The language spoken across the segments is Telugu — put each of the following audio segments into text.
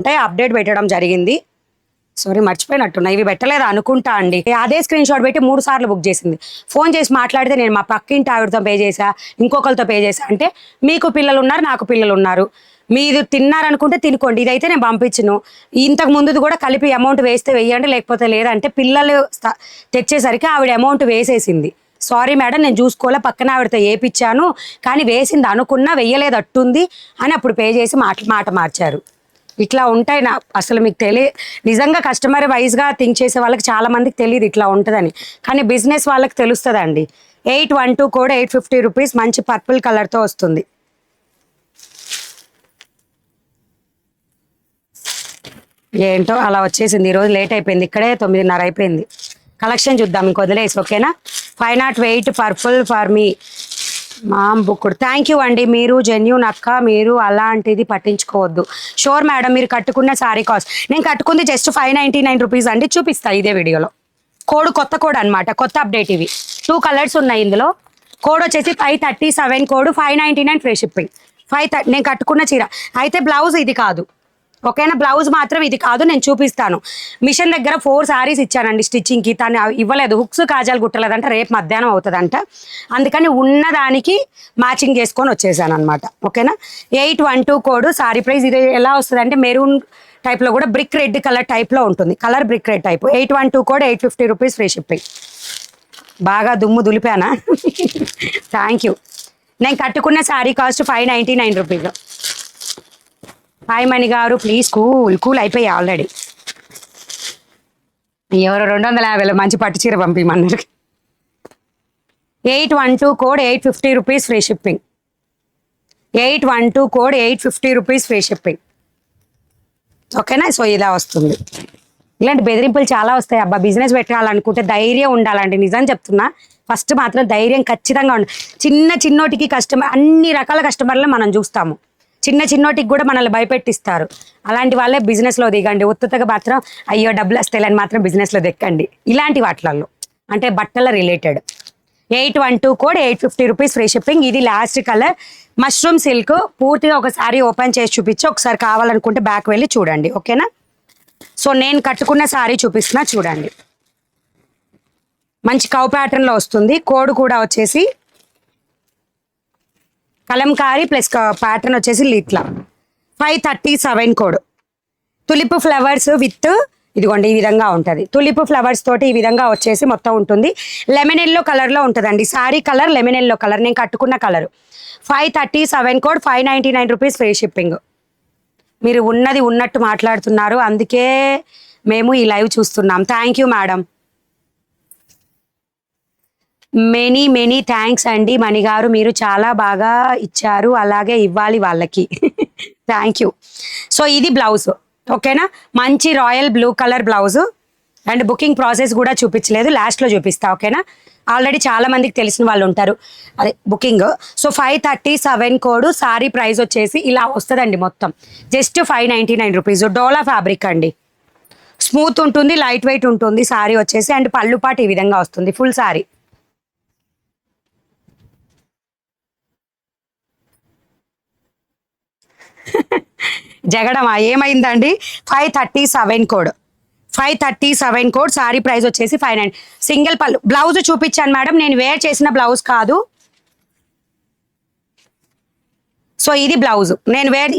అంటే అప్డేట్ పెట్టడం జరిగింది. సారీ మర్చిపోయినట్టున్నా, ఇవి పెట్టలేదు అనుకుంటా అండి. అదే స్క్రీన్ షాట్ పెట్టి 3 సార్లు బుక్ చేసింది. ఫోన్ చేసి మాట్లాడితే నేను మా పక్కింటి ఆవిడతో పే చేసా, ఇంకొకరితో పే చేసా అంటే మీకు పిల్లలు ఉన్నారు, నాకు పిల్లలు ఉన్నారు, మీరు తిన్నారనుకుంటే తినుకోండి, ఇదైతే నేను పంపించను, ఇంతకు ముందుది కూడా కలిపి అమౌంట్ వేస్తే వెయ్యండి లేకపోతే లేదంటే పిల్లలు తెచ్చేసరికి ఆవిడ అమౌంట్ వేసేసింది. సారీ మేడం నేను చూసుకోలే, పక్కన ఆవిడతో ఏపిచ్చాను కానీ వేసింది అనుకున్నా వెయ్యలేదు అట్టుంది అని అప్పుడు పే చేసి మాట మార్చారు. ఇట్లా ఉంటాయి నా అసలు మీకు నిజంగా కస్టమర్ వైజ్గా థింక్ చేసే వాళ్ళకి చాలా మందికి తెలియదు ఇట్లా ఉంటుందని, కానీ బిజినెస్ వాళ్ళకి తెలుస్తుందండి. 812 కోడ్ 850 రూపీస్, మంచి పర్పుల్ కలర్తో వస్తుంది. ఏంటో అలా వచ్చేసింది, ఈరోజు లేట్ అయిపోయింది, ఇక్కడే 9:30 అయిపోయింది. కలెక్షన్ చూద్దాం ఇంక వదిలేసి, ఓకేనా. 508 పర్పుల్ ఫర్ మీ మామ్ బుక్కుడు. థ్యాంక్ యూ అండి, మీరు జెన్యూన్ అక్క, మీరు అలాంటిది పట్టించుకోవద్దు. షూర్ మేడం, మీరు కట్టుకున్న శారీ కాస్ట్ నేను కట్టుకుంది జస్ట్ 599 రూపీస్ అండి, చూపిస్తా ఇదే వీడియోలో. కొత్త కోడ్ అనమాట, కొత్త అప్డేట్. ఇవి 2 కలర్స్ ఉన్నాయి ఇందులో. కోడ్ వచ్చేసి 537 కోడ్ 599 ఫ్రీ షిప్పింగ్. నేను కట్టుకున్న చీర అయితే బ్లౌజ్ ఇది కాదు, ఓకేనా. బ్లౌజ్ మాత్రం ఇది కాదు, నేను చూపిస్తాను. మిషన్ దగ్గర 4 శారీస్ ఇచ్చానండి స్టిచ్చింగ్కి, తను ఇవ్వలేదు, హుక్స్ కాజాలు కుట్టలేదంట, రేపు మధ్యాహ్నం అవుతుందంట, అందుకని ఉన్నదానికి మ్యాచింగ్ చేసుకొని వచ్చేసాను అనమాట, ఓకేనా. 812 కోడ్ శారీ ప్రైస్. ఇది ఎలా వస్తుంది అంటే మెరూన్ టైప్లో కూడా బ్రిక్ రెడ్ కలర్ టైప్లో ఉంటుంది, colour brick red type. 812 code 850 rupees free shipping. బాగా దుమ్ము దులిపానా? Thank you. నేను కట్టుకున్న sari cost 599 rupees. Hi Mani garu, please cool అయిపోయి ఆల్రెడీ. ఎవరు 250 మంచి పట్టు చీర పంపిమన్నారు. 812 code 850 rupees free shipping. 812 code 850 rupees free shipping, ఓకేనా. సో ఇలా వస్తుంది. ఇలాంటి బెదిరింపులు చాలా వస్తాయి అబ్బా. బిజినెస్ పెట్టాలనుకుంటే ధైర్యం ఉండాలండి, నిజం చెప్తున్నా. ఫస్ట్ మాత్రం ధైర్యం ఖచ్చితంగా ఉండాలి. చిన్నోటికి కస్టమర్, అన్ని రకాల కస్టమర్లను మనం చూస్తాము. చిన్నోటికి కూడా మనల్ని భయపెట్టిస్తారు. అలాంటి వాళ్ళే బిజినెస్లో దిగండి. ఉత్తగా మాత్రం అయ్యో డబ్బులు వస్తాయని మాత్రం బిజినెస్లో దిక్కండి. ఇలాంటి వాటిలలో అంటే బట్టల related. 812 code 850 rupees free shipping. ఇది లాస్ట్ కలర్ మష్రూమ్ సిల్క్. పూర్తిగా ఒకసారి ఓపెన్ చేసి చూపించి ఒకసారి కావాలనుకుంటే బ్యాక్ వెళ్ళి చూడండి, ఓకేనా. సో నేను కట్టుకున్న శారీ చూపిస్తున్నా చూడండి. మంచి కౌ ప్యాటర్న్లో వస్తుంది. కోడ్ కూడా వచ్చేసి కలంకారీ ప్లస్ ప్యాటర్న్ వచ్చేసి ఇట్లా 537 కోడ్. తులిప్ ఫ్లవర్స్ విత్ ఇదిగోండి ఈ విధంగా ఉంటుంది. తులిప్ ఫ్లవర్స్ తోటి ఈ విధంగా వచ్చేసి మొత్తం ఉంటుంది. లెమన్ ఎల్లో కలర్లో ఉంటుందండి sari colour, lemon yellow colour. నేను కట్టుకున్న colour. 537 code 599 rupees free shipping. మీరు ఉన్నది ఉన్నట్టు మాట్లాడుతున్నారు, అందుకే మేము ఈ లైవ్ చూస్తున్నాం. Thank you madam, many thanks అండి. మణిగారు మీరు చాలా బాగా ఇచ్చారు, అలాగే ఇవ్వాలి వాళ్ళకి. Thank you. సో ఇది బ్లౌజ్, ఓకేనా. మంచి royal blue colour blouse. And booking process కూడా చూపించలేదు, లాస్ట్లో చూపిస్తా, ఓకేనా. ఆల్రెడీ చాలా మందికి తెలిసిన వాళ్ళు ఉంటారు అదే booking. So 537 code. Sorry price వచ్చేసి ఇలా వస్తుందండి, మొత్తం జస్ట్ 599 రూపీస్. డోలా ఫ్యాబ్రిక్ అండి, స్మూత్ ఉంటుంది, లైట్ వెయిట్ ఉంటుంది సారీ వచ్చేసి. అండ్ పళ్ళు పాటు ఈ విధంగా వస్తుంది ఫుల్ సారీ. జగడమా ఏమైందండి. 537 కోడ్ 537 కోడ్. సారీ ప్రైస్ వచ్చేసి 590. సింగిల్ పళ్ళు. బ్లౌజ్ చూపించాను మేడం, నేను వేర్ చేసిన బ్లౌజ్ కాదు. సో ఇది బ్లౌజ్,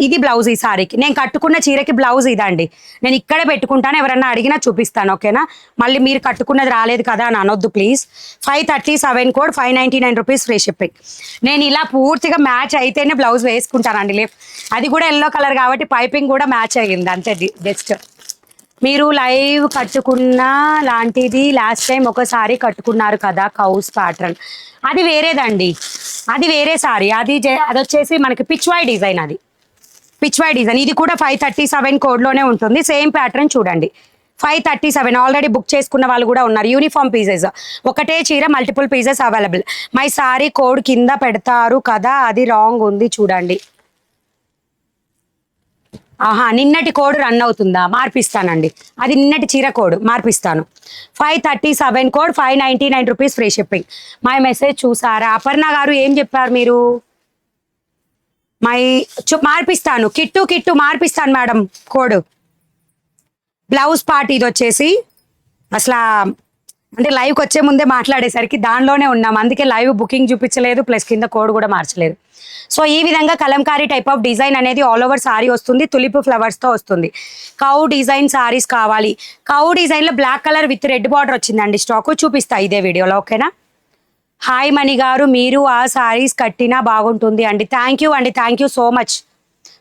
ఇది బ్లౌజ్. ఈ సారీకి నేను కట్టుకున్న చీరకి బ్లౌజ్ ఇదండి. నేను ఇక్కడే పెట్టుకుంటాను, ఎవరన్నా అడిగినా చూపిస్తాను, ఓకేనా. మళ్ళీ మీరు కట్టుకున్నది రాలేదు కదా అని అనొద్దు please. 537 code 599 rupees free shipping. నేను ఇలా పూర్తిగా మ్యాచ్ అయితేనే బ్లౌజ్ వేసుకుంటానండి. అది కూడా ఎల్లో కలర్ కాబట్టి పైపింగ్ కూడా మ్యాచ్ అయ్యింది అంతే. జస్ట్ మీరు లైవ్ కట్టుకున్న లాంటిది లాస్ట్ టైం ఒకసారి కట్టుకున్నారు కదా కౌస్ ప్యాటర్న్, అది వేరేదండి, అది వేరే సారీ. అది వచ్చేసి మనకి పిచ్వాయ్ డిజైన్, అది పిచ్వాయ్ డిజైన్. ఇది కూడా 537 కోడ్లోనే ఉంటుంది. సేమ్ ప్యాటర్న్ చూడండి. 537 ఆల్రెడీ బుక్ చేసుకున్న వాళ్ళు కూడా ఉన్నారు. యూనిఫామ్ పీసెస్, ఒకటే చీర multiple pieces available. My sorry code కింద పెడతారు కదా, అది రాంగ్ ఉంది చూడండి. ఆహా, నిన్నటి కోడ్ రన్ అవుతుందా? మార్పిస్తానండి, అది నిన్నటి చీర కోడ్ మార్పిస్తాను. 537 code 599 rupees free shipping. My message చూసారా? అపర్ణ గారు ఏం చెప్పారు మీరు? మై మార్పిస్తాను, కిట్టు మార్పిస్తాను మేడం కోడ్. బ్లౌజ్ పార్ట్ ఇది వచ్చేసి అసలు అంటే లైవ్కి వచ్చే ముందే మాట్లాడేసరికి దానిలోనే ఉన్నాం, అందుకే లైవ్ బుకింగ్ చూపించలేదు, ప్లస్ కింద కోడ్ కూడా మార్చలేదు. సో ఈ విధంగా కలంకారీ టైప్ ఆఫ్ డిజైన్ అనేది ఆల్ ఓవర్ సారీ వస్తుంది, తులిపు ఫ్లవర్స్తో వస్తుంది. కౌ డిజైన్ సారీస్ కావాలి, కౌ డిజైన్లో black colour with red border వచ్చిందండి, స్టాక్ చూపిస్తా ఇదే వీడియోలో, ఓకేనా. హాయ్ మణి గారు, మీరు ఆ సారీస్ కట్టినా బాగుంటుంది అండి. థ్యాంక్ యూ అండి, thank you so much.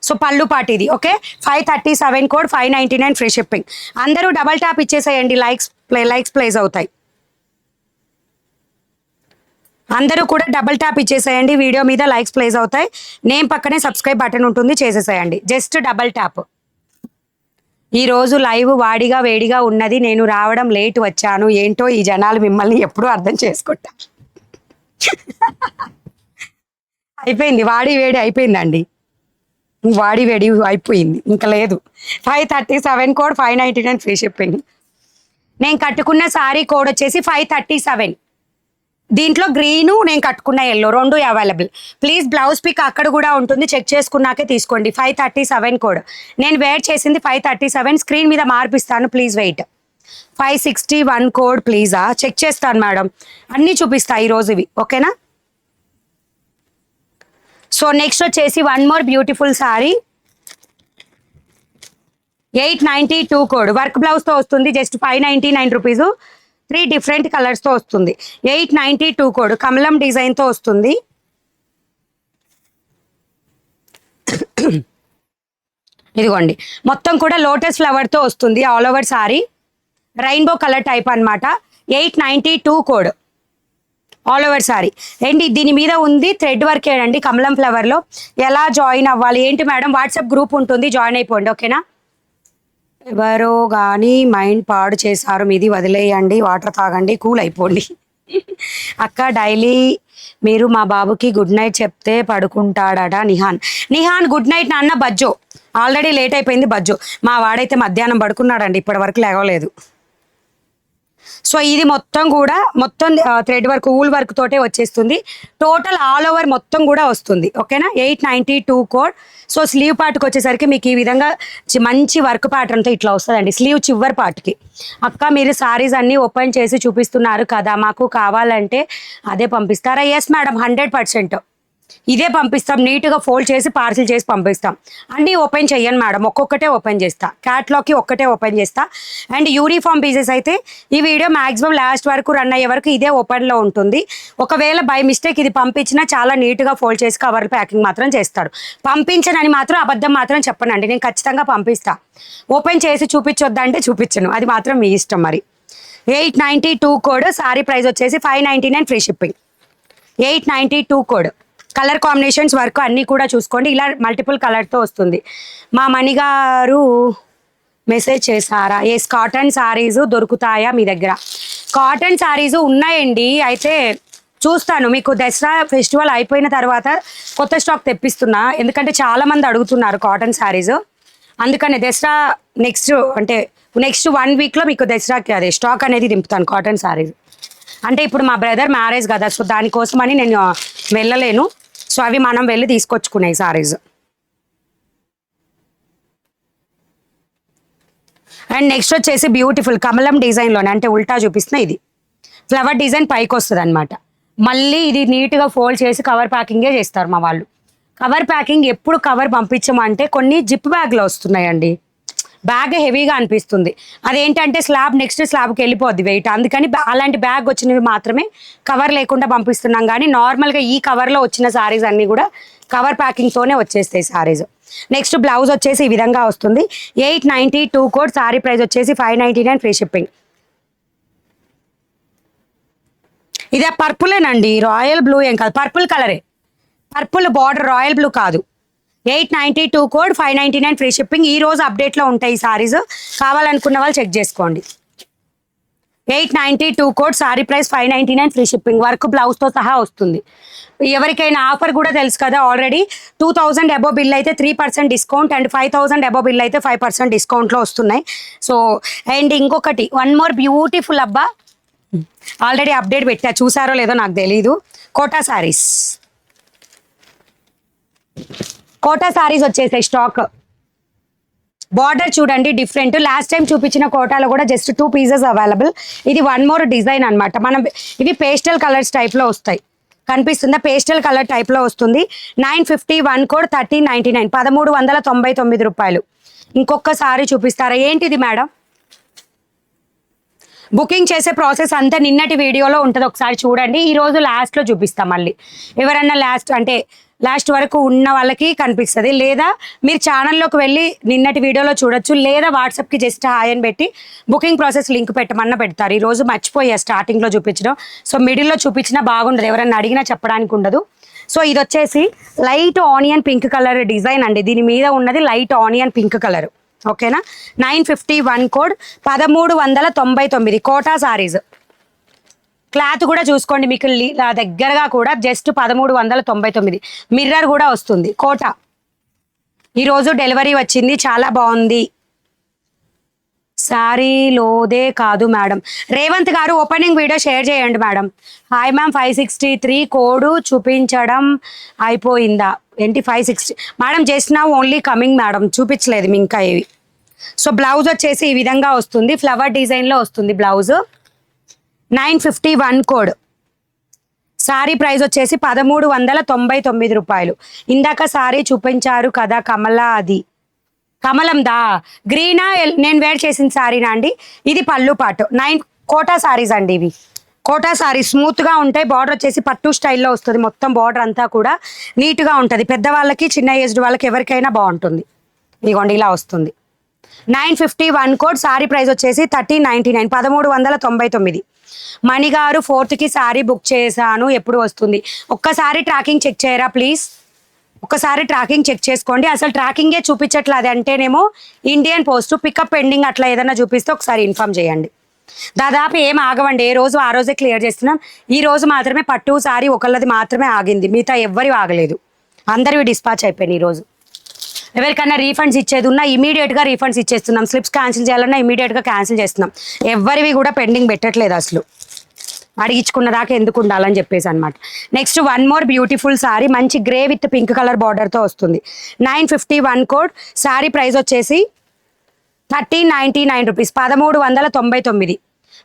So పళ్ళు పాటు ఇది, ఓకే. 537 code, 599 free shipping. అందరూ డబల్ ట్యాప్ ఇచ్చేసేయండి, లైక్స్ ప్లేస్ అవుతాయి. అందరూ కూడా డబల్ ట్యాప్ ఇచ్చేసేయండి, వీడియో మీద లైక్స్ ప్లేస్ అవుతాయి. నేమ్ పక్కనే సబ్స్క్రైబ్ బటన్ ఉంటుంది, చేసేసేయండి, జస్ట్ డబల్ ట్యాప్. ఈరోజు లైవ్ వాడిగా వేడిగా ఉన్నది, నేను రావడం లేట్ వచ్చాను. ఏంటో ఈ జనాలు మిమ్మల్ని ఎప్పుడూ అర్థం చేసుకుంటా. అయిపోయింది, వాడి వేడి అయిపోయిందండి, వాడి వేడి అయిపోయింది, ఇంకా లేదు. 537 కోడ్, 599 ఫ్రీ షిప్పింగ్. నేను కట్టుకున్న సారీ కోడ్ వచ్చేసి 537. దీంట్లో గ్రీను, నేను కట్టుకున్న ఎల్లో, రెండు అవైలబుల్. ప్లీజ్ బ్లౌజ్ పిక్ అక్కడ కూడా ఉంటుంది, చెక్ చేసుకున్నాకే తీసుకోండి. 537 కోడ్, నేను వేర్ చేసింది 537. స్క్రీన్ మీద మార్పిస్తాను, ప్లీజ్ వెయిట్. 561 కోడ్ ప్లీజా, చెక్ చేస్తాను మేడం, అన్నీ చూపిస్తా ఈరోజు ఇవి, ఓకేనా. సో నెక్స్ట్ వచ్చేసి one more beautiful sari, 892 code, work బ్లౌజ్తో వస్తుంది, జస్ట్ 599 రూపీస్. 3 డిఫరెంట్ కలర్స్తో వస్తుంది. 892 కోడ్, కమలం డిజైన్తో వస్తుంది. ఇదిగోండి, మొత్తం కూడా లోటస్ ఫ్లవర్తో వస్తుంది, all over sorry rainbow colour type అనమాట. 892 code, all over sorry. And దీని మీద ఉంది థ్రెడ్ వర్క్ ఏనండి, కమలం ఫ్లవర్లో. ఎలా జాయిన్ అవ్వాలి ఏంటి మేడం, వాట్సాప్ గ్రూప్ ఉంటుంది, జాయిన్ అయిపోండి, ఓకేనా. ఎవరో కానీ మైండ్ పాడు చేశారు, మీది వదిలేయండి, వాటర్ తాగండి, కూల్ అయిపోండి. అక్క డైలీ మీరు మా బాబుకి గుడ్ నైట్ చెప్తే పడుకుంటాడట. నిహాన్ గుడ్ నైట్ నాన్న. బజ్జో ఆల్రెడీ లేట్ అయిపోయింది, బజ్జో. మా వాడైతే మధ్యాహ్నం పడుకున్నాడండి, ఇప్పటి వరకు లేవలేదు. సో ఇది మొత్తం కూడా థ్రెడ్ వర్క్, ఊల్ వర్క్ తోటే వచ్చేస్తుంది. టోటల్ ఆల్ ఓవర్ మొత్తం కూడా వస్తుంది, ఓకేనా. 892 కోడ్. సో స్లీవ్ పార్ట్కి వచ్చేసరికి మీకు ఈ విధంగా మంచి వర్క్ ప్యాటర్న్తో ఇట్లా వస్తుందండి, స్లీవ్ చివరి పార్ట్కి. అక్క మీరు సారీస్ అన్నీ ఓపెన్ చేసి చూపిస్తున్నారు కదా, మాకు కావాలంటే అదే పంపిస్తారా? ఎస్ మేడం, 100% ఇదే పంపిస్తాం, నీట్గా ఫోల్డ్ చేసి పార్సిల్ చేసి పంపిస్తాం. అన్నీ ఓపెన్ చెయ్యను మేడం, ఒక్కొక్కటే ఓపెన్ చేస్తా, క్యాట్లాగ్కి ఒక్కటే ఓపెన్ చేస్తా. అండ్ యూనిఫామ్ పీసెస్ అయితే ఈ వీడియో మ్యాక్సిమం లాస్ట్ వరకు రన్ అయ్యే వరకు ఇదే ఓపెన్లో ఉంటుంది. ఒకవేళ బై మిస్టేక్ ఇది పంపించినా చాలా నీట్గా ఫోల్డ్ చేసి కవర్ ప్యాకింగ్ మాత్రం చేస్తాడు. పంపించనని మాత్రం అబద్ధం మాత్రం చెప్పనండి, నేను ఖచ్చితంగా పంపిస్తా. ఓపెన్ చేసి చూపించొద్దంటే చూపించను, అది మాత్రం మీ ఇష్టం. మరి 892 కోడ్, సారీ ప్రైస్ వచ్చేసి 599 free shipping. 892 code, colour combinations work అన్నీ కూడా చూసుకోండి, ఇలా మల్టిపుల్ కలర్తో వస్తుంది. మా మణిగారు మెసేజ్ చేశారా? ఎస్, కాటన్ శారీస్ దొరుకుతాయా మీ దగ్గర? కాటన్ శారీస్ ఉన్నాయండి, అయితే చూస్తాను. మీకు దసరా ఫెస్టివల్ అయిపోయిన తర్వాత కొత్త స్టాక్ తెప్పిస్తున్నా, ఎందుకంటే చాలామంది అడుగుతున్నారు కాటన్ శారీస్. అందుకనే దసరా నెక్స్ట్ 1 వీక్లో మీకు దసరాకి అదే స్టాక్ అనేది దింపుతాను కాటన్ శారీస్. అంటే ఇప్పుడు మా బ్రదర్ మ్యారేజ్ కదా, సో దానికోసమని నేను వెళ్ళలేను. సో అవి మనం వెళ్ళి తీసుకొచ్చుకున్నాయి సారీస్. అండ్ నెక్స్ట్ వచ్చేసి బ్యూటిఫుల్ కమలం డిజైన్లోనే, అంటే ఉల్టా చూపిస్తున్నా, ఇది ఫ్లవర్ డిజైన్ పైకి వస్తుంది అనమాట. మళ్ళీ ఇది నీట్గా ఫోల్డ్ చేసి కవర్ ప్యాకింగే చేస్తారు మా వాళ్ళు. కవర్ ప్యాకింగ్ ఎప్పుడు కవర్ పంపించమంటే కొన్ని జిప్ బ్యాగ్లో వస్తున్నాయండి, బ్యాగ్ హెవీగా అనిపిస్తుంది. అదేంటంటే నెక్స్ట్ స్లాబ్కి వెళ్ళిపోద్ది వెయిట్, అందుకని అలాంటి బ్యాగ్ వచ్చినవి మాత్రమే కవర్ లేకుండా పంపిస్తున్నాం. కానీ నార్మల్గా ఈ కవర్లో వచ్చిన సారీస్ అన్నీ కూడా కవర్ ప్యాకింగ్తోనే వచ్చేస్తాయి సారీస్. నెక్స్ట్ బ్లౌజ్ వచ్చేసి ఈ విధంగా వస్తుంది. 892 కోడ్, సారీ ప్రైస్ వచ్చేసి 599 ఫ్రీ షిప్పింగ్. ఇదే పర్పులేనండి, రాయల్ బ్లూ ఏం కాదు, పర్పుల్ కలరే, పర్పుల్ బార్డర్, రాయల్ బ్లూ కాదు. 892 కోడ్, 599 ఫ్రీ షిప్పింగ్. ఈ రోజు అప్డేట్లో ఉంటాయి ఈ సారీస్, కావాలనుకున్న వాళ్ళు చెక్ చేసుకోండి. 892 code, sorry price 599 free shipping. Work బ్లౌజ్తో సహా వస్తుంది. ఎవరికైనా ఆఫర్ కూడా తెలుసు కదా ఆల్రెడీ. 2000 అబో బిల్ అయితే 3% డిస్కౌంట్, అండ్ 5000 అబో బిల్ అయితే 5% డిస్కౌంట్లో వస్తున్నాయి. సో అండ్ ఇంకొకటి వన్ మోర్ బ్యూటిఫుల్ అబ్బా, ఆల్రెడీ అప్డేట్ పెట్టా, చూసారో లేదో నాకు తెలీదు. కోటా సారీస్ కోటా సారీస్ వచ్చేసాయి స్టాక్. బార్డర్ చూడండి డిఫరెంట్. లాస్ట్ టైం చూపించిన కోటాలో కూడా జస్ట్ 2 పీసెస్ అవైలబుల్. ఇది 1 మోర్ డిజైన్ అనమాట. మనం ఇవి పేస్టల్ కలర్స్ టైప్ లో వస్తాయి. కనిపిస్తుందా? పేస్టల్ కలర్ టైప్ లో వస్తుంది. 950 1 కోడ్ 1399 1399 రూపాయలు. ఇంకొకసారి చూపిస్తారా? ఏంటిది మేడం? బుకింగ్ చేసే ప్రాసెస్ అంతా నిన్నటి వీడియోలో ఉంటుంది, ఒకసారి చూడండి. ఈ రోజు లాస్ట్లో చూపిస్తాం. మళ్ళీ ఎవరన్నా లాస్ట్ వరకు ఉన్న వాళ్ళకి కనిపిస్తుంది, లేదా మీరు ఛానల్లోకి వెళ్ళి నిన్నటి వీడియోలో చూడొచ్చు, లేదా వాట్సాప్కి జస్ట్ హాయ్ అని పెట్టి బుకింగ్ ప్రాసెస్ లింక్ పెట్టమన్నా పెడతారు. ఈరోజు మర్చిపోయా స్టార్టింగ్లో చూపించడం, సో మిడిల్లో చూపించినా బాగుండదు, ఎవరన్నా అడిగినా చెప్పడానికి ఉండదు. సో ఇది వచ్చేసి light onion pink colour design అండి. దీని మీద ఉన్నది లైట్ ఆనియన్ పింక్ కలర్. ఓకేనా? 950 1 కోడ్ 1399 కోటా సారీస్. క్లాత్ కూడా చూసుకోండి, మీకు దగ్గరగా కూడా జస్ట్ 1399. మిర్రర్ కూడా వస్తుంది. కోటా ఈరోజు డెలివరీ వచ్చింది, చాలా బాగుంది. శారీలోదే కాదు మేడం. రేవంత్ గారు ఓపెనింగ్ వీడియో షేర్ చేయండి మేడం. హాయ్ మ్యామ్, 563 కోడ్ చూపించడం అయిపోయిందా? ఏంటి 560 మేడం? జస్ట్ నా ఓన్లీ కమింగ్ మేడం, చూపించలేదు మీ ఇంకా ఇవి. సో బ్లౌజ్ వచ్చేసి ఈ విధంగా వస్తుంది, ఫ్లవర్ డిజైన్లో వస్తుంది బ్లౌజ్. 950 1 కోడ్. సారీ ప్రైస్ వచ్చేసి 1399 రూపాయలు. ఇందాక సారీ చూపించారు కదా కమలా, అది కమలందా? గ్రీనా? నేను వేర్ చేసిన సారీనా అండి? ఇది పళ్ళు పాటు. 9 కోటా సారీస్ అండి ఇవి. కోటా సారీ స్మూత్గా ఉంటాయి. బార్డర్ వచ్చేసి పట్టు స్టైల్లో వస్తుంది. మొత్తం బార్డర్ అంతా కూడా నీట్గా ఉంటుంది. పెద్దవాళ్ళకి, చిన్న ఏజ్డ్ వాళ్ళకి ఎవరికైనా బాగుంటుంది. ఇదిగోండి ఇలా వస్తుంది. 950 1 కోడ్. సారీ ప్రైస్ వచ్చేసి 1399 1399. మణిగారు 4th సారీ బుక్ చేశాను, ఎప్పుడు వస్తుంది? ఒక్కసారి ట్రాకింగ్ చెక్ చేయరా ప్లీజ్? ఒకసారి ట్రాకింగ్ చెక్ చేసుకోండి. అసలు ట్రాకింగే చూపించట్లేదు అంటేనేమో ఇండియన్ పోస్ట్ పికప్ పెండింగ్ అట్లా ఏదైనా చూపిస్తే ఒకసారి ఇన్ఫామ్ చేయండి. దాదాపు ఏం ఆగవండి, ఏ రోజు ఆ రోజే క్లియర్ చేస్తున్నాం. ఈ రోజు మాత్రమే పట్టు సారీ ఒకళ్ళది మాత్రమే ఆగింది, మిగతా ఎవ్వరి ఆగలేదు. అందరివి డిస్పాచ్ అయిపోయినాయి ఈరోజు. ఎవరికైనా రీఫండ్స్ ఇచ్చేది ఉన్నా ఇమీడియట్గా రీఫండ్స్ ఇచ్చేస్తున్నాం. స్లిప్స్ క్యాన్సిల్ చేయాలన్నా ఇమీడియట్గా క్యాన్సిల్ చేస్తున్నాం. ఎవరివి కూడా పెండింగ్ పెట్టట్లేదు అసలు. అడిగించుకున్న దాకా ఎందుకు ఉండాలని చెప్పేసి అనమాట. నెక్స్ట్ 1 మోర్ బ్యూటిఫుల్ సారీ, మంచి గ్రే విత్ పింక్ కలర్ బార్డర్తో వస్తుంది. 950 1 కోడ్. సారీ ప్రైస్ వచ్చేసి 1399 రూపీస్ 1399.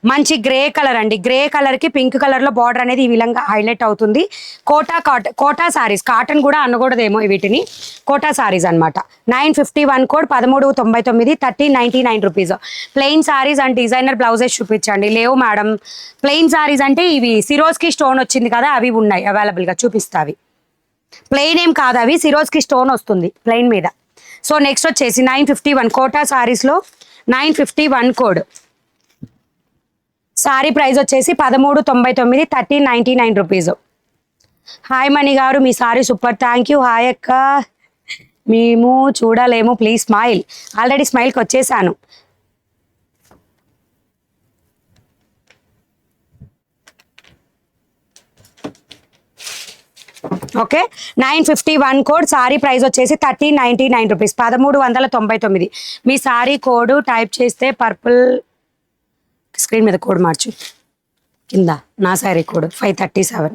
మంచి గ్రే కలర్ అండి. గ్రే కలర్కి పింక్ కలర్లో బార్డర్ అనేది ఈ విధంగా హైలైట్ అవుతుంది. కోటా సారీస్, కాటన్ కూడా అనకూడదేమో వీటిని, కోటా సారీస్ అనమాట. 950 1 code 1399 1399 rupees. Plain saris and designer blouses చూపించండి. లేవు మేడం, ప్లెయిన్ సారీస్ అంటే ఇవి సిరోజ్కి స్టోన్ వచ్చింది కదా, అవి ఉన్నాయి అవైలబుల్గా, చూపిస్తా. అవి ప్లెయిన్ ఏం కాదు, అవి సిరోజ్కి స్టోన్ వస్తుంది ప్లెయిన్ మీద. సో నెక్స్ట్ వచ్చేసి 951 కోటా సారీస్లో 951 కోడ్. సారీ ప్రైస్ వచ్చేసి 1399 1399 రూపీస్. హాయ్ మణి గారు, మీ sari super, thank you. Hi అక్క, మేము చూడలేము ప్లీజ్ స్మైల్. ఆల్రెడీ స్మైల్కి వచ్చేసాను. Okay, 950 1 code. సారీ ప్రైస్ వచ్చేసి 1399 రూపీస్ 1399. మీ సారీ కోడ్ టైప్ చేస్తే పర్పుల్ స్క్రీన్ మీద కోడ్ మార్చు, కింద నా సారీ కోడ్ 537.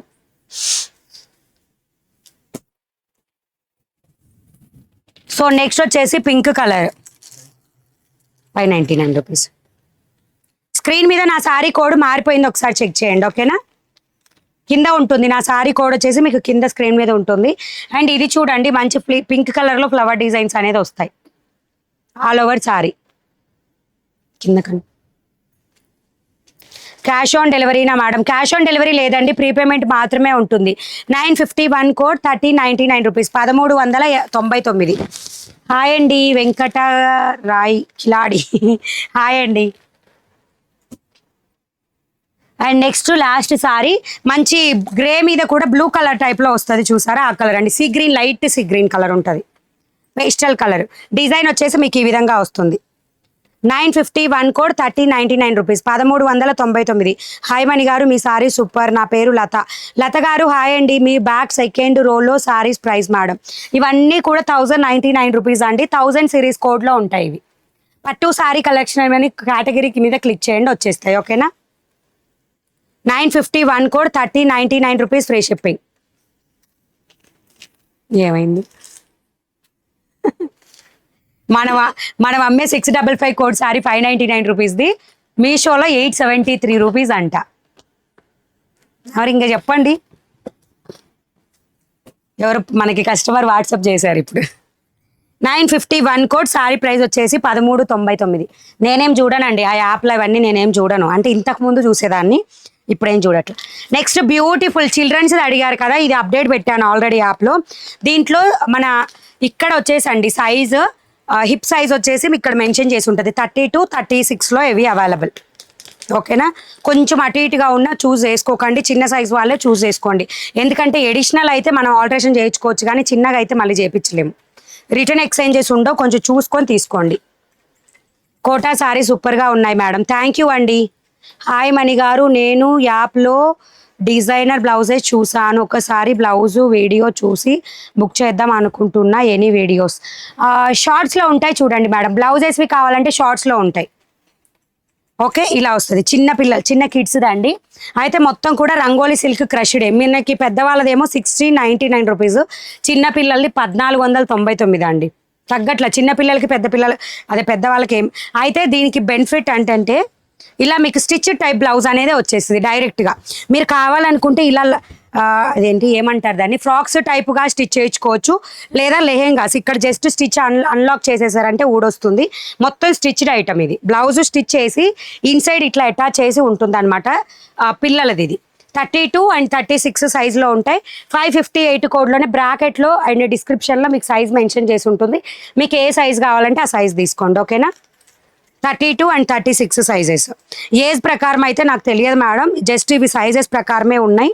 సో నెక్స్ట్ వచ్చేసి పింక్ కలర్ 599 రూపీస్. స్క్రీన్ మీద నా సారీ కోడ్ మారిపోయింది, ఒకసారి చెక్ చేయండి. ఓకేనా? కింద ఉంటుంది నా సారీ కోడ్ వచ్చేసి, మీకు కింద స్క్రీన్ మీద ఉంటుంది. అండ్ ఇది చూడండి, మంచి పింక్ కలర్లో ఫ్లవర్ డిజైన్స్ అనేది వస్తాయి ఆల్ ఓవర్ సారీ. కింద క్యాష్ ఆన్ డెలివరీనా మేడం? క్యాష్ ఆన్ డెలివరీ లేదండి, ప్రీపేమెంట్ మాత్రమే ఉంటుంది. 950 1 కోడ్ 1399 రూపీస్ 1399. హాయ్ అండి వెంకట రాయ్ కిలాడి, హాయ్ అండి. అండ్ నెక్స్ట్ లాస్ట్ సారీ మంచి గ్రే మీద కూడా బ్లూ కలర్ టైప్లో వస్తుంది, చూసారా? ఆ కలర్ అండి, sea green, light sea green colour ఉంటుంది, పేస్టల్ కలర్. డిజైన్ వచ్చేసి మీకు ఈ విధంగా వస్తుంది. 950 1 code 1399 rupees 1399. Hi Mani garu, మీ సారీ సూపర్, నా పేరు లత. లత గారు హాయ్ అండి. మీ బ్యాక్ సెకండ్ రోలో సారీస్ ప్రైస్ మేడం? ఇవన్నీ కూడా 1099 రూపీస్ అండి. 1000 సిరీస్ కోడ్లో ఉంటాయి ఇవి. పట్టు సారీ కలెక్షన్ అని కేటగిరీ మీద క్లిక్ చేయండి, వచ్చేస్తాయి. ఓకేనా? 950 1 కోడ్ 1399 రూపీస్ ఫ్రీ షిప్పింగ్. ఏమైంది? మనం మనం అమ్మే 655 కోడ్ సారీ 599 రూపీస్ది, మీషోలో 873 రూపీస్ అంట. మరి ఇంకా చెప్పండి, ఎవరు మనకి కస్టమర్ వాట్సాప్ చేశారు ఇప్పుడు. 951 కోడ్ సారీ ప్రైస్ వచ్చేసి 1399. నేనేం చూడనండి ఆ యాప్లో, అవన్నీ నేనేం చూడను. అంటే ఇంతకు ముందు చూసేదాన్ని, ఇప్పుడేం చూడట్లేదు. నెక్స్ట్ బ్యూటిఫుల్ చిల్డ్రన్స్ అడిగారు కదా, ఇది అప్డేట్ పెట్టాను ఆల్రెడీ యాప్లో. దీంట్లో మన ఇక్కడ వచ్చేసండి సైజు, హిప్ సైజ్ వచ్చేసి ఇక్కడ మెన్షన్ చేసి ఉంటుంది 32, 36లో ఇవి అవైలబుల్. ఓకేనా, కొంచెం అటు ఇటుగా ఉన్న చూస్ చేసుకోకండి, చిన్న సైజ్ వాళ్ళే చూస్ చేసుకోండి. ఎందుకంటే ఎడిషనల్ అయితే మనం ఆల్టరేషన్ చేయించుకోవచ్చు, కానీ చిన్నగా అయితే మళ్ళీ చేయించలేము. రిటర్న్ ఎక్స్చేంజెస్ ఉండవు, కొంచెం చూసుకొని తీసుకోండి. కోటా సారీ సూపర్గా ఉన్నాయి మేడం, థ్యాంక్ యూ అండి. హాయ్ మణి గారు, నేను యాప్లో డిజైనర్ బ్లౌజెస్ చూసాను, ఒకసారి బ్లౌజు వీడియో చూసి బుక్ చేద్దాం అనుకుంటున్నా. Any videos? షార్ట్స్లో ఉంటాయి చూడండి మేడం, బ్లౌజెస్వి కావాలంటే షార్ట్స్లో ఉంటాయి. ఓకే, ఇలా వస్తుంది. చిన్న కిడ్స్ దండి. అయితే మొత్తం కూడా రంగోలీ సిల్క్ క్రష్డే. మనకి పెద్దవాళ్ళదేమో 1699 రూపీస్, చిన్న పిల్లలది 1499 అండి. తగ్గట్ల చిన్నపిల్లలకి పెద్దవాళ్ళకి ఏం. అయితే దీనికి బెనిఫిట్ అంటే ఇలా మీకు స్టిచ్ టైప్ బ్లౌజ్ అనేది వచ్చేస్తుంది డైరెక్ట్గా. మీరు కావాలనుకుంటే ఇలా అదేంటి ఏమంటారు దాన్ని, ఫ్రాక్స్ టైప్గా స్టిచ్ చేయించుకోవచ్చు, లేదా లెహెంగాస్ ఇక్కడ జస్ట్ స్టిచ్ అన్లాక్ చేసేసారంటే ఊడొస్తుంది. మొత్తం స్టిచ్డ్ ఐటమ్ ఇది. బ్లౌజ్ స్టిచ్ చేసి ఇన్సైడ్ ఇట్లా అటాచ్ చేసి ఉంటుంది అనమాట. పిల్లలది ఇది 32 అండ్ 36 సైజులో ఉంటాయి. 558 కోడ్లోనే బ్రాకెట్లో అండ్ డిస్క్రిప్షన్లో మీకు సైజ్ మెన్షన్ చేసి ఉంటుంది. మీకు ఏ సైజ్ కావాలంటే ఆ సైజ్ తీసుకోండి. ఓకేనా, 32 అండ్ 36 సైజెస్. ఏజ్ ప్రకారం అయితే నాకు తెలియదు మేడం, జస్ట్ ఇవి సైజెస్ ప్రకారమే ఉన్నాయి.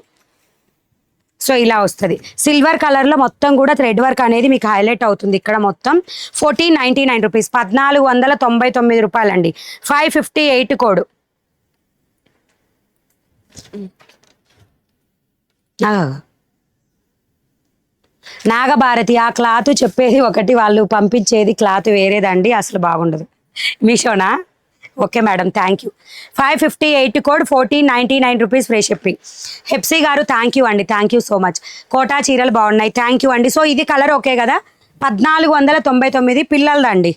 సో ఇలా వస్తుంది. సిల్వర్ కలర్లో మొత్తం కూడా థ్రెడ్ వర్క్ అనేది మీకు హైలైట్ అవుతుంది. ఇక్కడ మొత్తం 1499 రూపీస్, 1499 రూపాయలండి. 558 కోడ్. నాగభారతి, ఆ క్లాత్ చెప్పేది ఒకటి, వాళ్ళు పంపించేది క్లాత్ వేరేదండి, అసలు బాగుండదు. మీషోనా? Okay madam, thank you. 558 code, 1499 rupees free shipping. Hepsi garu thank you అండి, thank you so much. Kota చీరలు బాగున్నాయి, థ్యాంక్ యూ అండి. సో ఇది కలర్ ఓకే కదా, 1499 పిల్లలదండి.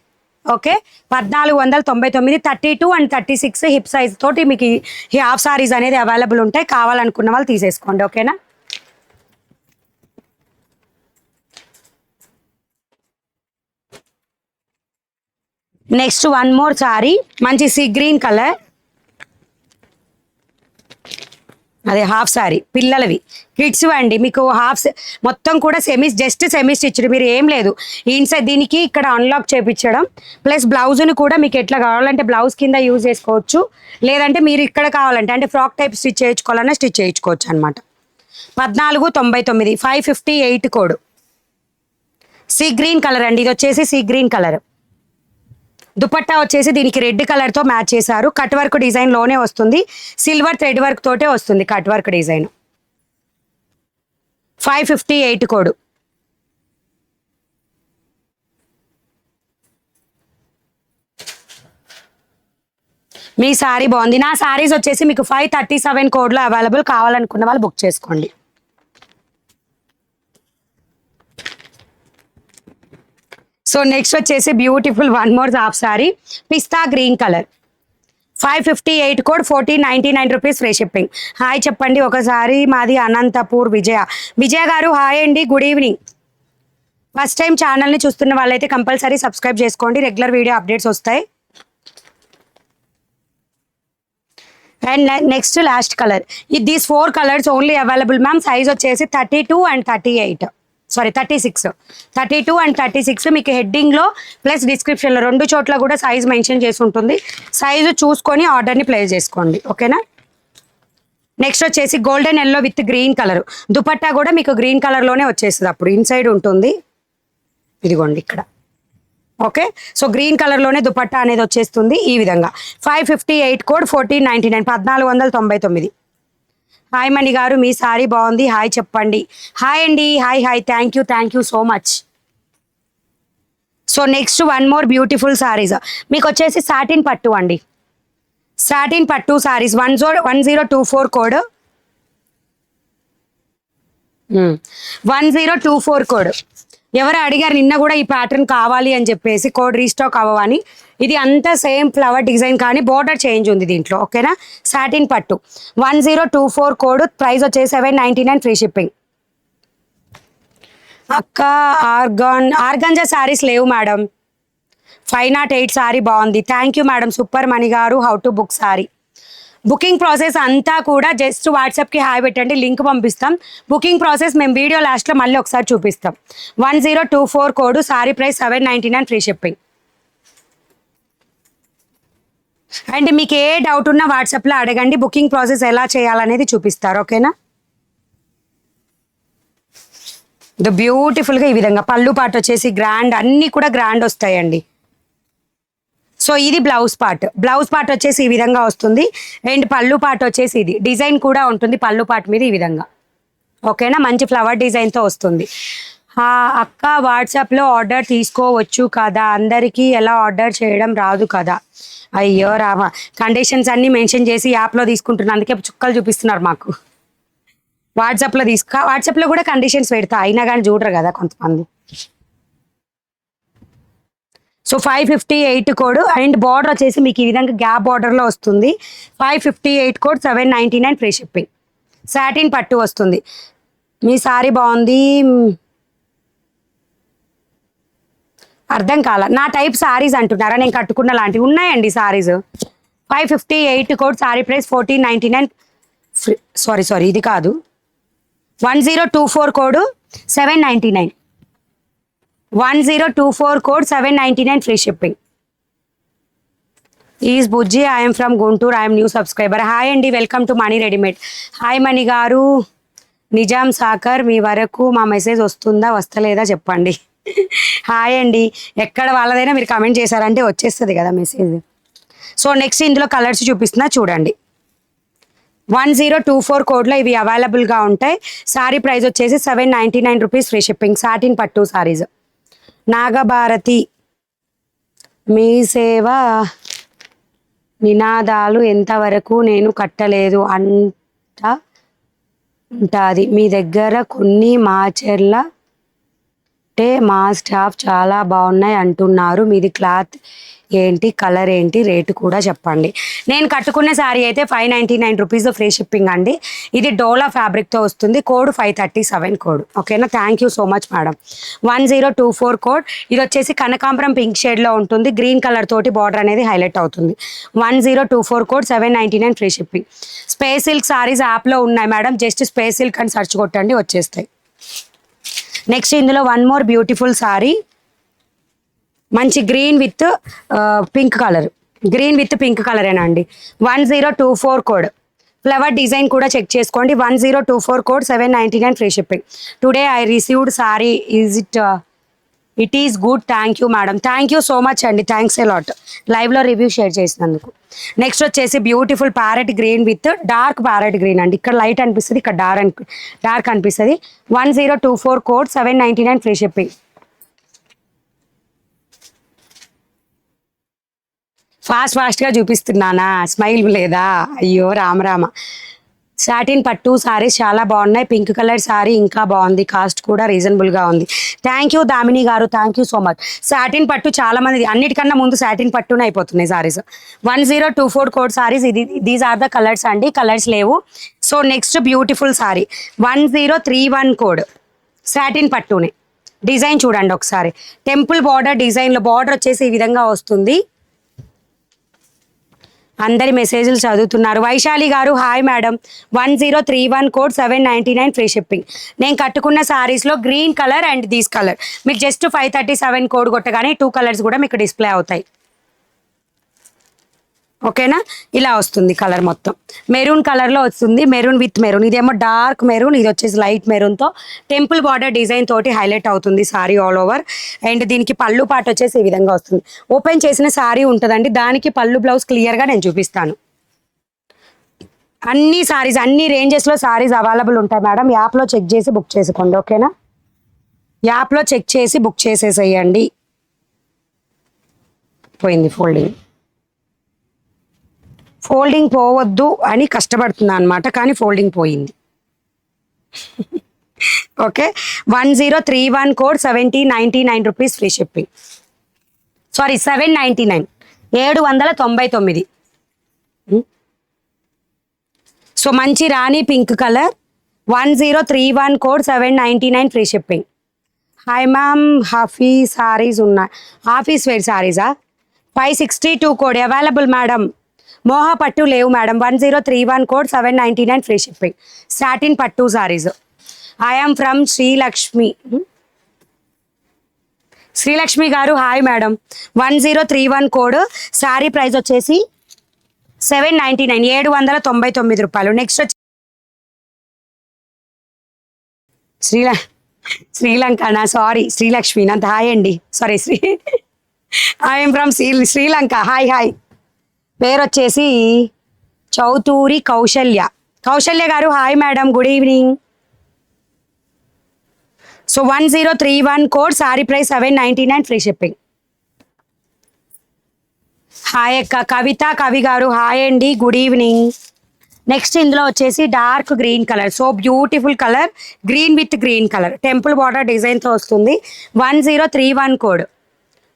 ఓకే, 1499, 32 అండ్ 36 హిప్ సైజ్ తోటి మీకు ఈ హాఫ్ సారీస్ అనేది అవైలబుల్ ఉంటాయి. కావాలనుకున్న వాళ్ళు తీసేసుకోండి. ఓకేనా, నెక్స్ట్ వన్ మోర్ సారీ, మంచి సీ గ్రీన్ కలర్, అదే హాఫ్ సారీ పిల్లలవి, కిడ్స్ అండి. మీకు మొత్తం కూడా జస్ట్ సెమీ స్టిచ్డ్, మీరు ఏం లేదు ఇన్సైడ్ దీనికి ఇక్కడ అన్లాక్ చేయించడం, ప్లస్ బ్లౌజ్ని కూడా మీకు ఎట్లా కావాలంటే బ్లౌజ్ కింద యూజ్ చేసుకోవచ్చు, లేదంటే మీరు ఇక్కడ కావాలంటే అంటే ఫ్రాక్ టైప్ స్టిచ్ చేయించుకోవాలన్నా స్టిచ్ చేయించుకోవచ్చు అనమాట. 1499, 558 కోడ్. సీ గ్రీన్ కలర్ అండి, ఇది వచ్చేసి సీ గ్రీన్ కలర్. దుపట్టా వచ్చేసి దీనికి రెడ్ కలర్తో మ్యాచ్ చేశారు. కట్ వర్క్ డిజైన్లోనే వస్తుంది, సిల్వర్ థ్రెడ్ వర్క్ తోటే వస్తుంది కట్ వర్క్ డిజైన్. 558 కోడ్. మీ సారీ బాగుంది. నా సారీస్ వచ్చేసి మీకు 537 కోడ్లో అవైలబుల్, కావాలనుకున్న వాళ్ళు బుక్ చేసుకోండి. సో నెక్స్ట్ వచ్చేసి beautiful one more half sari, pista green colour, 558 code, 1499 rupees free shipping. Hi చెప్పండి ఒకసారి, మాది అనంతపూర్. విజయ గారు హాయ్ అండి, గుడ్ ఈవినింగ్. ఫస్ట్ టైం ఛానల్ని చూస్తున్న వాళ్ళైతే కంపల్సరీ సబ్స్క్రైబ్ చేసుకోండి, రెగ్యులర్ వీడియో అప్డేట్స్ వస్తాయి. And next last colour, these 4 colours only available ma'am. Size వచ్చేసి 32 అండ్ 36. 32 అండ్ 36 మీకు హెడ్డింగ్లో ప్లస్ డిస్క్రిప్షన్లో 2 చోట్ల కూడా సైజ్ మెన్షన్ చేసి ఉంటుంది. సైజు చూసుకొని ఆర్డర్ని ప్లేస్ చేసుకోండి. ఓకేనా, నెక్స్ట్ వచ్చేసి golden yellow with green colour. Dupatta కూడా మీకు గ్రీన్ కలర్లోనే వచ్చేస్తుంది, అప్పుడు ఇన్సైడ్ ఉంటుంది, ఇదిగోండి ఇక్కడ. ఓకే, సో గ్రీన్ కలర్లోనే దుపట్టా అనేది వచ్చేస్తుంది ఈ విధంగా. 558 కోడ్, 1499, 1499. హాయ్ మణి గారు, మీ సారీ బాగుంది, హాయ్ చెప్పండి. హాయ్ అండి, hi, thank you so much. So next one more beautiful saris, మీకు వచ్చేసి సాటిన్ పట్టు అండి. సాటిన్ పట్టు సారీస్ 1024 కోడ్, 1024 కోడ్. ఎవరు అడిగారు నిన్న కూడా ఈ ప్యాటర్న్ కావాలి అని చెప్పేసి, కోడ్ రీస్టాక్ అవ్వని. ఇది అంతా సేమ్ ఫ్లవర్ డిజైన్ కానీ బోర్డర్ చేంజ్ ఉంది దీంట్లో, ఓకేనా. సాటిన్ పట్టు 1024 కోడ్, ప్రైస్ వచ్చేసి 799 ఫ్రీ షిప్పింగ్. అక్క ఆర్గంజా శారీస్ లేవు మేడం. 508 శారీ బాగుంది. Thank you madam super Mani గారు. How to book sari. Booking process అంతా కూడా జస్ట్ వాట్సాప్కి హాయ్ పెట్టండి, లింక్ పంపిస్తాం. బుకింగ్ ప్రాసెస్ మేము వీడియో లాస్ట్లో మళ్ళీ ఒకసారి చూపిస్తాం. 1024 code, sorry price 799 free shipping. And మీకు ఏ డౌట్ ఉన్నా వాట్సాప్లో అడగండి, బుకింగ్ ప్రాసెస్ ఎలా చేయాలనేది చూపిస్తారు, ఓకేనా. ఇది బ్యూటిఫుల్గా ఈ విధంగా పళ్ళు పాటు వచ్చేసి గ్రాండ్, అన్నీ కూడా గ్రాండ్ వస్తాయండి. సో ఇది బ్లౌజ్ పార్ట్ వచ్చేసి ఈ విధంగా వస్తుంది. అండ్ పళ్ళు పార్ట్ వచ్చేసి ఇది డిజైన్ కూడా ఉంటుంది పళ్ళు పార్ట్ మీద ఈ విధంగా, ఓకేనా. మంచి ఫ్లవర్ డిజైన్తో వస్తుంది. అక్క వాట్సాప్లో ఆర్డర్ తీసుకోవచ్చు కదా, అందరికీ ఎలా ఆర్డర్ చేయడం రాదు కదా. అయ్యో రామా, కండిషన్స్ అన్నీ మెన్షన్ చేసి యాప్లో తీసుకుంటున్నాను, అందుకే చుక్కలు చూపిస్తున్నారు మాకు. వాట్సాప్లో కూడా కండిషన్స్ పెడతా, అయినా కానీ చూడరు కదా కొంతమంది. So 558 code. అండ్ బార్డర్ వచ్చేసి మీకు ఈ విధంగా గ్యాప్ బార్డర్లో వస్తుంది. 558 కోడ్, 799 ఫ్రీ షిప్పింగ్. సాటిన్ పట్టు వస్తుంది. మీ సారీ బాగుంది. అర్థం కాల, నా టైప్ సారీస్ అంటున్నారా, నేను కట్టుకున్న లాంటివి ఉన్నాయండి saris. 558 code, sorry price 1499 free. Sorry ఇది కాదు. 1024 code 799. 1024 code 799 free shipping. Is Bujji, I'm from Guntur, I'm new subscriber. Hi అండి, welcome to Mani readymade. Hi Mani garu. Nizam soccer, మీ వరకు మా మెసేజ్ వస్తుందా వస్తలేదా చెప్పండి. హాయ్ అండి, ఎక్కడ వాళ్ళదైనా మీరు కమెంట్ చేశారంటే వచ్చేస్తుంది కదా మెసేజ్. సో నెక్స్ట్ ఇందులో కలర్స్ చూపిస్తున్నా చూడండి. 1024 కోడ్లో ఇవి అవైలబుల్గా ఉంటాయి. సారీ ప్రైస్ వచ్చేసి 799 రూపీస్ ఫ్రీ షిప్పింగ్. సాటిన్ పట్టు సారీస్. నాగభారతి, మీ సేవ నినాదాలు ఎంతవరకు నేను కట్టలేదు అంట ఉంటుంది మీ దగ్గర. కొన్ని మాచర్ల మా స్టాఫ్ చాలా బాగున్నాయి అంటున్నారు. మీది క్లాత్ ఏంటి, కలర్ ఏంటి, రేటు కూడా చెప్పండి. నేను కట్టుకునే శారీ అయితే 599 రూపీస్ ఫ్రీ షిప్పింగ్ అండి. ఇది డోలా ఫ్యాబ్రిక్తో వస్తుంది. కోడ్ 537 కోడ్, ఓకేనా. Thank you so much madam. 1024 code. ఇది వచ్చేసి కనకాంబరం పింక్ షేడ్లో ఉంటుంది. గ్రీన్ కలర్ తోటి బార్డర్ అనేది హైలైట్ అవుతుంది. 1024 code 799 free shipping. Space silk saris యాప్లో ఉన్నాయి మేడం, జస్ట్ స్పేస్ సిల్క్ అని సెర్చ్ కొట్టండి వచ్చేస్తాయి. నెక్స్ట్ ఇందులో వన్ మోర్ బ్యూటిఫుల్ సారీ, మంచి గ్రీన్ విత్ పింక్ కలర్, ఏనండి. 1024 కోడ్. ఫ్లవర్ డిజైన్ కూడా చెక్ చేసుకోండి. 1024 code 799 free shipping. Today I received sorry, it is good. Thank you madam. Thank you so much అండి, థ్యాంక్స్ ఎ లాట్ లైవ్లో రివ్యూ షేర్ చేసినందుకు. నెక్స్ట్ వచ్చేసి beautiful parrot green with dark parrot green అండి. ఇక్కడ లైట్ అనిపిస్తుంది, ఇక్కడ డార్క్ అనిపిస్తుంది. 1024 కోడ్ 799 ఫ్రీ షిప్పింగ్. ఫాస్ట్గా చూపిస్తున్నానా, స్మైల్ లేదా, అయ్యో రామరామ. సాటిన్ పట్టు సారీస్ చాలా బాగున్నాయి. పింక్ కలర్ సారీ ఇంకా బాగుంది, కాస్ట్ కూడా రీజనబుల్గా ఉంది. థ్యాంక్ యూ దామిని గారు, thank you so much. Satin పట్టు చాలా మంది, అన్నిటికన్నా ముందు సాటిన్ పట్టునే అయిపోతున్నాయి saris. 1024 code saris. These are the colours అండి, కలర్స్ లేవు. So next beautiful sari 1031 code satin పట్టునే. డిజైన్ చూడండి ఒకసారి, టెంపుల్ బార్డర్ డిజైన్లో బార్డర్ వచ్చేసి ఈ విధంగా వస్తుంది. అందరి మెసేజ్లు చదువుతున్నారు. వైశాలి గారు hi madam. 1031 code 799 free shipping. నేను కట్టుకున్న శారీస్లో green colour and these colour, మీకు జస్ట్ 537 కోడ్ కొట్టగానే 2 కలర్స్ కూడా మీకు డిస్ప్లే అవుతాయి, ఓకేనా. ఇలా వస్తుంది కలర్ మొత్తం, మెరూన్ కలర్లో వస్తుంది. మెరూన్ విత్ మెరూన్, ఇదేమో డార్క్ మెరూన్, ఇది వచ్చేసి లైట్ మెరూన్తో టెంపుల్ బార్డర్ డిజైన్ తోటి హైలైట్ అవుతుంది సారీ ఆల్ ఓవర్. అండ్ దీనికి పళ్ళు పాట వచ్చేసి ఈ విధంగా వస్తుంది. ఓపెన్ చేసిన సారీ ఉంటుందండి, దానికి పళ్ళు బ్లౌజ్ క్లియర్గా నేను చూపిస్తాను. అన్ని సారీస్, అన్ని రేంజెస్లో సారీస్ అవైలబుల్ ఉంటాయి మేడం. యాప్లో చెక్ చేసి బుక్ చేసుకోండి, ఓకేనా. యాప్లో చెక్ చేసి బుక్ చేసేసేయండి. పోయింది ఫోల్డింగ్ పోవద్దు అని కష్టపడుతున్నా అనమాట, కానీ ఫోల్డింగ్ పోయింది. Okay 1031 code 1799 rupees free shipping. Sorry 799, 799. So మంచి రాణి pink colour 1031 code 799 free shipping. Hi ma'am, office saris ఉన్నాయి, ఆఫీస్ వేర్ సారీసా? 562 కోడ్ అవైలబుల్ మేడం. మోహా పట్టు లేవు madam. 1031 code 799 free shipping. Satin పట్టు saris. I'm from Srilakshmi. Srilakshmi గారు hi madam. 1031 code, sari price వచ్చేసి 799, 799 రూపాయలు. నెక్స్ట్ వచ్చి శ్రీలంకనా? సారీ శ్రీలక్ష్మి, నంత హాయ్ అండి. Sorry I'm from Sri Lanka. Hi hi. పేరు వచ్చేసి చౌతూరి కౌశల్య. కౌశల్య గారు hi madam, good evening. So 1031 code, sorry price 799 free shipping. Hi అక్క. కవిత కవి గారు హాయ్ అండి, గుడ్ ఈవినింగ్. నెక్స్ట్ ఇందులో వచ్చేసి dark green colour, so beautiful colour, green with green colour, temple border డిజైన్తో వస్తుంది. 1031 కోడ్,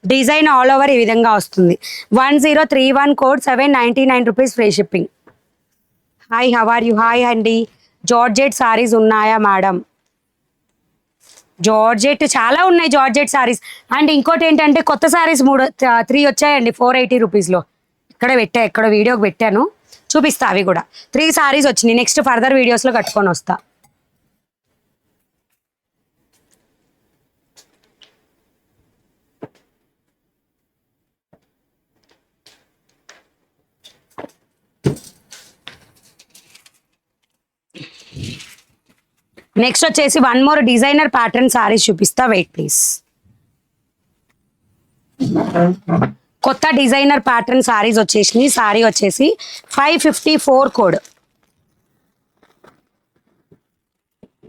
డిజైన్ ఆల్ ఓవర్ ఈ విధంగా వస్తుంది. 1031 code 799 rupees free shipping. Hi how are you? Hi అండి. జార్జెట్ సారీస్ ఉన్నాయా మేడం? జార్జెట్ చాలా ఉన్నాయి, జార్జెట్ సారీస్. అండ్ ఇంకోటి ఏంటంటే కొత్త సారీస్ 3 వచ్చాయండి 480 రూపీస్లో. ఎక్కడ వీడియోకి పెట్టాను, చూపిస్తా. అవి కూడా 3 సారీస్ వచ్చినాయి. నెక్స్ట్ ఫర్దర్ వీడియోస్లో కట్టుకొని వస్తా. నెక్స్ట్ వచ్చేసి one more designer pattern saris చూపిస్తా, వెయిట్ ప్లీజ్. కొత్త డిజైనర్ ప్యాటర్న్ సారీస్ వచ్చేసినాయి. సారీ వచ్చేసి 554 కోడ్.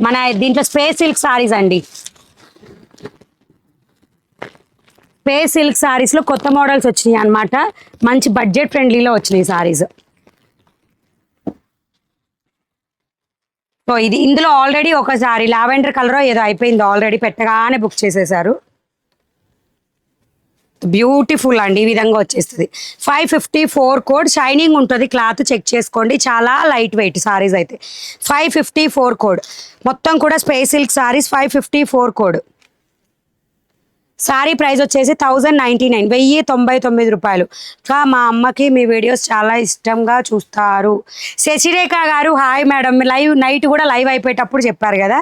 మన దీంట్లో స్పేస్ సిల్క్ సారీస్ అండి. స్పేస్ సిల్క్ సారీస్లో కొత్త మోడల్స్ వచ్చినాయి అనమాట. మంచి బడ్జెట్ ఫ్రెండ్లీలో వచ్చినాయి సారీస్. సో ఇందులో ఆల్రెడీ ఒకసారి లావెండర్ కలర్ ఏదో అయిపోయింది, ఆల్రెడీ పెట్టగానే బుక్ చేసేసారు. బ్యూటిఫుల్ అండి, ఈ విధంగా వచ్చేస్తుంది. 554 కోడ్, షైనింగ్ ఉంటుంది, క్లాత్ చెక్ చేసుకోండి. చాలా లైట్ వెయిట్ సారీస్ అయితే. 554 కోడ్, మొత్తం కూడా space silk saris. 554 code. Sorry price వచ్చేసి 1099, 1099 రూపాయలు. ఇంకా మా అమ్మకి మీ వీడియోస్ చాలా ఇష్టంగా చూస్తారు. శశిరేఖ గారు హాయ్ మేడం. లైవ్ నైట్ కూడా లైవ్ అయిపోయేటప్పుడు చెప్పారు కదా.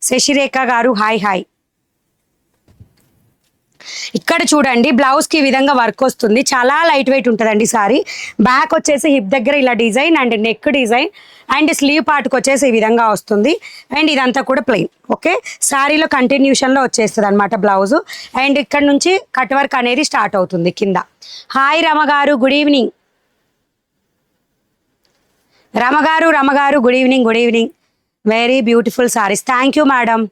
శశిరేఖ గారు హాయ్ హాయ్. ఇక్కడ చూడండి, బ్లౌజ్కి ఈ విధంగా వర్క్ వస్తుంది. చాలా లైట్ వెయిట్ ఉంటుందండి సారీ. బ్యాక్ వచ్చేసి హిప్ దగ్గర ఇలా design and neck design and slew పార్ట్కి వచ్చేసి ఈ విధంగా వస్తుంది. అండ్ ఇదంతా కూడా ప్లెయిన్. ఓకే, సారీలో కంటిన్యూషన్లో వచ్చేస్తుంది అనమాట బ్లౌజు. అండ్ ఇక్కడ నుంచి కట్ వర్క్ అనేది స్టార్ట్ అవుతుంది కింద. హాయ్ రమగారు, గుడ్ ఈవినింగ్. రమగారు good evening, good evening. Very beautiful saris. Thank you madam.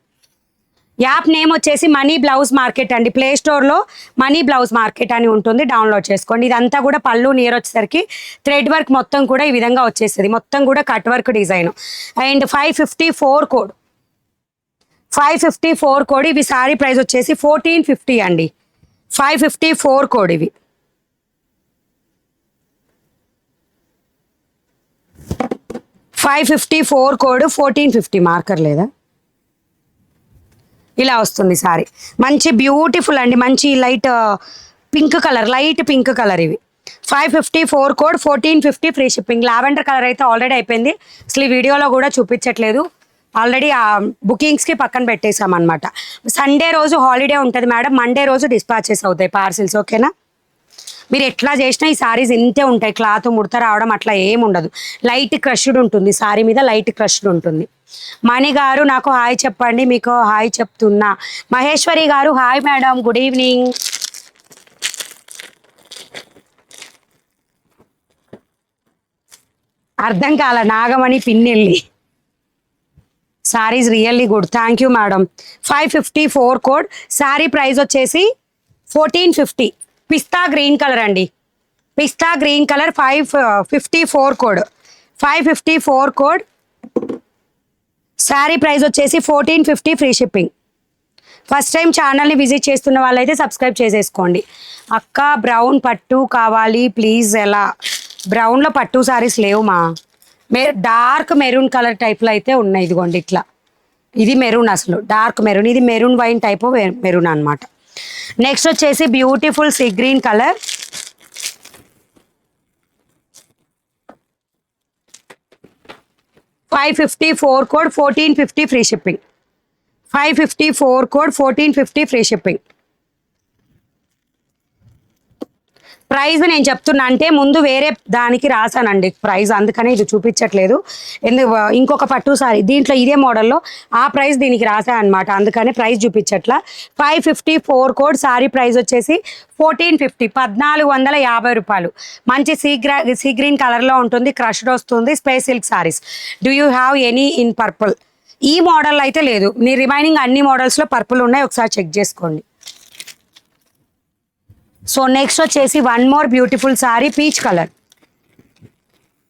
App name వచ్చేసి మనీ బ్లౌజ్ మార్కెట్ అండి. ప్లే స్టోర్లో మనీ బ్లౌజ్ మార్కెట్ అని ఉంటుంది, డౌన్లోడ్ చేసుకోండి. ఇదంతా కూడా పళ్ళు నియర్ వచ్చేసరికి థ్రెడ్ వర్క్ మొత్తం కూడా ఈ విధంగా వచ్చేస్తుంది. మొత్తం కూడా cut work design. And 554 code, 554 code. ఇవి సారీ ప్రైస్ వచ్చేసి 1450 అండి. 554 కోడ్ ఇవి. $554 కోడ్, 1450. మార్కర్ లేదా? ఇలా వస్తుంది సారీ. మంచి బ్యూటిఫుల్ అండి, మంచి light pink colour, light pink colour ఇవి. 554 code, 1450 free shipping. Lavender colour అయితే ఆల్రెడీ అయిపోయింది, అసలు ఈ వీడియోలో కూడా చూపించట్లేదు. ఆల్రెడీ ఆ బుకింగ్స్కి పక్కన పెట్టేసామన్నమాట. సండే రోజు హాలిడే ఉంటుంది మేడం, మండే రోజు డిస్పాచెస్ అవుతాయి పార్సిల్స్. ఓకేనా? మీరు ఎట్లా చేసినా ఈ సారీస్ ఇంతే ఉంటాయి, క్లాత్ ముడత రావడం అట్లా ఏమి ఉండదు. లైట్ క్రష్డ్ ఉంటుంది సారీ మీద, లైట్ క్రష్డ్ ఉంటుంది. మణి గారు నాకు హాయ్ చెప్పండి. మీకు హాయ్ చెప్తున్నా. మహేశ్వరి గారు హాయ్ మేడం, గుడ్ ఈవినింగ్. అర్థం కాల. Nagamani Pinnelli. Saris really good, thank you madam. 554 code. Sorry price వచ్చేసి 1450. పిస్తా గ్రీన్ కలర్ అండి, పిస్తా green colour. 554 code, 554 code. Sari price వచ్చేసి 1450 ఫ్రీ షిప్పింగ్. ఫస్ట్ టైం ఛానల్ని విజిట్ చేస్తున్న వాళ్ళైతే సబ్స్క్రైబ్ చేసేసుకోండి. అక్క బ్రౌన్ పట్టు కావాలి ప్లీజ్. ఎలా బ్రౌన్లో పట్టు సారీస్ లేవు మా. డార్క్ మెరూన్ కలర్ టైప్లో అయితే ఉన్నాయి. ఇదిగోండి ఇట్లా, ఇది మెరూన్, అసలు డార్క్ మెరూన్, ఇది మెరూన్ వైన్ టైప్ మెరూన్ అనమాట. నెక్స్ట్ వచ్చేసి beautiful see green colour. $554 code 1450 free shipping. 554 code 1450 free shipping. Price నేను చెప్తున్నా అంటే ముందు వేరే దానికి రాసానండి ప్రైస్, అందుకని ఇది చూపించట్లేదు. ఇంకొక పట్టు సారీ దీంట్లో ఇదే మోడల్లో ఆ ప్రైస్ దీనికి రాసాను అనమాట, అందుకని ప్రైస్ చూపించట్లా. 554 కోడ్ సారీ ప్రైస్ వచ్చేసి 1450, 1450 రూపాయలు. మంచి సీ గ్రీన్ కలర్లో ఉంటుంది, క్రష్డ్ వస్తుంది, space silk saris. Do you have any in purple? ఈ మోడల్ అయితే లేదు, మీ రిమైనింగ్ అన్ని మోడల్స్లో పర్పుల్ ఉన్నాయి, ఒకసారి చెక్ చేసుకోండి. సో నెక్స్ట్ వచ్చేసి one more beautiful sorry peach colour.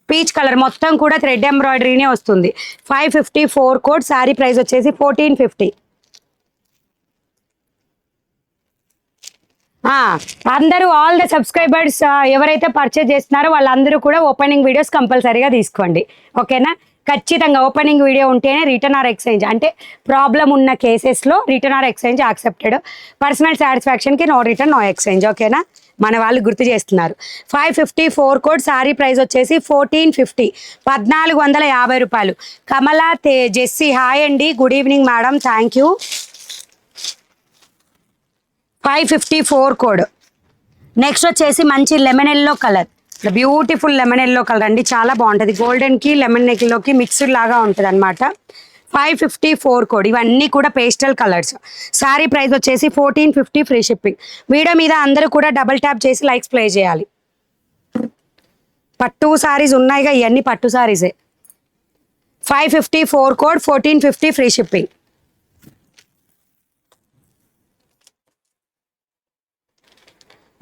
Peach colour మొత్తం కూడా థ్రెడ్ ఎంబ్రాయిడరీనే వస్తుంది. 554 కోడ్ సారీ ప్రైస్ వచ్చేసి 1450. అందరూ ఆల్ ద సబ్స్క్రైబర్స్ ఎవరైతే పర్చేజ్ చేస్తున్నారో వాళ్ళందరూ కూడా ఓపెనింగ్ వీడియోస్ కంపల్సరీగా తీసుకోండి, ఓకేనా? ఖచ్చితంగా ఓపెనింగ్ వీడియో ఉంటేనే రిటర్న్ ఆర్ ఎక్స్చేంజ్, అంటే ప్రాబ్లం ఉన్న కేసెస్లో return or exchange accepted. Personal సాటిస్ఫాక్షన్కి నో రిటర్న్ నో ఎక్స్చేంజ్, ఓకేనా? మన వాళ్ళు గుర్తు చేస్తున్నారు. 554 కోడ్ సారీ ప్రైస్ వచ్చేసి 1450, 1450 రూపాయలు. కమలా జెస్సీ హాయ్ అండి, good evening madam, thank you. 554 code. Next వచ్చేసి మంచి lemon yellow colour, beautiful lemon yellow colour అండి, చాలా బాగుంటుంది. గోల్డెన్కి లెమన్ నెక్లోకి మిక్స్డ్ లాగా ఉంటుంది అనమాట. 554 కోడ్. ఇవన్నీ కూడా పేస్టల్ కలర్స్. శారీ ప్రైస్ వచ్చేసి 1450 ఫ్రీ షిప్పింగ్. వీడియో మీద అందరూ కూడా డబుల్ ట్యాప్ చేసి లైక్స్ ప్లే చేయాలి. పట్టు సారీస్ ఉన్నాయిగా, ఇవన్నీ పట్టు సారీసే. 554 కోడ్ 1450 ఫ్రీ షిప్పింగ్.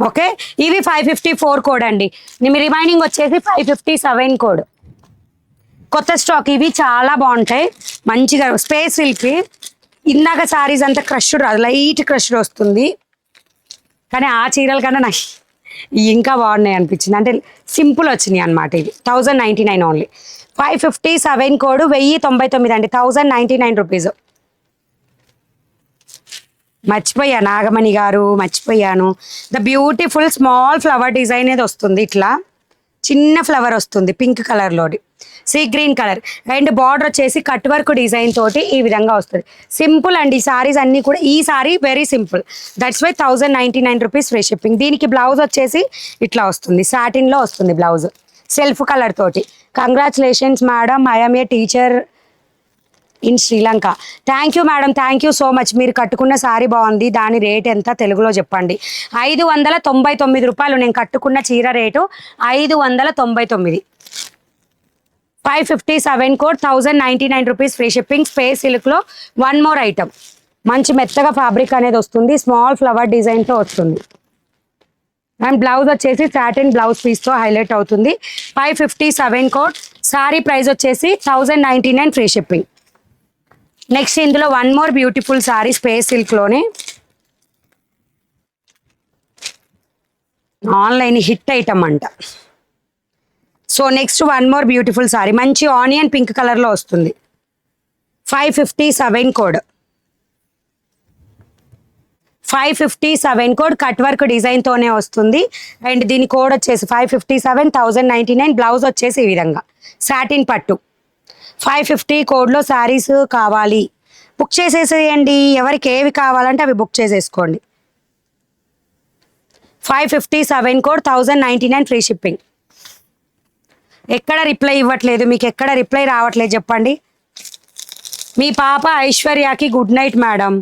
ఓకే, ఇవి 554 కోడ్ అండి. మీ రిమైనింగ్ వచ్చేసి 557 కోడ్. కొత్త స్టాక్, ఇవి చాలా బాగుంటాయి, మంచిగా స్పేస్ సిల్క్. ఇందాక సారీస్ అంతా క్రష్డ్ రాదు, లైట్ క్రష్డ్ వస్తుంది, కానీ ఆ చీరల కన్నా నాకు ఇంకా బాగున్నాయి అనిపించింది, అంటే సింపుల్ వచ్చినాయి అనమాట. ఇవి 1099 ఓన్లీ. 557 కోడ్ 1099 అండి, 1099 రూపీస్. మర్చిపోయా నాగమణి గారు, మర్చిపోయాను. The beautiful small flower design అనేది వస్తుంది, ఇట్లా చిన్న ఫ్లవర్ వస్తుంది పింక్ కలర్లోది, sea green colour. And border వచ్చేసి కట్ వర్క్ డిజైన్ తోటి ఈ విధంగా వస్తుంది. సింపుల్ అండి సారీస్ అన్నీ కూడా. ఈ sari very simple, that's why 1099 rupees free shipping. దీనికి బ్లౌజ్ వచ్చేసి ఇట్లా వస్తుంది, సాటిన్లో వస్తుంది బ్లౌజ్, సెల్ఫ్ కలర్ తోటి. Congratulations madam, I'm a teacher in Sri Lanka. Thank you madam, thank you so much. మీరు కట్టుకున్న సారీ బాగుంది, దాని రేట్ ఎంత తెలుగులో చెప్పండి. 599 రూపాయలు. నేను కట్టుకున్న చీర రేటు 599. 557 code 1099 rupees free shipping. Space సిల్క్లో వన్ మోర్ ఐటమ్, మంచి మెత్తగా ఫ్యాబ్రిక్ అనేది వస్తుంది, స్మాల్ ఫ్లవర్ డిజైన్తో వస్తుంది. అండ్ బ్లౌజ్ వచ్చేసి సాటిన్ బ్లౌజ్ పీస్తో హైలైట్ అవుతుంది. 557 కోడ్. సారీ ప్రైస్ వచ్చేసి 1099 ఫ్రీ షిప్పింగ్. నెక్స్ట్ ఇందులో one more beautiful sari space సిల్క్లోనే, ఆన్లైన్ హిట్ ఐటమ్ అంట. So next one more beautiful sari, మంచి ఆనియన్ పింక్ కలర్లో వస్తుంది. 557 కోడ్. 557 కోడ్ కట్ వర్క్ డిజైన్తోనే వస్తుంది. అండ్ దీని కోడ్ వచ్చేసి 557, 1099. బ్లౌజ్ వచ్చేసి ఈ విధంగా సాటిన్ పట్టు. 550 కోడ్లో శారీస్ కావాలి, బుక్ చేసేసేయండి. ఎవరికి ఏవి కావాలంటే అవి బుక్ చేసేసుకోండి. 557 కోడ్ 1099 ఫ్రీ షిప్పింగ్. ఎక్కడ రిప్లై ఇవ్వట్లేదు, మీకు ఎక్కడ రిప్లై రావట్లేదు చెప్పండి. మీ పాప ఐశ్వర్యకి గుడ్ నైట్ మేడం,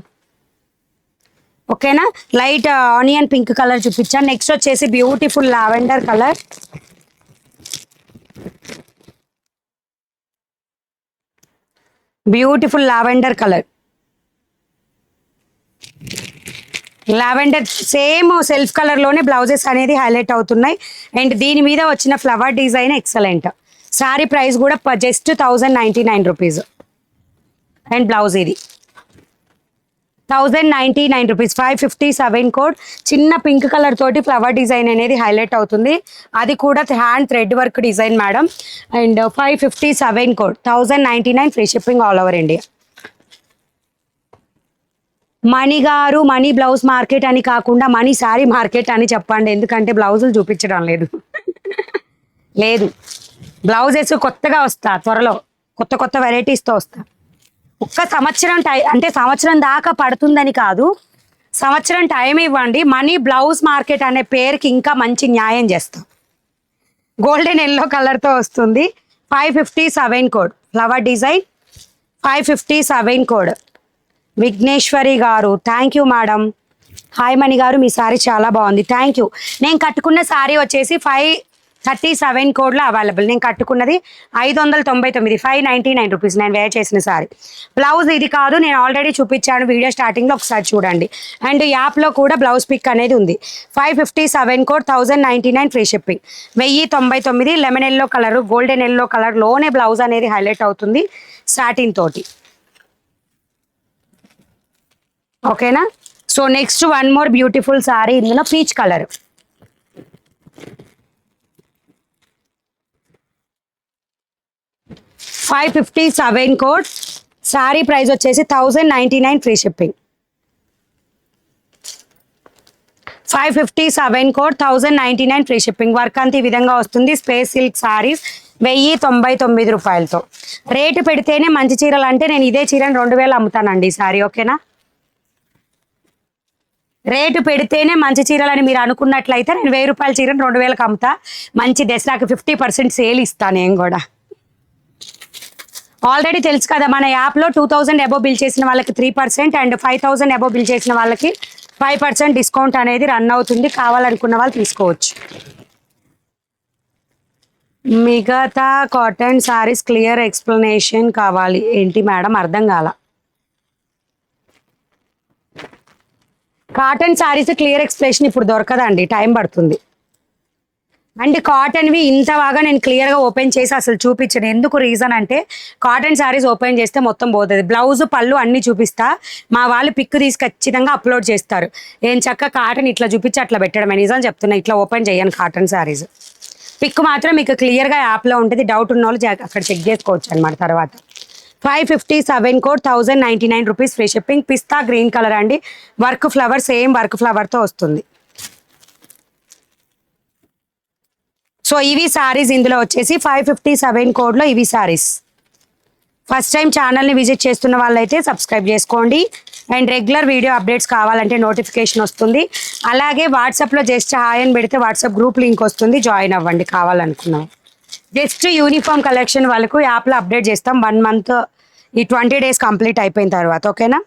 ఓకేనా? లైట్ ఆనియన్ పింక్ కలర్ చూపించాను. నెక్స్ట్ వచ్చేసి beautiful lavender colour. Beautiful lavender colour, lavender same self కలర్లోనే బ్లౌజెస్ అనేది హైలైట్ అవుతున్నాయి. అండ్ దీని మీద వచ్చిన flower design excellent. Sorry price కూడా జస్ట్ 1099 రూపీస్. అండ్ బ్లౌజ్ ఇది 1099 రూపీస్. 557 కోడ్. చిన్న పింక్ కలర్ తోటి ఫ్లవర్ డిజైన్ అనేది హైలైట్ అవుతుంది, అది కూడా hand thread work design madam. And 557 code, 1099 free shipping all over India. Mani గారు మణి బ్లౌజ్ మార్కెట్ అని కాకుండా మణి శారీ మార్కెట్ అని చెప్పండి, ఎందుకంటే బ్లౌజులు చూపించడం లేదు. లేదు, బ్లౌజెస్ కొత్తగా వస్తా, త్వరలో కొత్త కొత్త వెరైటీస్తో వస్తా. ఒక్క సంవత్సరం అంటే సంవత్సరం దాకా పడుతుందని కాదు, సంవత్సరం టైం ఇవ్వండి. మనీ బ్లౌజ్ మార్కెట్ అనే పేరుకి ఇంకా మంచి న్యాయం చేస్తాం. గోల్డెన్ ఎల్లో కలర్తో వస్తుంది. 557 code flower design. 557 code. Vighneshwari గారు thank you madam. Hi Mani garu మీ సారీ చాలా బాగుంది, థ్యాంక్ యూ. నేను కట్టుకున్న సారీ వచ్చేసి 537 కోడ్లో అవైలబుల్. నేను కట్టుకున్నది 599, 599 రూపీస్ నేను వేర్ చేసిన సారీ. బ్లౌజ్ ఇది కాదు, నేను ఆల్రెడీ చూపించాను వీడియో స్టార్టింగ్లో, ఒకసారి చూడండి. అండ్ యాప్లో కూడా బ్లౌజ్ పిక్ అనేది ఉంది. 557 code, 1099 free shipping. 1099. Lemon yellow colour, golden yellow కలర్లోనే బ్లౌజ్ అనేది హైలైట్ అవుతుంది సాటిన్ తోటి. ఓకేనా? So next one more beautiful sari, ఇందులో peach colour. $557 code. Sorry price వచ్చేసి 1099 free shipping. 557 code, 1099 free shipping. Work అంతా ఈ విధంగా వస్తుంది. స్పేస్ సిల్క్ సారీస్ 1099 రూపాయలతో. రేటు పెడితేనే మంచి చీరలు, అంటే నేను ఇదే చీరని 2000 అమ్ముతానండి ఈ సారీ. ఓకేనా? రేటు పెడితేనే మంచి చీరలని మీరు అనుకున్నట్లయితే నేను 1000 రూపాయల చీరని 2000కి అమ్ముతా. మంచి దసరాకి 50% సేల్ ఇస్తాను నేను కూడా. ఆల్రెడీ తెలుసు కదా, మన యాప్లో 2000 అబోవ్ బిల్ చేసిన వాళ్ళకి 3% అండ్ 5000 అబోవ్ బిల్ చేసిన వాళ్ళకి 5% డిస్కౌంట్ అనేది రన్ అవుతుంది. కావాలనుకున్న వాళ్ళు తీసుకోవచ్చు. మిగతా కాటన్ సారీస్ క్లియర్ ఎక్స్ప్లెనేషన్ కావాలి. ఏంటి మేడం, అర్థం కాల. కాటన్ సారీస్ క్లియర్ ఎక్స్ప్లెనేషన్ ఇప్పుడు దొరకదండి, టైం పడుతుంది. అండ్ కాటన్వి ఇంత బాగా నేను క్లియర్గా ఓపెన్ చేసి అసలు చూపించను. ఎందుకు రీజన్ అంటే కాటన్ శారీస్ ఓపెన్ చేస్తే మొత్తం పోతుంది. బ్లౌజ్ పళ్ళు అన్నీ చూపిస్తా, మా వాళ్ళు పిక్ తీసి ఖచ్చితంగా అప్లోడ్ చేస్తారు. ఏం చక్క కాటన్ ఇట్లా చూపించి అట్లా పెట్టడమే. నిజం చెప్తున్నా, ఇట్లా ఓపెన్ చేయను కాటన్ శారీస్. పిక్ మాత్రం మీకు క్లియర్గా యాప్లో ఉంటుంది. డౌట్ ఉన్న వాళ్ళు అక్కడ చెక్ చేసుకోవచ్చు అనమాట. తర్వాత 557 కోడ్, 1099 రూపీస్ ఫ్రీ షిప్పింగ్. పిస్తా గ్రీన్ కలర్ అండి, వర్క్ ఫ్లవర్, సేమ్ వర్క్ ఫ్లవర్తో వస్తుంది. సో ఇవి సారీస్ ఇందులో వచ్చేసి 557 కోడ్లో ఇవి సారీస్. ఫస్ట్ టైం ఛానల్ని విజిట్ చేస్తున్న వాళ్ళైతే సబ్స్క్రైబ్ చేసుకోండి. అండ్ రెగ్యులర్ వీడియో అప్డేట్స్ కావాలంటే నోటిఫికేషన్ వస్తుంది. అలాగే వాట్సాప్లో జస్ట్ హాయ్ అని పెడితే వాట్సాప్ గ్రూప్ లింక్ వస్తుంది, జాయిన్ అవ్వండి కావాలనుకున్నాం. జస్ట్ యూనిఫామ్ కలెక్షన్ వాళ్ళకు యాప్లో అప్డేట్ చేస్తాం 1 మంత్, ఈ 20 డేస్ కంప్లీట్ అయిపోయిన తర్వాత. ఓకేనా?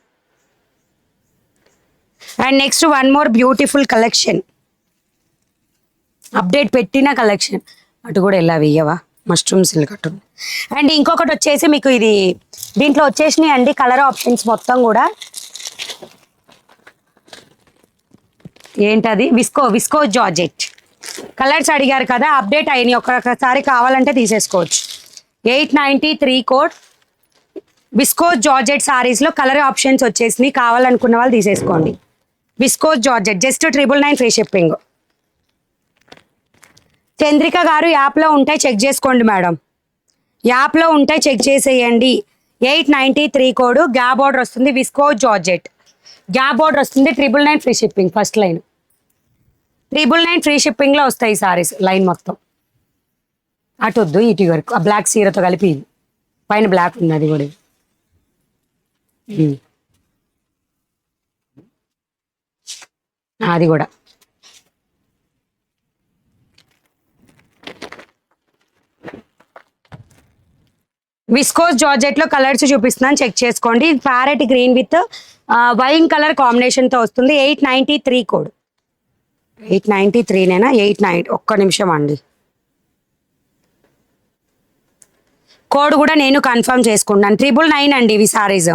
And next one more beautiful collection, update పెట్టిన కలెక్షన్. అటు కూడా ఎలా వెయ్యవా, మష్రూమ్ సిల్క్ అటు. అండ్ ఇంకొకటి వచ్చేసి మీకు ఇది దీంట్లో వచ్చేసినాయి అండి కలర్ ఆప్షన్స్ మొత్తం కూడా. ఏంటది, విస్కో జార్జెట్ కలర్స్ అడిగారు కదా, అప్డేట్ అయినాయి. ఒక్కసారి కావాలంటే తీసేసుకోవచ్చు. 893 కోడ్. విస్కోస్ జార్జెట్ సారీస్లో కలర్ ఆప్షన్స్ వచ్చేసినాయి, కావాలనుకున్న వాళ్ళు తీసేసుకోండి. Viscose georgette just 999 free shipping. Chandrika గారు యాప్లో ఉంటాయి చెక్ చేసుకోండి మేడం, యాప్లో ఉంటాయి చెక్ చేసేయండి. 893 కోడ్. గ్యాప్ ఆర్డర్ వస్తుంది. విస్కోస్ జార్జెట్ గ్యాప్ ఆర్డర్ వస్తుంది. 999 free shipping. First line 999 free షిప్పింగ్లో వస్తాయి ఈ సారీస్. లైన్ మొత్తం అటు వద్దు, ఇటు వరకు ఆ బ్లాక్ సీరతో కలిపి పైన బ్లాక్ ఉన్నది కూడా. అది కూడా విస్కోస్ జార్జెట్లో కలర్స్ చూపిస్తున్నాను, చెక్ చేసుకోండి. Parrot green with wine colour కాంబినేషన్తో వస్తుంది. 893 కోడ్. 893నేనా? 89. ఒక్క నిమిషం అండి, కోడ్ కూడా నేను కన్ఫర్మ్ చేసుకుంటాను. 999 అండి ఇవి సారీస్.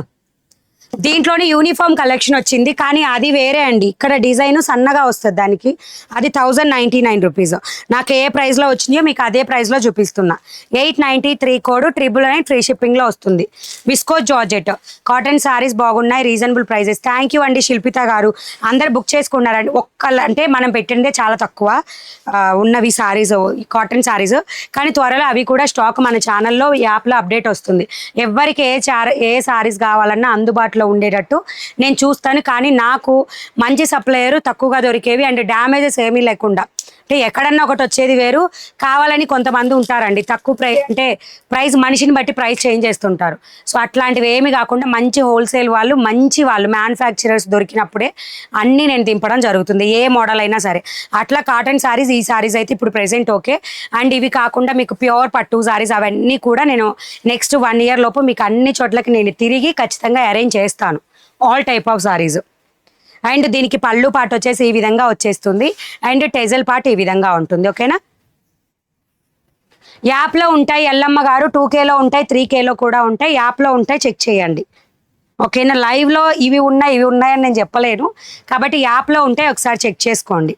దీంట్లోనే యూనిఫామ్ కలెక్షన్ వచ్చింది, కానీ అది వేరే అండి. ఇక్కడ డిజైన్ సన్నగా వస్తుంది దానికి, అది 1099 రూపీస్. నాకు ఏ ప్రైస్లో వచ్చినాయో మీకు అదే ప్రైస్లో చూపిస్తున్నా. 893 కోడ్, 999 ఫ్రీ షిప్పింగ్లో వస్తుంది. విస్కోస్ జార్జెట్ కాటన్ శారీస్ బాగున్నాయి, రీజనబుల్ ప్రైజెస్. థ్యాంక్ యూ అండి శిల్పిత గారు. అందరు బుక్ చేసుకున్నారండి. అంటే మనం పెట్టిందే చాలా తక్కువ ఉన్నవి శారీస్, కాటన్ శారీస్, కానీ త్వరలో అవి కూడా స్టాక్ మన ఛానల్లో యాప్లో అప్డేట్ వస్తుంది. ఎవరికి ఏ శారీస్ కావాలన్నా అందుబాటులో ఉండేటట్టు నేను చూస్తాను. కానీ నాకు మంచి సప్లయర్, తక్కువగా దొరికేవి అండ్ డ్యామేజెస్ ఏమీ లేకుండా, అంటే ఎక్కడన్నా ఒకటి వచ్చేది వేరు, కావాలని కొంతమంది ఉంటారండి తక్కువ అంటే ప్రైస్ మనిషిని బట్టి ప్రైస్ చేంజ్ చేస్తుంటారు. సో అట్లాంటివి ఏమి కాకుండా మంచి హోల్సేల్ వాళ్ళు, మంచి వాళ్ళు, మ్యానుఫ్యాక్చరర్స్ దొరికినప్పుడే అన్నీ నేను దింపడం జరుగుతుంది, ఏ మోడల్ అయినా సరే. అట్లా కాటన్ శారీస్, ఈ శారీస్ అయితే ఇప్పుడు ప్రెసెంట్ ఓకే. అండ్ ఇవి కాకుండా మీకు ప్యూర్ పట్టు శారీస్ అవన్నీ కూడా నేను నెక్స్ట్ 1 year లోపు మీకు అన్ని చోట్లకి నేను తిరిగి ఖచ్చితంగా అరేంజ్ చేస్తాను, all type of saris. And దీనికి పళ్ళు పాటు వచ్చేసి ఈ విధంగా వచ్చేస్తుంది, అండ్ టెజల్ పార్ట్ ఈ విధంగా ఉంటుంది. ఓకేనా. యాప్లో ఉంటాయి ఎల్లమ్మ గారు, 2Kలో ఉంటాయి, 3Kలో కూడా ఉంటాయి, యాప్లో ఉంటాయి, చెక్ చేయండి. ఓకేనా. లైవ్లో ఇవి ఉన్నాయని నేను చెప్పలేను, కాబట్టి యాప్లో ఉంటాయి, ఒకసారి చెక్ చేసుకోండి.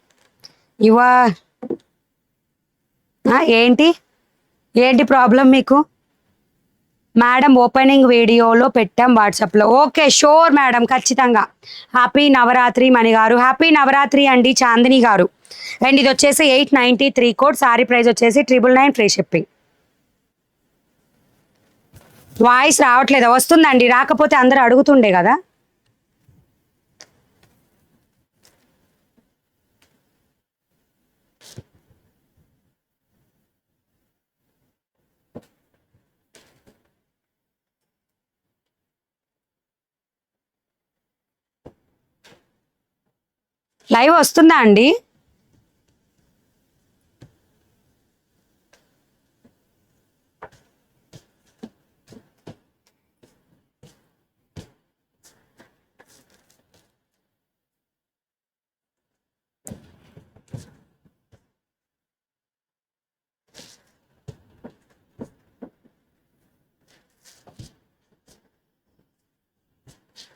ఏంటి ప్రాబ్లం మీకు మేడం? ఓపెనింగ్ వీడియోలో పెట్టాం వాట్సాప్లో. ఓకే షూర్ మేడం, ఖచ్చితంగా. హ్యాపీ నవరాత్రి మణి గారు. హ్యాపీ నవరాత్రి అండి చాందిని గారు. అండ్ ఇది వచ్చేసి 893 కోడ్, సారీ ప్రైస్ వచ్చేసి 999 ఫ్రీ షిప్పింగ్. వాయిస్ రావట్లేదా? వస్తుందండి, రాకపోతే అందరూ అడుగుతుండే కదా. లైవ్ వస్తుందా అండి?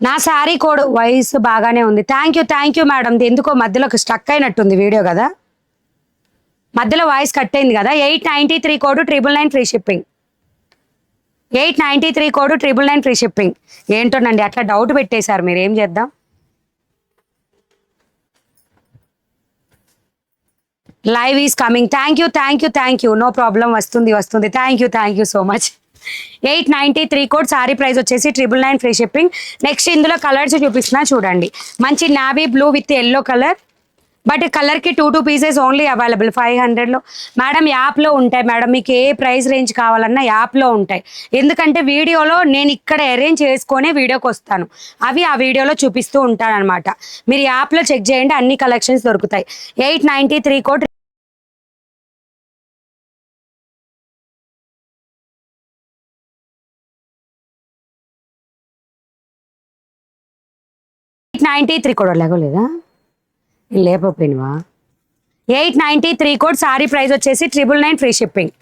నా శారీ కోడ్ వాయిస్ బాగానే ఉంది. Thank you madam. ఎందుకో మధ్యలో స్టక్ అయినట్టుంది వీడియో కదా, మధ్యలో వాయిస్ కట్ అయింది కదా. 893 code, 999 free shipping. 893 code, 999 free shipping. ఏంటోనండి అట్లా డౌట్ పెట్టేశారు, మీరు ఏం చేద్దాం. Live is coming. Thank you. No problem. వస్తుంది. Thank you so much. 893 code, sorry price వచ్చేసి 999 ఫ్రీ షిప్పింగ్. నెక్స్ట్ ఇందులో కలర్స్ చూపిస్తున్నా చూడండి. మంచి navy blue with yellow colour, but కలర్కి 2 పీసెస్ ఓన్లీ అవైలబుల్ 500లో. మేడం యాప్లో ఉంటాయి మేడం, మీకు ఏ ప్రైస్ రేంజ్ కావాలన్నా యాప్లో ఉంటాయి. ఎందుకంటే వీడియోలో నేను ఇక్కడ అరేంజ్ చేసుకొని వీడియోకి వస్తాను, అవి ఆ వీడియోలో చూపిస్తూ ఉంటాను అనమాట. మీరు యాప్లో చెక్ చేయండి, అన్ని కలెక్షన్స్ దొరుకుతాయి. 893 కోడ్, 893 కోడ్ లేగలేదా, లేకపోయినవా? 893 కోడ్, సారీ ప్రైస్ వచ్చేసి 999 free shipping.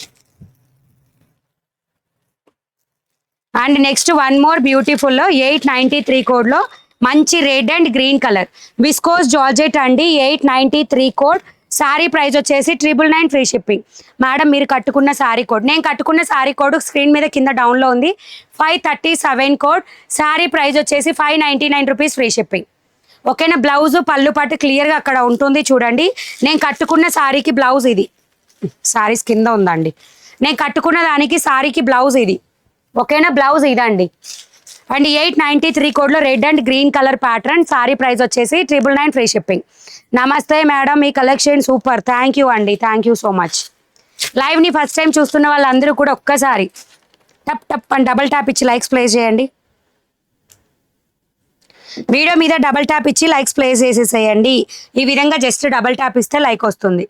And next one more beautiful 893 కోడ్లో మంచి red and green colour viscose georgette అండి. 893 కోడ్, సారీ ప్రైస్ వచ్చేసి 999 ఫ్రీ షిప్పింగ్. మేడం మీరు కట్టుకున్న సారీ కోడ్, నేను కట్టుకున్న సారీ కోడ్ స్క్రీన్ మీద కింద డౌన్లో ఉంది. 537 కోడ్, సారీ ప్రైస్ వచ్చేసి 599 రూపీస్ ఫ్రీ షిప్పింగ్. ఓకేనా. బ్లౌజ్ పళ్ళు పాటు క్లియర్గా అక్కడ ఉంటుంది చూడండి. నేను కట్టుకున్న సారీకి బ్లౌజ్ ఇది, సారీస్ కింద ఉందండి. నేను కట్టుకున్న దానికి సారీకి బ్లౌజ్ ఇది. ఓకేనా, బ్లౌజ్ ఇదండి. అండ్ 893 కోడ్లో red and green colour pattern, sari price వచ్చేసి 999 ఫ్రీ షిప్పింగ్. నమస్తే మేడం, మీ కలెక్షన్ సూపర్. థ్యాంక్ యూ అండి, థ్యాంక్ యూ సో మచ్. లైవ్ని ఫస్ట్ టైం చూస్తున్న వాళ్ళందరూ కూడా ఒక్కసారి టప్ అండ్ డబల్ ట్యాప్ ఇచ్చి లైక్స్ ప్లేస్ చేయండి. వీడియో మీద డబల్ ట్యాప్ ఇచ్చి లైక్స్ ప్లేస్ చేసేసేయండి. ఈ విధంగా జస్ట్ డబల్ ట్యాప్ ఇస్తే లైక్ వస్తుంది.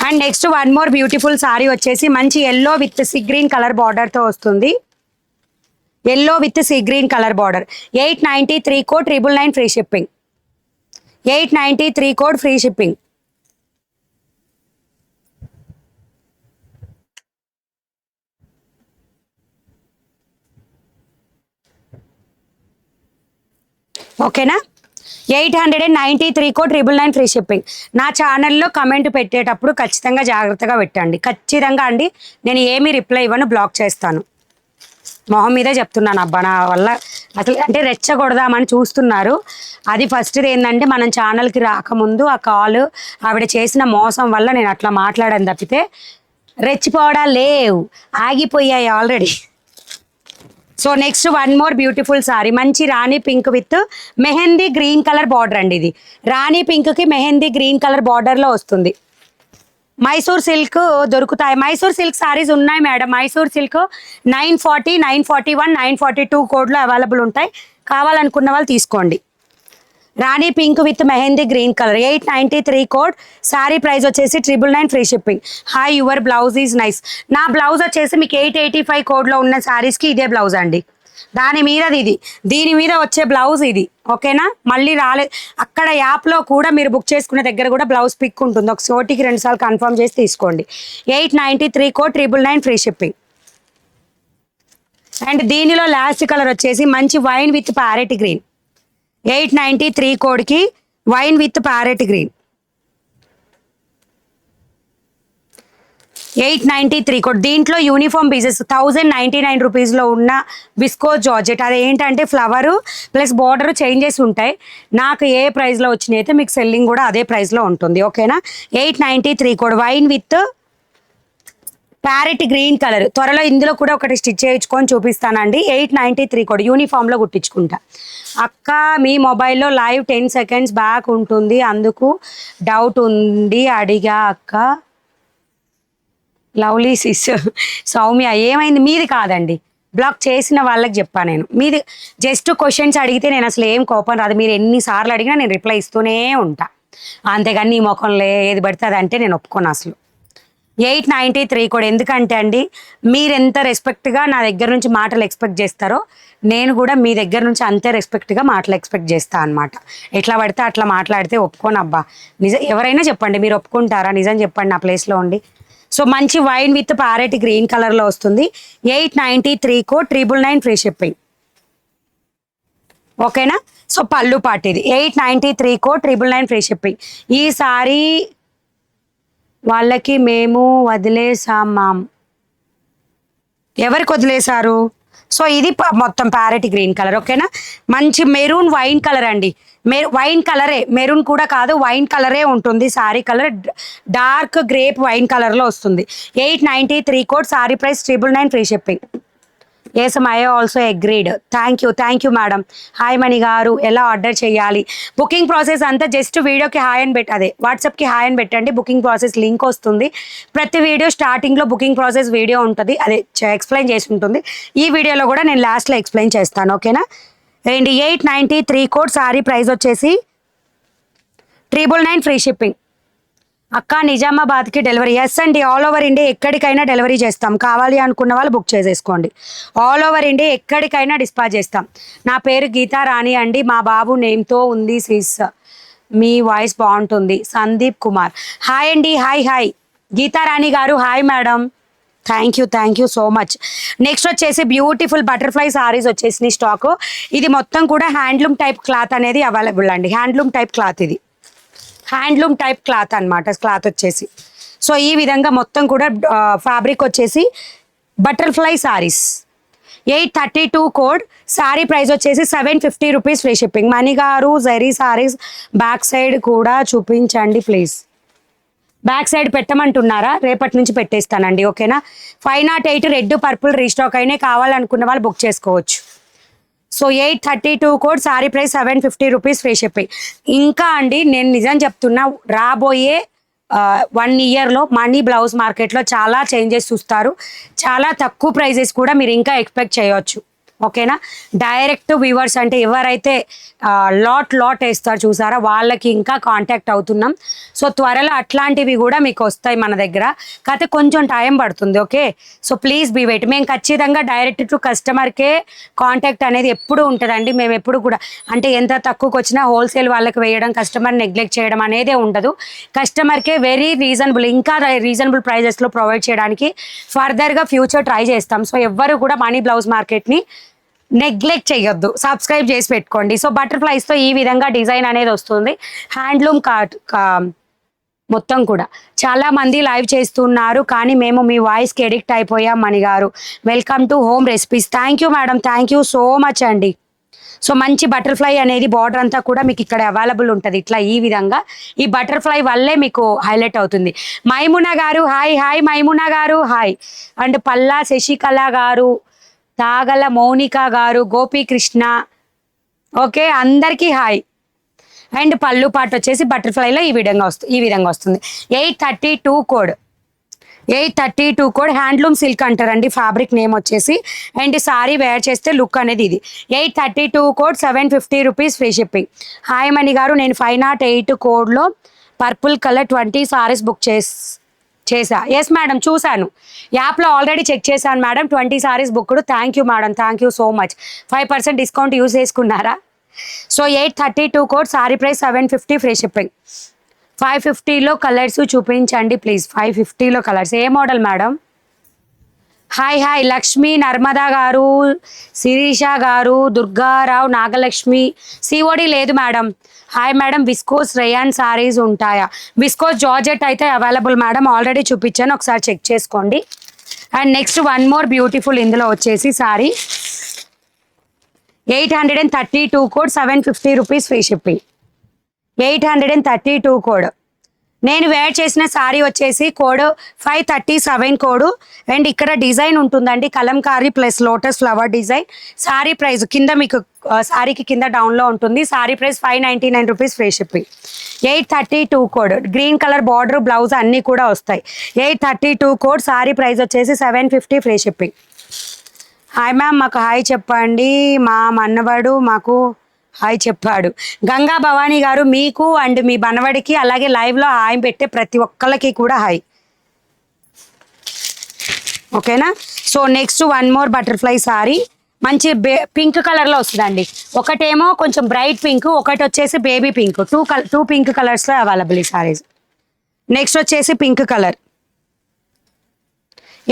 And next one more beautiful sari వచ్చేసి మంచి yellow with sea green colour బార్డర్తో వస్తుంది. Yellow with sea green colour border. 893 code, 999 free shipping. 893 code free shipping. ఓకేనా. 893 కోడ్ 999 ఫ్రీ షిప్పింగ్. నా ఛానల్లో కమెంట్ పెట్టేటప్పుడు ఖచ్చితంగా జాగ్రత్తగా పెట్టండి. ఖచ్చితంగా అండి, నేను ఏమీ రిప్లై ఇవ్వను, బ్లాక్ చేస్తాను. మొహం మీదే చెప్తున్నాను అబ్బా, నా వల్ల అసలు అంటే రెచ్చగొడదామని చూస్తున్నారు. అది ఫస్ట్ది ఏంటంటే, మనం ఛానల్కి రాకముందు ఆ కాల్ ఆవిడ చేసిన మోసం వల్ల నేను అట్లా మాట్లాడాను తప్పితే రెచ్చిపోవడా లేవు, ఆగిపోయాయి already. So next one more beautiful sari, మంచి రాణి pink with mehndi green colour border అండి. ఇది రాణి పింక్కి మెహందీ గ్రీన్ కలర్ బార్డర్లో వస్తుంది. మైసూర్ సిల్క్ దొరుకుతాయి. మైసూర్ సిల్క్ సారీస్ ఉన్నాయి మేడం. మైసూర్ సిల్క్ 940, 941, 942 కోడ్లో అవైలబుల్ ఉంటాయి. కావాలనుకున్న వాళ్ళు తీసుకోండి. రాణి pink with mehndi green colour 893 code. Sorry price వచ్చేసి 999 free shipping. Hi, your blouse is nice. నా బ్లౌజ్ వచ్చేసి మీకు 885 కోడ్లో ఉన్న శారీస్కి ఇదే బ్లౌజ్ అండి. దాని మీద ఇది, దీని మీద వచ్చే బ్లౌజ్ ఇది. ఓకేనా, మళ్ళీ రాలేదు. అక్కడ యాప్లో కూడా మీరు బుక్ చేసుకునే దగ్గర కూడా బ్లౌజ్ పిక్ ఉంటుంది. ఒక చోటికి 2 సార్లు కన్ఫర్మ్ చేసి తీసుకోండి. 893 కోడ్ 999 ఫ్రీ షిప్పింగ్. అండ్ దీనిలో లాస్ట్ కలర్ వచ్చేసి మంచి వైన్ విత్ ప్యారెట్ గ్రీన్. 893 కోడ్కి wine with parrot green. 893 code. దీంట్లో యూనిఫామ్ పీసెస్ 1099 రూపీస్లో ఉన్న విస్కో జార్జెట్. అది ఏంటంటే ఫ్లవరు ప్లస్ బార్డర్ చేంజెస్ ఉంటాయి. నాకు ఏ ప్రైస్లో వచ్చినాయి అయితే మీకు సెల్లింగ్ కూడా అదే ప్రైస్లో ఉంటుంది. ఓకేనా. 893 code wine with parrot green colour. త్వరలో ఇందులో కూడా ఒకటి స్టిచ్ చేయించుకొని చూపిస్తానండి. 893 కోడ్ యూనిఫామ్లో కుట్టించుకుంటా. అక్క మీ మొబైల్లో లైవ్ 10 సెకండ్స్ బ్యాక్ ఉంటుంది, అందుకు డౌట్ ఉంది అడిగా అక్క. లవ్లీ సిస్ సౌమ్య, ఏమైంది? మీది కాదండి, బ్లాక్ చేసిన వాళ్ళకి చెప్పా నేను. మీది జస్ట్ క్వశ్చన్స్ అడిగితే నేను అసలు ఏం కోపం రాదు. మీరు ఎన్నిసార్లు అడిగినా నేను రిప్లై ఇస్తూనే ఉంటా. అంతేగాని నీ ముఖంలో ఏది పడితే అదంటే నేను ఒప్పుకోను అసలు. 893 కూడా. ఎందుకంటే అండి, మీరు ఎంత రెస్పెక్ట్గా నా దగ్గర నుంచి మాటలు ఎక్స్పెక్ట్ చేస్తారో నేను కూడా మీ దగ్గర నుంచి అంతే రెస్పెక్ట్గా మాటలు ఎక్స్పెక్ట్ చేస్తాను అనమాట. ఎట్లా పడితే అట్లా మాట్లాడితే ఒప్పుకోను అబ్బా. నిజం ఎవరైనా చెప్పండి, మీరు ఒప్పుకుంటారా? నిజం చెప్పండి నా ప్లేస్లో ఉండి. సో మంచి వైన్ విత్ ప్యారెట్ గ్రీన్ కలర్లో వస్తుంది. 893 కోడ్ 999 ఫ్రీ షిప్పింగ్. ఓకేనా. సో పళ్ళు పాటు ఇది 893 కోడ్ 999 ఫ్రీ షిప్పింగ్. ఈ సారీ వాళ్ళకి మేము వదిలేసాం. ఎవరికి వదిలేశారు? సో ఇది మొత్తం ప్యారెట్ గ్రీన్ కలర్. ఓకేనా. మంచి మెరూన్ వైన్ కలర్ అండి. వైన్ కలరే, మెరూన్ కూడా కాదు, వైన్ కలరే ఉంటుంది. Sari colour dark grape wine కలర్లో వస్తుంది. 893 code. Sorry price 999 free shipping. Yes I also agreed. Thank you madam. Hi Mani గారు, ఎలా ఆర్డర్ చేయాలి? బుకింగ్ ప్రాసెస్ అంతా జస్ట్ వీడియోకి హాయ్ అని అదే వాట్సాప్కి హాయ్ అని పెట్టండి. బుకింగ్ ప్రాసెస్ లింక్ వస్తుంది. ప్రతి వీడియో స్టార్టింగ్లో బుకింగ్ ప్రాసెస్ వీడియో ఉంటుంది, అదే ఎక్స్ప్లెయిన్ చేసి ఉంటుంది. ఈ వీడియోలో కూడా నేను లాస్ట్లో ఎక్స్ప్లెయిన్ చేస్తాను. ఓకేనా. And 893 code. సారీ ప్రైస్ వచ్చేసి 999 ఫ్రీ షిప్పింగ్. అక్క నిజామాబాద్కి డెలివరీ? ఎస్ అండి, ఆల్ ఓవర్ ఇండియా ఎక్కడికైనా డెలివరీ చేస్తాం. కావాలి అనుకున్న వాళ్ళు బుక్ చేసేసుకోండి. ఆల్ ఓవర్ ఇండియా ఎక్కడికైనా డిస్పాచ్ చేస్తాం. నా పేరు గీతా రాణి అండి. మా బాబు నేమ్తో ఉంది సిస్. మీ వాయిస్ బాగుంటుంది. సందీప్ కుమార్. హాయ్ అండి. హాయ్ గీతా రాణి గారు. Hi madam. Thank you so much. Next వచ్చేసి బ్యూటిఫుల్ బటర్ఫ్లై సారీస్ వచ్చేసి స్టాక్. ఇది మొత్తం కూడా హ్యాండ్లూమ్ టైప్ క్లాత్ అనేది అవైలబుల్ అండి. హ్యాండ్లూమ్ టైప్ క్లాత్, ఇది హ్యాండ్లూమ్ టైప్ క్లాత్ అనమాట. క్లాత్ వచ్చేసి సో ఈ విధంగా మొత్తం కూడా ఫ్యాబ్రిక్ వచ్చేసి butterfly saris. 832 code. Sorry price వచ్చేసి 750 రూపీస్ ఫ్రీ షిప్పింగ్. మణి గారు జరీ సారీస్ బ్యాక్ సైడ్ కూడా చూపించండి ప్లీజ్. Back side పెట్టమంటున్నారా? రేపటి నుంచి పెట్టేస్తానండి. ఓకేనా. 508 రెడ్ పర్పుల్ రీస్టాక్ అయినాయి. కావాలనుకున్న వాళ్ళు బుక్ చేసుకోవచ్చు. So 832 code. Sorry price 750 rupees free shipping. ఇంకా అండి నేను నిజం చెప్తున్నా, రాబోయే 1 ఇయర్లో మనీ బ్లౌజ్ మార్కెట్లో చాలా చేంజెస్ చూస్తారు. చాలా తక్కువ ప్రైజెస్ కూడా మీరు ఇంకా ఎక్స్పెక్ట్ చేయవచ్చు. ఓకేనా. డైరెక్ట్ వ్యూవర్స్ అంటే ఎవరైతే లాట్ వేస్తారు చూసారా, వాళ్ళకి ఇంకా కాంటాక్ట్ అవుతున్నాం. సో త్వరలో అట్లాంటివి కూడా మీకు వస్తాయి మన దగ్గర. కాకపోతే కొంచెం టైం పడుతుంది. Okay. So please be wait. మేము ఖచ్చితంగా డైరెక్ట్ టు కస్టమర్కే కాంటాక్ట్ అనేది ఎప్పుడు ఉంటుందండి. మేము ఎప్పుడు కూడా అంటే ఎంత తక్కువకి వచ్చినా హోల్సేల్ వాళ్ళకి వేయడం, కస్టమర్ నెగ్లెక్ట్ చేయడం అనేదే ఉండదు. కస్టమర్కే వెరీ రీజనబుల్, ఇంకా రీజనబుల్ ప్రైజెస్లో ప్రొవైడ్ చేయడానికి ఫర్దర్గా ఫ్యూచర్ ట్రై చేస్తాం. సో ఎవ్వరు కూడా మనీ బ్లౌజ్ మార్కెట్ని నెగ్లెక్ట్ చేయొద్దు, సబ్స్క్రైబ్ చేసి పెట్టుకోండి. సో బటర్ఫ్లైస్తో ఈ విధంగా డిజైన్ అనేది వస్తుంది. హ్యాండ్లూమ్ మొత్తం కూడా చాలా మంది లైవ్ చేస్తున్నారు, కానీ మేము మీ వాయిస్కి ఎడిక్ట్ అయిపోయాం మణి గారు. Welcome to home recipes. Thank you madam, thank you so much అండి. సో మంచి బటర్ఫ్లై అనేది బార్డర్ అంతా కూడా మీకు ఇక్కడ అవైలబుల్ ఉంటుంది. ఇట్లా ఈ విధంగా ఈ బటర్ఫ్లై వల్లే మీకు హైలైట్ అవుతుంది. మైమునా గారు హాయ్. హాయ్ మైమునా గారు హాయ్. అండ్ పల్లా శశికళ గారు, తాగల మౌనిక గారు, గోపీకృష్ణ, ఓకే అందరికీ హాయ్. అండ్ పళ్ళు పాటు వచ్చేసి బటర్ఫ్లైలో ఈ విధంగా వస్తుంది. 832 కోడ్, 832 కోడ్. హ్యాండ్లూమ్ సిల్క్ అంటారండి ఫ్యాబ్రిక్ నేమ్ వచ్చేసి. అండ్ సారీ వేర్ చేస్తే లుక్ అనేది ఇది. 832 code, 750 rupees free shipping. Hi Mani గారు, నేను 508 కోడ్లో పర్పుల్ కలర్ 20 సారీస్ బుక్ చేసా. ఎస్ మేడం, చూశాను, యాప్లో ఆల్రెడీ చెక్ చేశాను madam. 20 saris booked. Thank you madam, thank you so much. 5% discount use చేసుకున్నారా? So 832 code, sorry price 750 free shipping. 550లో కలర్స్ చూపించండి ప్లీజ్. 550లో కలర్స్ ఏ model madam? Hi hi Lakshmi, Narmada గారు, శిరీష గారు, దుర్గారావు, నాగలక్ష్మి. సిఓడి లేదు madam. Hi madam, viscose rayon saris ఉంటాయా? విస్కోస్ జార్జెట్ అయితే అవైలబుల్ మేడం, ఆల్రెడీ చూపించాను, ఒకసారి చెక్ చేసుకోండి. And next one more beautiful ఇందులో వచ్చేసి sari 832 code, 750 rupees free shipping. 832 code. నేను వేర్ చేసిన సారీ వచ్చేసి కోడ్ 537 కోడ్. అండ్ ఇక్కడ డిజైన్ ఉంటుందండి, Kalamkari plus lotus flower design. Sorry price కింద మీకు సారీకి కింద డౌన్లో ఉంటుంది. Sorry price 599 rupees free shipping. 832 code. Green colour border blouse అన్నీ కూడా వస్తాయి. 832 కోడ్. సారీ ప్రైస్ వచ్చేసి 750 ఫ్రీ షిప్పింగ్. హాయ్ మ్యామ్, మాకు హాయ్ చెప్పండి. మా మన్నవాడు మాకు హాయ్ చెప్పాడు. గంగా భవానీ గారు, మీకు అండ్ మీ మనవడికి అలాగే లైవ్లో హాయ్ పెట్టే ప్రతి ఒక్కళ్ళకి కూడా హాయ్, ఓకేనా? So next one more butterfly sorry మంచి పింక్ కలర్లో వస్తుందండి. ఒకటేమో కొంచెం బ్రైట్ పింక్, ఒకటి వచ్చేసి బేబీ పింక్. టూ పింక్ కలర్స్లో అవైలబుల్ ఈ సారీస్. నెక్స్ట్ వచ్చేసి pink colour.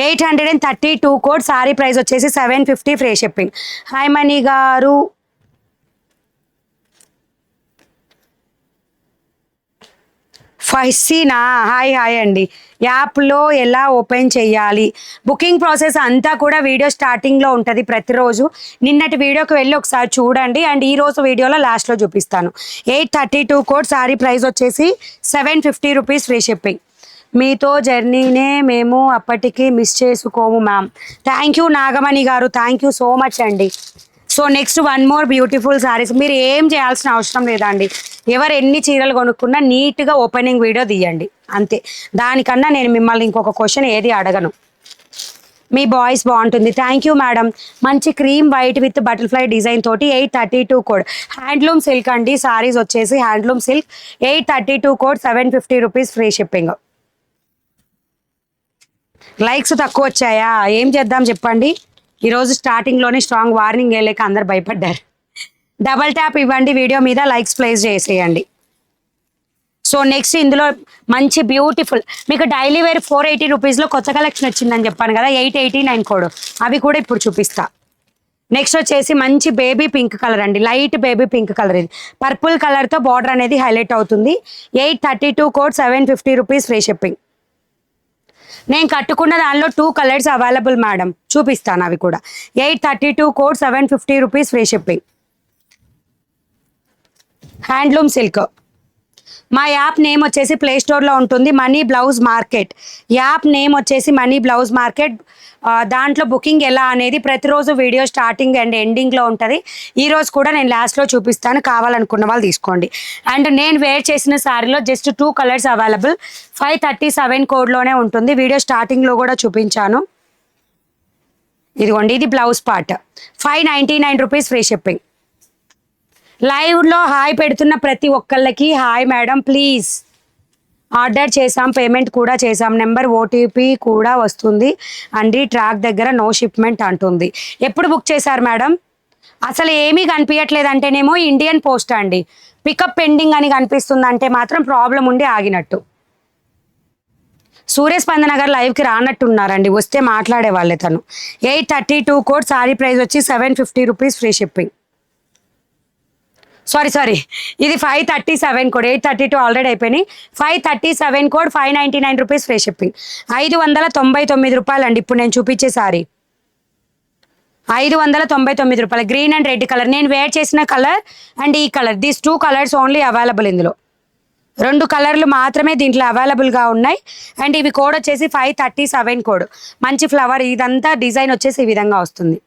832 code. Sorry price వచ్చేసి 750 ఫ్రీ షిప్పింగ్. హాయ్ మణి గారు, ఫైసీనా హాయ్ హాయ్ అండి. యాప్లో ఎలా ఓపెన్ చేయాలి? బుకింగ్ ప్రాసెస్ అంతా కూడా వీడియో స్టార్టింగ్లో ఉంటుంది ప్రతిరోజు. నిన్నటి వీడియోకి వెళ్ళి ఒకసారి చూడండి. అండ్ ఈరోజు వీడియోలో లాస్ట్లో చూపిస్తాను. 832 కోడ్. సారీ ప్రైస్ వచ్చేసి 750 రూపీస్ ఫ్రీ షిప్పింగ్. మీతో జర్నీనే మేము అప్పటికి మిస్ చేసుకోము మ్యామ్. థ్యాంక్ యూ నాగమణి గారు, థ్యాంక్ యూ సో మచ్ అండి. So next one more beautiful saris. మీరు ఏం చేయాల్సిన అవసరం లేదండి. ఎవరు ఎన్ని చీరలు కొనుక్కున్నా నీట్గా ఓపెనింగ్ వీడియో తీయండి అంతే. దానికన్నా నేను మిమ్మల్ని ఇంకొక క్వశ్చన్ ఏది అడగను. మీ బాయ్స్ బాగుంటుంది. Thank you madam. మంచి cream white with butterfly design తోటి 832 కోడ్. హ్యాండ్లూమ్ సిల్క్ అండి. సారీస్ వచ్చేసి handloom silk. 832 code, 750 rupees free shipping. Likes తక్కువ వచ్చాయా? ఏం చేద్దాం చెప్పండి. ఈరోజు స్టార్టింగ్లోనే స్ట్రాంగ్ వార్నింగ్ వేయలేక అందరు భయపడ్డారు. డబల్ ట్యాప్ ఇవ్వండి వీడియో మీద, లైక్స్ ప్లేస్ చేసేయండి. సో నెక్స్ట్ ఇందులో మంచి బ్యూటిఫుల్ మీకు డైలీ వేర్ 480 రూపీస్లో కొత్త కలెక్షన్ వచ్చిందని చెప్పాను కదా, 889 కోడ్. అవి కూడా ఇప్పుడు చూపిస్తా. నెక్స్ట్ వచ్చేసి మంచి బేబీ పింక్ కలర్ అండి, లైట్ బేబీ పింక్ కలర్. ఇది పర్పుల్ కలర్తో బార్డర్ అనేది హైలైట్ అవుతుంది. 832 కోడ్, 750 రూపీస్ ఫ్రీ షిప్పింగ్. నేను కట్టుకున్న దానిలో 2 కలర్స్ అవైలబుల్ మేడం, చూపిస్తాను అవి కూడా. 832 code, 750 rupees free shipping. Handloom silk. మా యాప్ నేమ్ వచ్చేసి ప్లే స్టోర్లో ఉంటుంది, money blouse market. App name వచ్చేసి మనీ బ్లౌజ్ మార్కెట్. దాంట్లో బుకింగ్ ఎలా అనేది ప్రతిరోజు వీడియో స్టార్టింగ్ అండ్ ఎండింగ్లో ఉంటుంది. ఈరోజు కూడా నేను లాస్ట్లో చూపిస్తాను, కావాలనుకున్న వాళ్ళు తీసుకోండి. అండ్ నేను వేర్ చేసిన శారీలో జస్ట్ 2 కలర్స్ అవైలబుల్. 537 కోడ్లోనే ఉంటుంది. వీడియో స్టార్టింగ్లో కూడా చూపించాను. ఇదిగోండి, ఇది blouse part. 599 rupees free shipping. లైవ్లో హాయ్ పెడుతున్న ప్రతి ఒక్కళ్ళకి హాయ్ మేడం ప్లీజ్. ఆర్డర్ చేసాం, పేమెంట్ కూడా చేసాం, నెంబర్ ఓటీపీ కూడా వస్తుంది అండి. ట్రాక్ దగ్గర నో షిప్మెంట్ అంటుంది. ఎప్పుడు బుక్ చేశారు మేడం? అసలు ఏమీ కనిపించట్లేదు అంటేనేమో ఇండియన్ పోస్ట్ అండి. పికప్ పెండింగ్ అని కనిపిస్తుంది అంటే మాత్రం ప్రాబ్లం ఉండి ఆగినట్టు. సూర్యస్పందన గారు లైవ్కి రానట్టున్నారండి, వస్తే మాట్లాడే వాళ్ళే. తను 832 కోడ్, సారీ ప్రైస్ వచ్చి 750 రూపీస్, ఫ్రీ షిప్పింగ్. సారీ, ఇది 537 కోడ్, 832 ఆల్రెడీ అయిపోయినాయి. 537 కోడ్, 599 రూపీస్, ఫ్రీ షిప్పింగ్. 599 రూపాయలు అండి ఇప్పుడు నేను చూపించే సారీ. 599 రూపాయలు. గ్రీన్ అండ్ రెడ్ కలర్, నేను వేర్ చేసిన కలర్ అండ్ ఈ colour, these 2 colours only available. ఇందులో 2 కలర్లు మాత్రమే దీంట్లో అవైలబుల్గా ఉన్నాయి. అండ్ ఇవి కోడ్ వచ్చేసి 537 కోడ్. మంచి ఫ్లవర్, ఇదంతా డిజైన్ వచ్చేసి ఈ విధంగా వస్తుంది.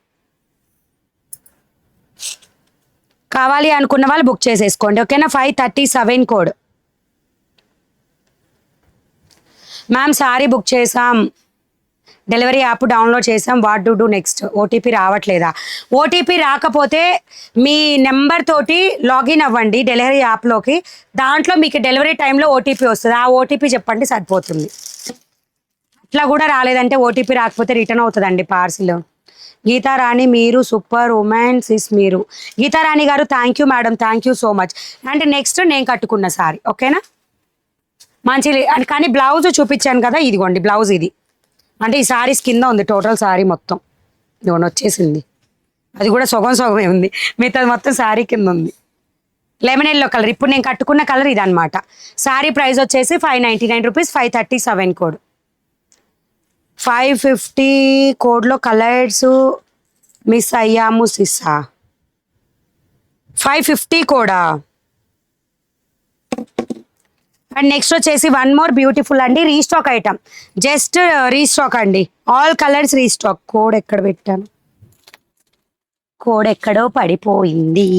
కావాలి అనుకున్న వాళ్ళు బుక్ చేసేసుకోండి, ఓకేనా. 537 కోడ్. మ్యామ్ సారీ బుక్ చేసాం, డెలివరీ యాప్ డౌన్లోడ్ చేసాం, వాట్ డు నెక్స్ట్? ఓటీపీ రావట్లేదా? ఓటీపీ రాకపోతే మీ నెంబర్ తోటి లాగిన్ అవ్వండి డెలివరీ యాప్లోకి. దాంట్లో మీకు డెలివరీ టైంలో ఓటీపీ వస్తుంది, ఆ ఓటీపీ చెప్పండి సరిపోతుంది. ఇట్లా కూడా రాలేదంటే, ఓటీపీ రాకపోతే రిటర్న్ అవుతుందండి పార్సిల్. గీతారాణి మీరు సూపర్ ఉమెన్ సిస్ మీరు. గీతారాణి గారు thank you madam, thank you so much. అంటే నెక్స్ట్ నేను కట్టుకున్న సారీ, ఓకేనా. మంచి కానీ బ్లౌజ్ చూపించాను కదా, ఇదిగోండి బ్లౌజ్ ఇది. అంటే ఈ సారీస్ కింద ఉంది టోటల్ సారీ మొత్తం, ఇదిగోండి వచ్చేసింది. అది కూడా సగమే ఉంది, మిగతాది మొత్తం సారీ కింద ఉంది. లెమన్ ఎల్లో కలర్, ఇప్పుడు నేను కట్టుకున్న కలర్ ఇదనమాట. సారీ ప్రైస్ వచ్చేసి 599 రూపీస్, 537 కోడ్. 550 కోడ్లో కలర్స్ మిస్ అయ్యాము సిస్సా. 550 కోడా. అండ్ నెక్స్ట్ వచ్చేసి వన్ మోర్ బ్యూటిఫుల్ అండి, రీస్టాక్ ఐటమ్, జస్ట్ రీస్టాక్ అండి, ఆల్ కలర్స్ రీస్టాక్. కోడ్ ఎక్కడ పెట్టాను, కోడ్ ఎక్కడో పడిపోయింది.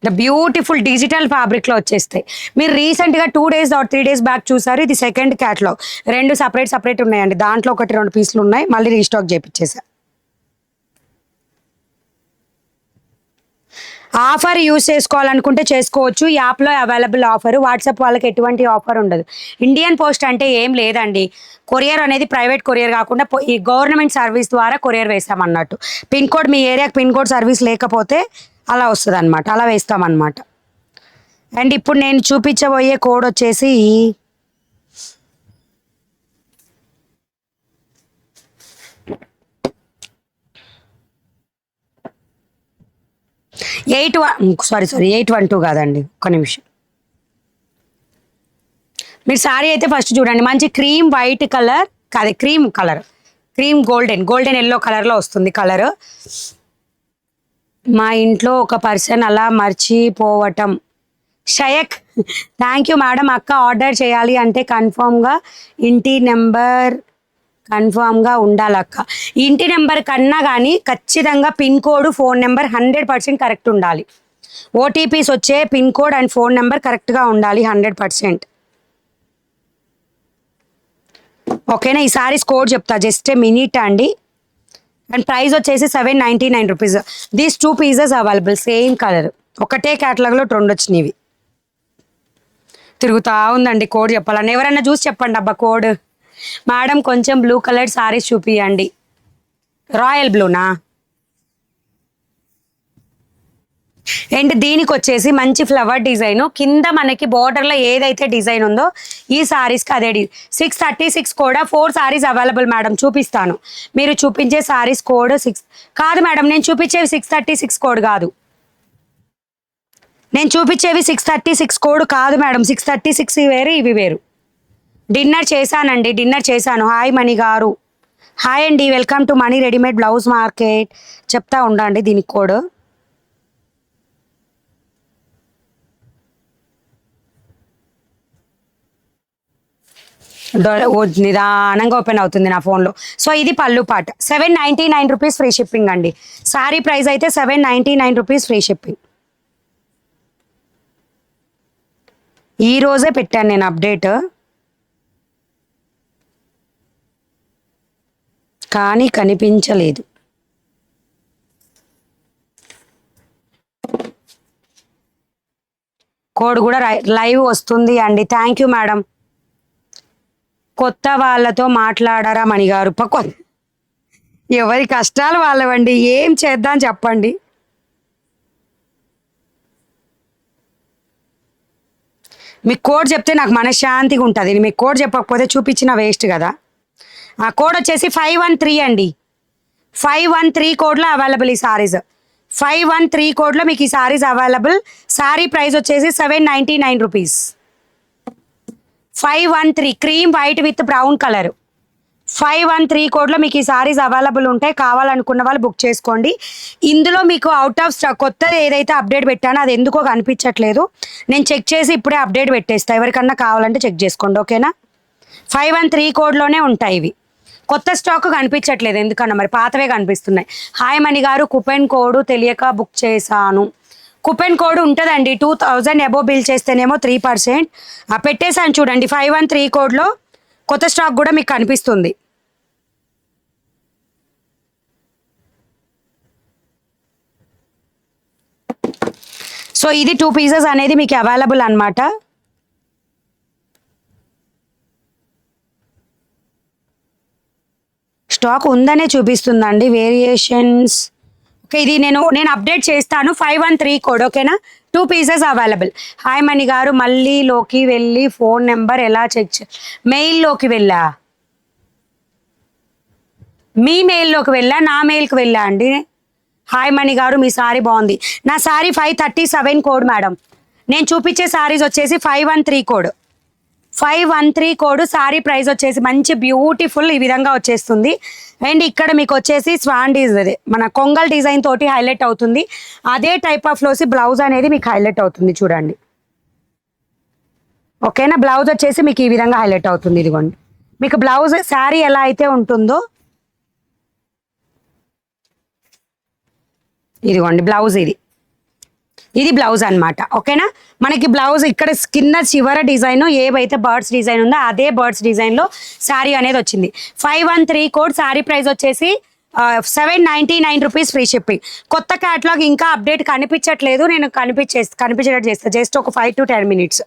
బ్యూటిఫుల్ డిజిటల్ ఫ్యాబ్రిక్లో వచ్చేస్తాయి. మీరు రీసెంట్గా 2 days or 3 days బ్యాక్ చూసారు, ఇది సెకండ్ క్యాట్లాగ్. 2 సపరేట్ ఉన్నాయండి, దాంట్లో 1-2 పీసులు ఉన్నాయి, మళ్ళీ రీస్టాక్ చేయించేసా. ఆఫర్ యూజ్ చేసుకోవాలనుకుంటే చేసుకోవచ్చు, ఈ యాప్లో అవైలబుల్ ఆఫర్. వాట్సాప్ వాళ్ళకి ఎటువంటి ఆఫర్ ఉండదు. ఇండియన్ పోస్ట్ అంటే ఏం లేదండి, కొరియర్ అనేది ప్రైవేట్ కొరియర్ కాకుండా ఈ గవర్నమెంట్ సర్వీస్ ద్వారా కొరియర్ వేస్తామన్నట్టు. పిన్ కోడ్, మీ ఏరియాకి పిన్ కోడ్ సర్వీస్ లేకపోతే అలా వస్తుంది అనమాట, అలా వేస్తామన్నమాట. అండ్ ఇప్పుడు నేను చూపించబోయే కోడ్ వచ్చేసి 812 కాదండి, ఒక్క నిమిషం. మీరు సారీ అయితే ఫస్ట్ చూడండి, మంచి క్రీమ్ వైట్ కలర్ కాదు, క్రీమ్ గోల్డెన్ ఎల్లో కలర్లో వస్తుంది కలర్. మా ఇంట్లో ఒక పర్సన్ అలా మర్చిపోవటం. Shayk thank you madam. అక్క ఆర్డర్ చేయాలి అంటే కన్ఫామ్గా ఇంటి నెంబర్ కన్ఫామ్గా ఉండాలక్క. ఇంటి నెంబర్ కన్నా కానీ ఖచ్చితంగా pin code, phone number 100% correct ఉండాలి. ఓటీపీస్ వచ్చే pin code and phone number కరెక్ట్గా ఉండాలి 100%. ఓకేనా. ఈ సారీస్ కోడ్ చెప్తా, జస్ట్ మినిట్ అండి. అండ్ ప్రైస్ వచ్చేసి 799 rupees. These 2 pieces available, same colour, ఒకటే క్యాటలాగ్లో 2 వచ్చినవి. తిరుగుతూ ఉందండి కోడ్ చెప్పాలని. ఎవరన్నా చూసి చెప్పండి అబ్బా కోడ్. మేడం కొంచెం బ్లూ కలర్ సారీస్ చూపియండి. రాయల్ బ్లూనా. అండ్ దీనికి వచ్చేసి మంచి ఫ్లవర్ డిజైన్, కింద మనకి బోర్డర్లో ఏదైతే డిజైన్ ఉందో ఈ సారీస్కి అదే 636 కోడ్. 4 సారీస్ అవైలబుల్ మేడం, చూపిస్తాను. మీరు చూపించే సారీస్ కోడ్ 6 కాదు మేడం, నేను చూపించేవి 636 కోడ్ కాదు. నేను చూపించేవి 636 కోడ్ కాదు మేడం, 636 వేరు ఇవి వేరు. డిన్నర్ చేశాను. హాయ్ మణి గారు. హాయ్ అండి, welcome to Mani readymade blouse market. చెప్తా ఉండండి దీనికి కోడ్. నిదానంగా ఓపెన్ అవుతుంది నా ఫోన్లో. సో ఇది పళ్ళు పాట. 799 రూపీస్ ఫ్రీ షిప్పింగ్ అండి. సారీ ప్రైస్ అయితే 799 రూపీస్ ఫ్రీ షిప్పింగ్. ఈరోజే పెట్టాను నేను అప్డేట్, కానీ కనిపించలేదు. కోడ్ కూడా లైవ్ వస్తుంది అండి. Thank you madam. కొత్త వాళ్ళతో మాట్లాడారా మణిగారు? ఎవరి కష్టాలు వాళ్ళవండి, ఏం చేద్దాం చెప్పండి. మీకు కోడ్ చెప్తే నాకు మనశ్శాంతిగా ఉంటుంది. మీకు కోడ్ చెప్పకపోతే చూపించిన వేస్ట్ కదా. ఆ కోడ్ వచ్చేసి 513 అండి. 513 కోడ్లో అవైలబుల్ ఈ సారీస్. 513 కోడ్లో మీకు ఈ సారీస్ అవైలబుల్. సారీ ప్రైస్ వచ్చేసి 799 rupees. 513 cream white with brown colour. 513 కోడ్లో మీకు ఈ సారీస్ అవైలబుల్ ఉంటాయి. కావాలనుకున్న వాళ్ళు బుక్ చేసుకోండి. ఇందులో మీకు అవుట్ ఆఫ్ స్టాక్ కొత్తది ఏదైతే అప్డేట్ పెట్టానో అది ఎందుకో కనిపించట్లేదు. నేను చెక్ చేసి ఇప్పుడే అప్డేట్ పెట్టేస్తాను. ఎవరికన్నా కావాలంటే చెక్ చేసుకోండి, ఓకేనా. 513 కోడ్లోనే ఉంటాయి ఇవి. కొత్త స్టాక్ కనిపించట్లేదు ఎందుకన్నా, మరి పాతవే కనిపిస్తున్నాయి. హాయ్ మణి గారు, కూపెన్ కోడ్ తెలియక బుక్ చేశాను. కూపెన్ కోడ్ ఉంటుందండి. 2000 అబోవ్ బిల్ చేస్తేనేమో 3%. పెట్టేశాను చూడండి. 513 కోడ్లో కొత్త స్టాక్ కూడా మీకు కనిపిస్తుంది. సో ఇది 2 పీసెస్ అనేది మీకు అవైలబుల్ అనమాట. స్టాక్ ఉందనే చూపిస్తుందండి. వేరియేషన్స్ ఓకే, ఇది నేను అప్డేట్ చేస్తాను. 513 కోడ్, ఓకేనా. 2 పీసెస్ అవైలబుల్. హాయ్ మణి గారు, మళ్ళీలోకి వెళ్ళి ఫోన్ నెంబర్ ఎలా చెక్ మెయిల్లోకి వెళ్ళా? మీ మెయిల్లోకి వెళ్ళా, నా మెయిల్కి వెళ్ళా అండి. హాయ్ మణి గారు, మీ సారీ బాగుంది. నా సారీ 537 కోడ్ మేడం. నేను చూపించే సారీస్ వచ్చేసి 513 కోడ్. 513 కోడ్. సారీ ప్రైస్ వచ్చేసి మంచి బ్యూటిఫుల్ ఈ విధంగా వచ్చేస్తుంది. అండ్ ఇక్కడ మీకు వచ్చేసి స్వాన్ డిజైన్, మన కొంగల్ డిజైన్ తోటి హైలైట్ అవుతుంది. అదే టైప్ ఆఫ్ ఫ్లోసి బ్లౌజ్ అనేది మీకు హైలైట్ అవుతుంది చూడండి, ఓకేనా. బ్లౌజ్ వచ్చేసి మీకు ఈ విధంగా హైలైట్ అవుతుంది. ఇదిగోండి మీకు బ్లౌజ్ శారీ ఎలా అయితే ఉంటుందో ఇదిగోండి బ్లౌజ్. ఇది బ్లౌజ్ అనమాట, ఓకేనా. మనకి బ్లౌజ్ ఇక్కడ కింద చివర డిజైన్ ఏవైతే బర్డ్స్ డిజైన్ ఉందో అదే బర్డ్స్ డిజైన్లో శారీ అనేది వచ్చింది. 513 కోడ్. శారీ ప్రైస్ వచ్చేసి 799 రూపీస్ ఫ్రీ షిప్పింగ్. కొత్త క్యాటలాగ్ ఇంకా అప్డేట్ కనిపించట్లేదు. నేను కనిపించేటట్టు చేస్తాను. జస్ట్ ఒక 5 to 10 minutes.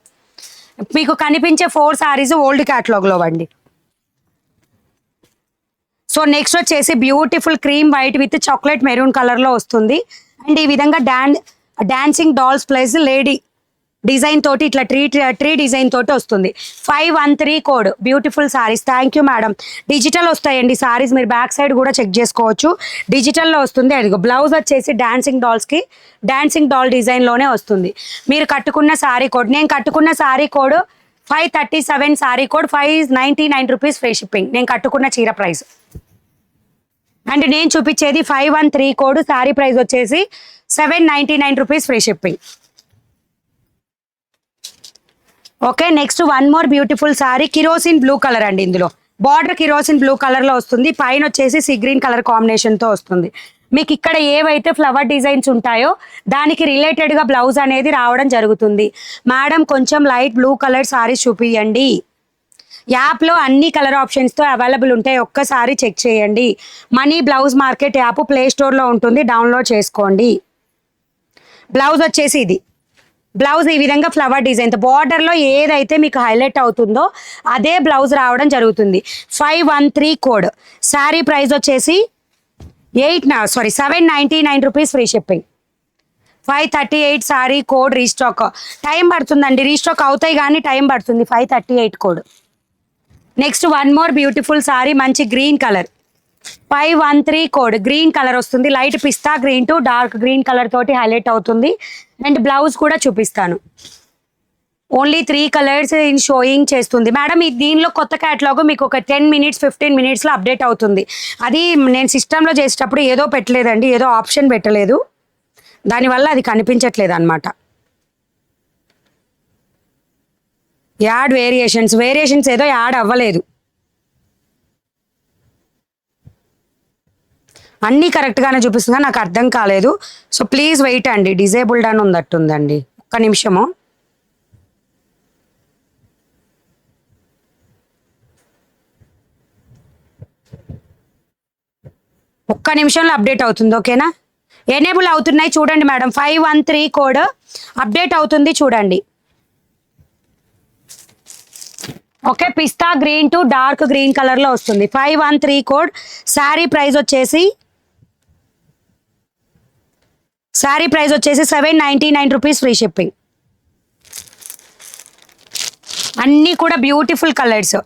మీకు కనిపించే 4 శారీస్ ఓల్డ్ క్యాటలాగ్లో అండి. సో నెక్స్ట్ వచ్చేసి beautiful cream white with chocolate maroon కలర్లో వస్తుంది. అండ్ ఈ విధంగా dancing dolls plus lady design తోటి ఇట్లా ట్రీ డిజైన్ తోటి వస్తుంది. 513 code. Beautiful saris. Thank you madam. Digital వస్తాయండి సారీస్, మీరు బ్యాక్ సైడ్ కూడా చెక్ చేసుకోవచ్చు. డిజిటల్లో వస్తుంది. అదిగో బ్లౌజ్ వచ్చేసి డాన్సింగ్ డాల్ డిజైన్లోనే వస్తుంది. మీరు కట్టుకున్న సారీ కోడ్, నేను కట్టుకున్న sorry code 537 sorry code. 599 rupees free shipping నేను కట్టుకున్న చీర ప్రైస్. అండ్ నేను చూపించేది 513 కోడ్. సారీ ప్రైస్ వచ్చేసి 799 rupees free shipping, okay. Next one more beautiful sorry, kerosene blue colour అండి. ఇందులో బార్డర్ కిరోసిన్ బ్లూ కలర్లో వస్తుంది. పైన వచ్చేసి సీ గ్రీన్ కలర్ కాంబినేషన్తో వస్తుంది. మీకు ఇక్కడ ఏవైతే ఫ్లవర్ డిజైన్స్ ఉంటాయో దానికి రిలేటెడ్గా బ్లౌజ్ అనేది రావడం జరుగుతుంది. మేడం కొంచెం లైట్ బ్లూ కలర్ సారీస్ చూపియండి. యాప్లో అన్ని కలర్ ఆప్షన్స్తో అవైలబుల్ ఉంటాయి, ఒక్కసారి చెక్ చేయండి. Money blouse market app play స్టోర్లో ఉంటుంది, డౌన్లోడ్ చేసుకోండి. బ్లౌజ్ వచ్చేసి ఇది. బ్లౌజ్ ఈ విధంగా ఫ్లవర్ డిజైన్ బార్డర్లో ఏదైతే మీకు హైలైట్ అవుతుందో అదే బ్లౌజ్ రావడం జరుగుతుంది. 513 కోడ్. శారీ ప్రైస్ వచ్చేసి 799 rupees free shipping. 538 sari code. Restock time పడుతుందండి, రీస్టాక్ అవుతాయి కానీ టైం పడుతుంది. 538 code. Next one more beautiful sari, మంచి green colour. 513 code. Green colour వస్తుంది. లైట్ పిస్తా green to dark green colour తోటి హైలైట్ అవుతుంది. అండ్ బ్లౌజ్ కూడా చూపిస్తాను. ఓన్లీ 3 కలర్స్ ఇన్ షోయింగ్ చేస్తుంది మేడం. దీనిలో కొత్త క్యాటలాగ్ మీకు ఒక 10 minutes 15 minutesలో అప్డేట్ అవుతుంది. అది నేను సిస్టంలో చేసేటప్పుడు ఏదో పెట్టలేదండి, ఏదో ఆప్షన్ పెట్టలేదు, దానివల్ల అది కనిపించట్లేదు అనమాట. యాడ్ వేరియేషన్స్ ఏదో యాడ్ అవ్వలేదు. అన్నీ కరెక్ట్గానే చూపిస్తుందా, నాకు అర్థం కాలేదు. సో ప్లీజ్ వెయిట్ అండి. డిజేబుల్డ్ అని ఉందట్టుందండి, ఒక్క నిమిషము. ఒక్క నిమిషంలో అప్డేట్ అవుతుంది, ఓకేనా. ఎనేబుల్ అవుతున్నాయి చూడండి మేడం. 513 కోడ్ అప్డేట్ అవుతుంది చూడండి, okay. Pista green to dark green కలర్లో వస్తుంది. 513 కోడ్. శారీ ప్రైస్ వచ్చేసి 799 రూపీస్ ఫ్రీ షిప్పింగ్. అన్నీ కూడా బ్యూటిఫుల్ కలర్స్.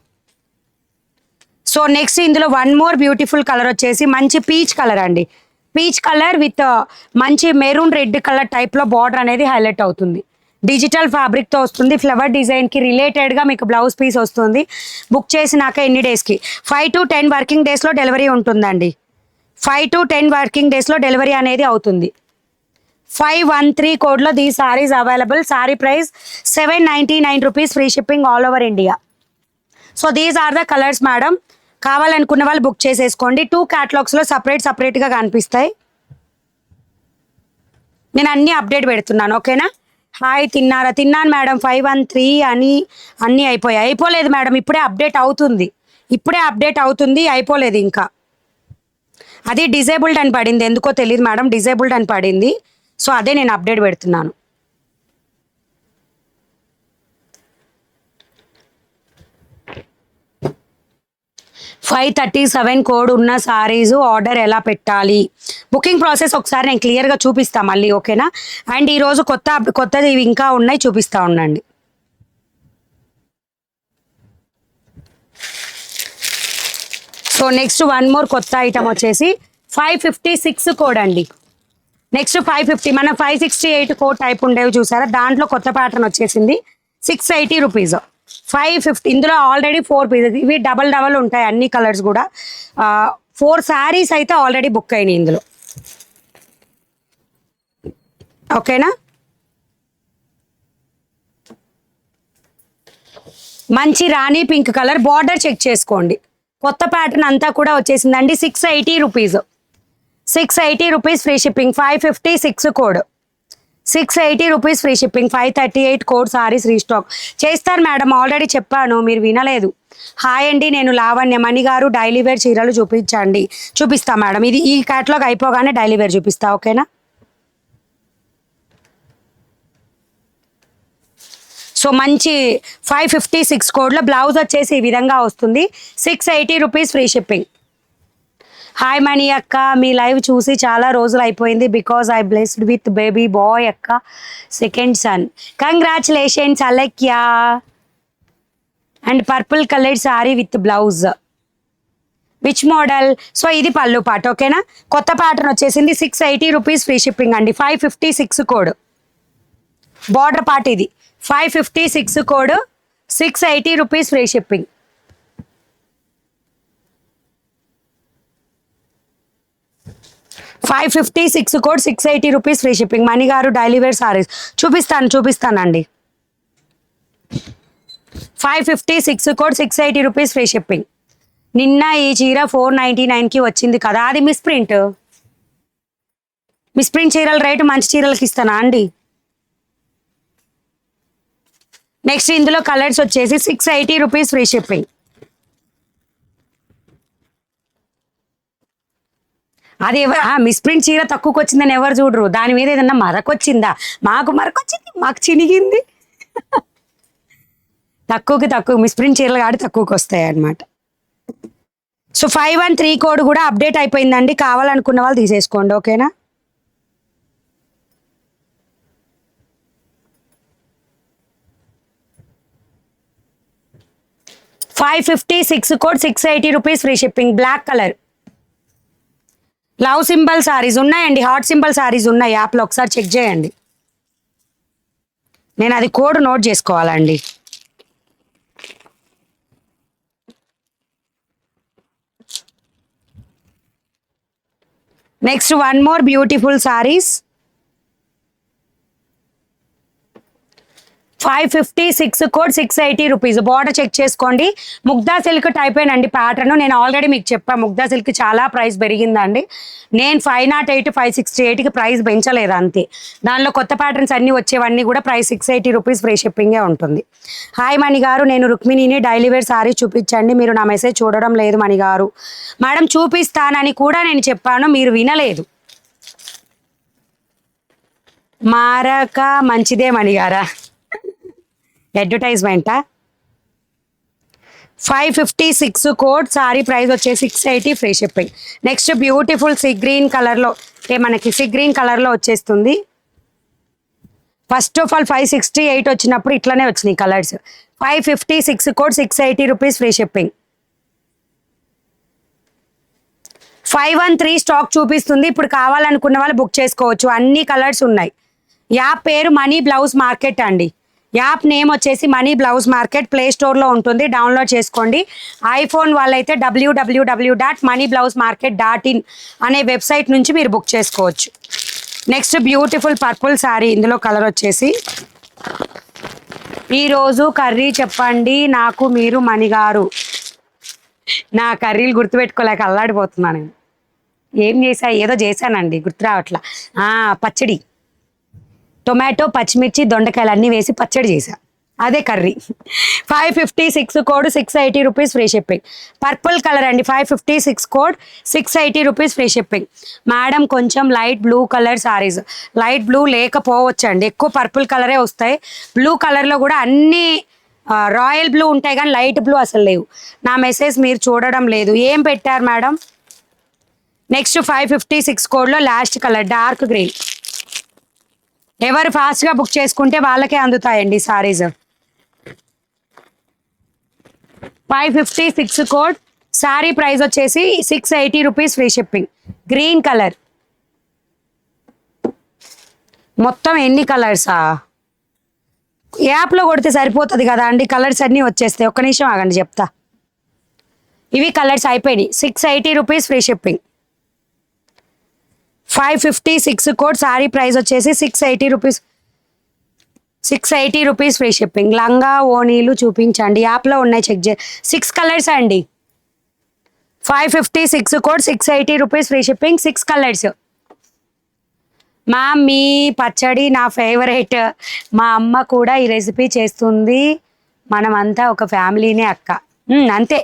సో నెక్స్ట్ ఇందులో వన్ మోర్ బ్యూటిఫుల్ కలర్ వచ్చేసి మంచి పీచ్ కలర్ అండి. పీచ్ కలర్ విత్ మంచి మెరూన్ రెడ్ కలర్ టైప్లో బార్డర్ అనేది హైలైట్ అవుతుంది. డిజిటల్ ఫ్యాబ్రిక్తో వస్తుంది. ఫ్లవర్ డిజైన్కి రిలేటెడ్గా మీకు బ్లౌజ్ పీస్ వస్తుంది. బుక్ చేసినాక ఎన్ని డేస్కి? 5 to 10 వర్కింగ్ డేస్లో డెలివరీ ఉంటుందండి. 5 to 10 వర్కింగ్ డేస్లో డెలివరీ అనేది అవుతుంది. 513 కోడ్లో the saris available. Sari price 799 rupees, free shipping all over India. So these are the colours madam. కావాలనుకున్న వాళ్ళు బుక్ చేసేసుకోండి. 2 క్యాటలాగ్స్లో సపరేట్గా కనిపిస్తాయి. నేను అన్నీ అప్డేట్ పెడుతున్నాను, ఓకేనా? హాయ్ తిన్నారా? తిన్నాను మేడం. 513 అని అన్నీ అయిపోయాయి. అయిపోలేదు మేడం, ఇప్పుడే అప్డేట్ అవుతుంది. అయిపోలేదు ఇంకా. అది డిజేబుల్డ్ అని పడింది, ఎందుకో తెలియదు మేడం, డిజేబుల్డ్ అని పడింది. సో అదే నేను అప్డేట్ పెడుతున్నాను. $537 కోడ్ ఉన్న సారీస్ ఆర్డర్ ఎలా పెట్టాలి? బుకింగ్ ప్రాసెస్ ఒకసారి నేను క్లియర్గా చూపిస్తాను మళ్ళీ, ఓకేనా? అండ్ ఈరోజు కొత్తది ఇవి ఇంకా ఉన్నాయి, చూపిస్తూ ఉండండి. సో నెక్స్ట్ వన్ మోర్ కొత్త ఐటమ్ వచ్చేసి 556 కోడ్ అండి. నెక్స్ట్ 550, మన 568 కోడ్ టైప్ ఉండేవి చూసారా, దాంట్లో కొత్త ప్యాటర్న్ వచ్చేసింది. 680 రూపీస్. 550. ఇందులో ఆల్రెడీ 4 పీసెస్. ఇవి డబల్ ఉంటాయి అన్ని కలర్స్ కూడా. 4 శారీస్ అయితే ఆల్రెడీ బుక్ అయినాయి ఇందులో, ఓకేనా? మంచి రాణి పింక్ కలర్ బార్డర్ చెక్ చేసుకోండి. కొత్త ప్యాటర్న్ అంతా కూడా వచ్చేసిందండి. 680 rupees. 680 rupees free shipping. 556 code. 680 rupees free shipping. 538 code saris restock చేస్తారు మేడం, ఆల్రెడీ చెప్పాను, మీరు వినలేదు. హాయ్ అండి, నేను లావణ్య. మణి గారు డైలీ వేర్ చీరలు చూపిస్తా మేడం. ఇది ఈ క్యాటలాగ్ అయిపోగానే డైలీ వేర్ చూపిస్తా, ఓకేనా? సో మంచి 556 కోడ్లో బ్లౌజ్ వచ్చేసి ఈ విధంగా వస్తుంది. 680 rupees free shipping. Hi Mani అక్క, మీ లైవ్ చూసి చాలా రోజులు అయిపోయింది. Because I blessed with baby boy అక్క, second son. Congratulations Alekya. And purple coloured sari with blouse. Which model? So ఇది పళ్ళు పాట, ఓకేనా? కొత్త ప్యాటర్న్ వచ్చేసింది. 680 రూపీస్ ఫ్రీ షిప్పింగ్ అండి. 556 కోడ్ బార్డర్ పార్ట్ ఇది. 556 code, 680 rupees free shipping. $556 code, 680 rupees free shipping. Mani గారు డైలీ వేర్ సారీస్ చూపిస్తానండి. 556 కోడ్, 680 రూపీస్ ఫ్రీ షిప్పింగ్. నిన్న ఈ చీర 499కి వచ్చింది కదా, అది మిస్ ప్రింట్ చీరల రేటు మంచి చీరలకి ఇస్తానా అండి? నెక్స్ట్ ఇందులో కలర్స్ వచ్చేసి 680 రూపీస్ ఫ్రీ షిప్పింగ్. అది మిస్ ప్రింట్ చీర తక్కువకి వచ్చిందని ఎవరు చూడరు, దాని మీద ఏదన్నా మరకొచ్చిందా? మాకు మరకొచ్చింది, మాకు చినిగింది. తక్కువ మిస్ ప్రింట్ చీరలు కాడి తక్కువకి వస్తాయి అన్నమాట. సో 513 కోడ్ కూడా అప్డేట్ అయిపోయిందండి. కావాలనుకున్న వాళ్ళు తీసేసుకోండి, ఓకేనా? $556 code, 680 rupees free shipping. Black colour love symbol saris ఉన్నాయండి, హార్ట్ సింబల్ సారీస్ ఉన్నాయి యాప్లో, ఒకసారి చెక్ చేయండి. నేను అది కోడ్ నోట్ చేసుకోవాలండి. Next one more beautiful saris. 556 code, 680 rupees. Border check చేసుకోండి. ముగ్దా సిల్క్ టైప్ ఏనండి ప్యాటర్న్. నేను ఆల్రెడీ మీకు చెప్పాను, ముగ్దా సిల్క్ చాలా ప్రైస్ పెరిగిందండి. నేను 508, 568కి ప్రైస్ పెంచలేదు అంతే. దానిలో కొత్త ప్యాటర్న్స్ అన్నీ వచ్చేవన్నీ కూడా ప్రైస్ 680 రూపీస్ ఫ్రీ షిప్పింగే ఉంటుంది. హాయ్ మణి గారు, నేను రుక్మిణిని డైలీ వేర్ సారీ చూపించండి. మీరు నా మెసేజ్ చూడడం లేదు మణి గారు. మేడం చూపిస్తానని కూడా నేను చెప్పాను, మీరు వినలేదు. మారక మంచిదే మణి గారా, అడ్వర్టైజ్మెంటా? 556 కోడ్, సారీ ప్రైస్ వచ్చేసి 680 free shipping. Next beautiful sea green కలర్లో, మనకి సీ గ్రీన్ కలర్లో వచ్చేస్తుంది. ఫస్ట్ ఆఫ్ ఆల్ 568 వచ్చినప్పుడు ఇట్లానే వచ్చినాయి colours. 556 code, 680 rupees free shipping. 513 stock చూపిస్తుంది. ఇప్పుడు కావాలనుకున్న వాళ్ళు బుక్ చేసుకోవచ్చు. అన్ని కలర్స్ ఉన్నాయి. యాప్ పేరు మనీ బ్లౌజ్ మార్కెట్ అండి. యాప్ నేమ్ వచ్చేసి మనీ బ్లౌజ్ మార్కెట్. ప్లే స్టోర్లో ఉంటుంది, డౌన్లోడ్ చేసుకోండి. ఐఫోన్ వాళ్ళైతే www.moneyblousemarket.in అనే వెబ్సైట్ నుంచి మీరు బుక్ చేసుకోవచ్చు. Next beautiful purple sari. ఇందులో కలర్ వచ్చేసి, ఈరోజు కర్రీ చెప్పండి నాకు మీరు మణిగారు. నా కర్రీలు గుర్తుపెట్టుకోలేక అల్లాడిపోతున్నాను. ఏం చేశా, ఏదో చేశానండి, గుర్తు రావట్లా. పచ్చడి, టొమాటో, పచ్చిమిర్చి, దొండకాయలు అన్నీ వేసి పచ్చడి చేశా, అదే curry. 556 code, 680 rupees free shipping. Purple colour అండి. 556 code, 680 rupees free shipping. Madam కొంచెం light blue colour saris. Light blue లేకపోవచ్చు అండి, ఎక్కువ పర్పుల్ కలరే వస్తాయి. బ్లూ కలర్లో కూడా అన్నీ రాయల్ బ్లూ ఉంటాయి కానీ లైట్ బ్లూ అసలు లేవు. నా మెసేజ్ మీరు చూడడం లేదు. ఏం పెట్టారు మేడం? నెక్స్ట్ 556 కోడ్లో లాస్ట్ కలర్ డార్క్ గ్రీన్. ఎవరు ఫాస్ట్గా బుక్ చేసుకుంటే వాళ్ళకే అందుతాయండి సారీస్. 556 కోడ్, శారీ ప్రైస్ వచ్చేసి 680 rupees free shipping. Green colour. మొత్తం ఎన్ని కలర్సా? యాప్లో కొడితే సరిపోతుంది కదా అండి, కలర్స్ అన్నీ వచ్చేస్తాయి. ఒక్క నిమిషం ఆగండి చెప్తా. ఇవి కలర్స్ అయిపోయినాయి. 680 rupees free shipping. 556 code, sari price వచ్చేసి 680 రూపీస్. 680 rupees free shipping. లంగా ఓనీలు చూపించండి, యాప్లో ఉన్నాయి, చెక్ చే. 6 కలర్స్ అండి. 556 code, 680 rupees free shipping. 6 colours. Ma'am మీ పచ్చడి నా ఫేవరెట్. మా అమ్మ కూడా ఈ రెసిపీ చేస్తుంది. మనమంతా ఒక ఫ్యామిలీనే అక్క. అంతే,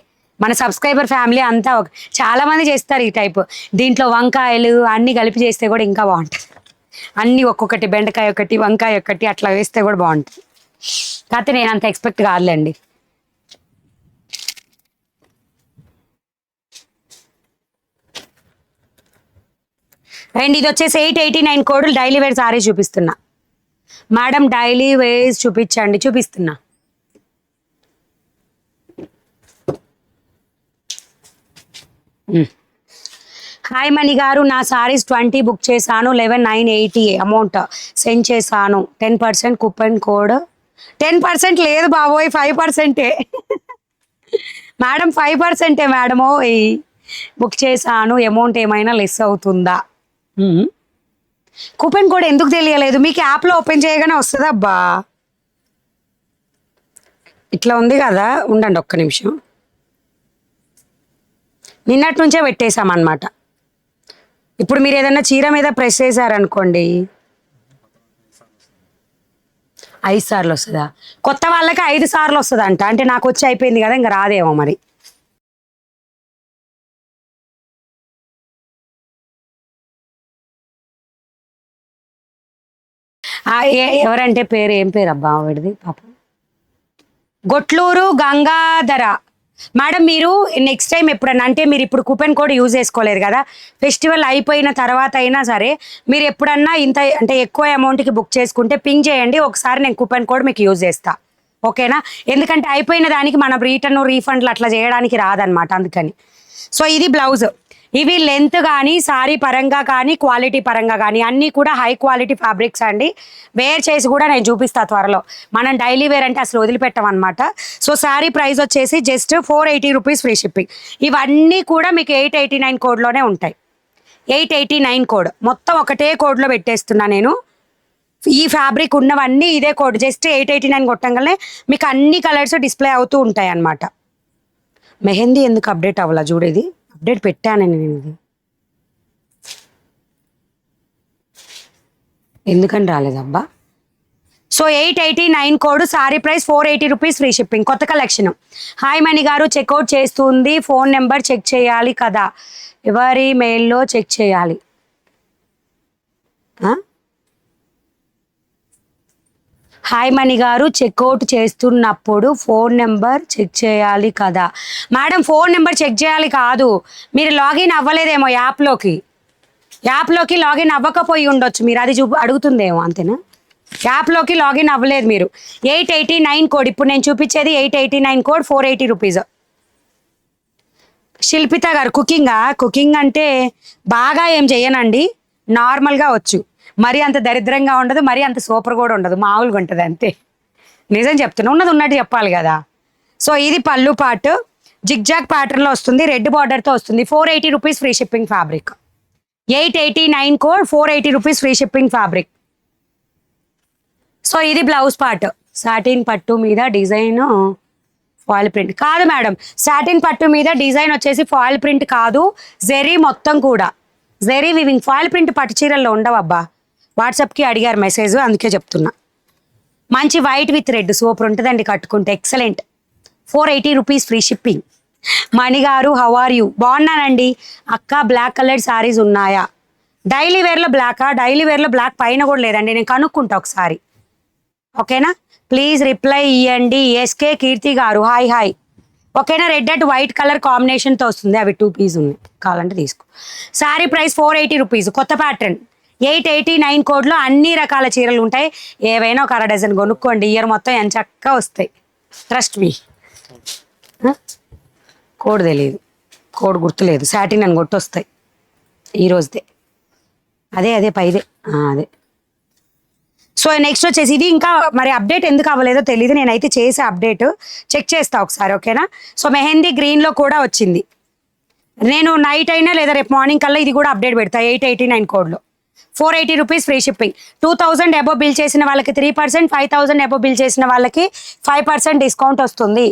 మన సబ్స్క్రైబర్ ఫ్యామిలీ అంతా ఒక. చాలామంది చేస్తారు ఈ టైప్. దీంట్లో వంకాయలు అన్నీ కలిపి చేస్తే కూడా ఇంకా బాగుంటుంది. అన్నీ ఒక్కొక్కటి, బెండకాయ ఒకటి, వంకాయ ఒకటి అట్లా వేస్తే కూడా బాగుంటుంది. కాకపోతే నేను అంత ఎక్స్పెక్ట్ కాదులేండి. అండ్ ఇది వచ్చేసి 889 కోడ్లు. డైలీ వేర్ సారీ చూపిస్తున్నా మేడం. డైలీ వేర్స్ చూపించండి. చూపిస్తున్నా. హాయ్ మణి గారు, నా సారీస్ 20 బుక్ చేశాను. 11980 అమౌంట్ సెండ్ చేశాను. 10% కూపన్ కోడ్. 10% లేదు బాబోయ్, 5%. మేడం 5% మేడమో. బుక్ చేశాను, అమౌంట్ ఏమైనా లెస్ అవుతుందా? కూపన్ కోడ్ ఎందుకు తెలియలేదు మీకు? యాప్లో ఓపెన్ చేయగానే వస్తుంది. అబ్బా ఇట్లా ఉంది కదా, ఉండండి ఒక్క నిమిషం. నిన్నటి నుంచే పెట్టేశామన్నమాట. ఇప్పుడు మీరు ఏదైనా చీర మీద ప్రెస్ చేశారనుకోండి, 5 సార్లు వస్తుందా? కొత్త వాళ్ళకి 5 సార్లు వస్తుందంట. అంటే నాకు వచ్చి అయిపోయింది కదా, ఇంకా రాదేమో మరి. ఎవరంటే పేరు, ఏం పేరు అబ్బా ఆవిడది పాపం? గొట్లూరు గంగాధర. మేడం మీరు నెక్స్ట్ టైం ఎప్పుడన్నా, అంటే మీరు ఇప్పుడు కూపన్ కోడ్ యూజ్ చేసుకోలేదు కదా, ఫెస్టివల్ అయిపోయిన తర్వాత అయినా సరే మీరు ఎప్పుడన్నా ఇంత అంటే ఎక్కువ అమౌంట్కి బుక్ చేసుకుంటే పింగ్ చేయండి, ఒకసారి నేను కూపన్ కోడ్ మీకు యూజ్ చేస్తా. ఓకేనా? ఎందుకంటే అయిపోయిన దానికి మనం రిటర్న్ రీఫండ్లు అట్లా చేయడానికి రాదనమాట, అందుకని. సో ఇది బ్లౌజ్. ఇవి లెంత్ కానీ, సారీ పరంగా కానీ, క్వాలిటీ పరంగా కానీ అన్నీ కూడా హై క్వాలిటీ ఫ్యాబ్రిక్స్ అండి. వేర్ చేసి కూడా నేను చూపిస్తా త్వరలో. మనం డైలీ వేర్ అంటే అసలు వదిలిపెట్టమన్నమాట. సో శారీ ప్రైస్ వచ్చేసి జస్ట్ 480 రూపీస్ ఫ్రీ షిప్పింగ్. ఇవన్నీ కూడా మీకు 889 కోడ్లోనే ఉంటాయి. 889 కోడ్ మొత్తం ఒకటే కోడ్లో పెట్టేస్తున్నా నేను. ఈ ఫ్యాబ్రిక్ ఉన్నవన్నీ ఇదే కోడ్. జస్ట్ 889 కొట్టంగానే మీకు అన్ని కలర్స్ డిస్ప్లే అవుతూ ఉంటాయి అన్నమాట. మెహందీ ఎందుకు అప్డేట్ అవ్వాలా చూడేది? అప్డేట్ పెట్టాను నేను ఇది, ఎందుకని రాలేదబ్బా. So 889 code, sorry price 480 rupees free shipping. కొత్త కలెక్షన్. హాయ్ మణి గారు, చెక్అవుట్ చేస్తుంది. ఫోన్ నెంబర్ చెక్ చేయాలి కదా, ఎవరి మెయిల్లో చెక్ చేయాలి? హాయ్ మణి గారు, చెక్అవుట్ చేస్తున్నప్పుడు ఫోన్ నెంబర్ చెక్ చేయాలి కదా. మేడం ఫోన్ నెంబర్ చెక్ చేయాలి కాదు, మీరు లాగిన్ అవ్వలేదేమో యాప్లోకి లాగిన్ అవ్వకపోయి ఉండొచ్చు మీరు, అది అడుగుతుందేమో, అంతేనా? యాప్లోకి లాగిన్ అవ్వలేదు మీరు. 889 కోడ్, ఇప్పుడు నేను చూపించేది 889 కోడ్, 480 రూపీస్. శిల్పిత గారు కుకింగ్ అంటే బాగా ఏం చెయ్యనండి, నార్మల్గా వచ్చు. మరీ అంత దరిద్రంగా ఉండదు, మరీ అంత సూపర్ కూడా ఉండదు, మామూలుగా ఉంటుంది అంతే. నిజం చెప్తున్నా, ఉన్నది ఉన్నట్టు చెప్పాలి కదా. సో ఇది పళ్ళు పార్ట్, జిగ్జాగ్ ప్యాటర్న్లో వస్తుంది, రెడ్ బార్డర్తో వస్తుంది. 480 rupees free shipping fabric. 889 code, 480 rupees free shipping fabric. So ఇది బ్లౌజ్ పార్ట్, సాటిన్ పట్టు మీద డిజైన్ ఫాయిల్ ప్రింట్ కాదు మేడం, సాటిన్ పట్టు మీద డిజైన్ వచ్చేసి ఫాయిల్ ప్రింట్ కాదు, జెరీ మొత్తం కూడా జెరీ వివింగ్. ఫాయిల్ ప్రింట్ పట్టు చీరల్లో ఉండవబ్బా, వాట్సాప్కి అడిగారు మెసేజ్, అందుకే చెప్తున్నా. మంచి వైట్ విత్ రెడ్ సూపర్ ఉంటుందండి కట్టుకుంటే, ఎక్సలెంట్. 480 rupees free shipping. మణిగారు హౌ ఆర్ యూ? బాగున్నానండి అక్క. బ్లాక్ కలర్ శారీస్ ఉన్నాయా? డైలీ వేర్లో బ్లాకా? డైలీ వేర్లో బ్లాక్ పైన కూడా లేదండి, నేను కనుక్కుంటా ఒకసారి, ఓకేనా? ప్లీజ్ రిప్లై ఇవ్వండి. ఎస్కే కీర్తి గారు హాయ్. ఓకేనా? రెడ్ అండ్ వైట్ కలర్ కాంబినేషన్తో వస్తుంది, అవి 2 పీస్ ఉన్నాయి, కావాలంటే తీసుకో. శారీ ప్రైస్ 480 రూపీస్, కొత్త ప్యాటర్న్. 889 కోడ్లో అన్ని రకాల చీరలు ఉంటాయి, ఏవైనా ఒక 1/2 డజన్ కొనుక్కోండి, ఇయర్ మొత్తం ఎంచక్కా వస్తాయి, ట్రస్ట్ మీ. కోడ్ తెలియదు, కోడ్ గుర్తులేదు, సాటిన్ అని కొట్టి వస్తాయి ఈరోజుదే. అదే పైదే అదే. సో నెక్స్ట్ వచ్చేసి ఇది ఇంకా మరి అప్డేట్ ఎందుకు అవ్వలేదో తెలియదు, నేనైతే చేసే అప్డేట్ చెక్ చేస్తా ఒకసారి, ఓకేనా? సో మెహందీ గ్రీన్లో కూడా వచ్చింది, నేను నైట్ అయినా లేదా రేపు మార్నింగ్ కల్లా ఇది కూడా అప్డేట్ పెడతా. 889 కోడ్లో 480 రూపీస్ ఫ్రీ షిప్పింగ్. 2000 అబో బిల్ చేసిన వాళ్ళకి 3%, 5000 అబో బిల్ చేసిన వాళ్ళకి 5% డిస్కౌంట్ వస్తుంది.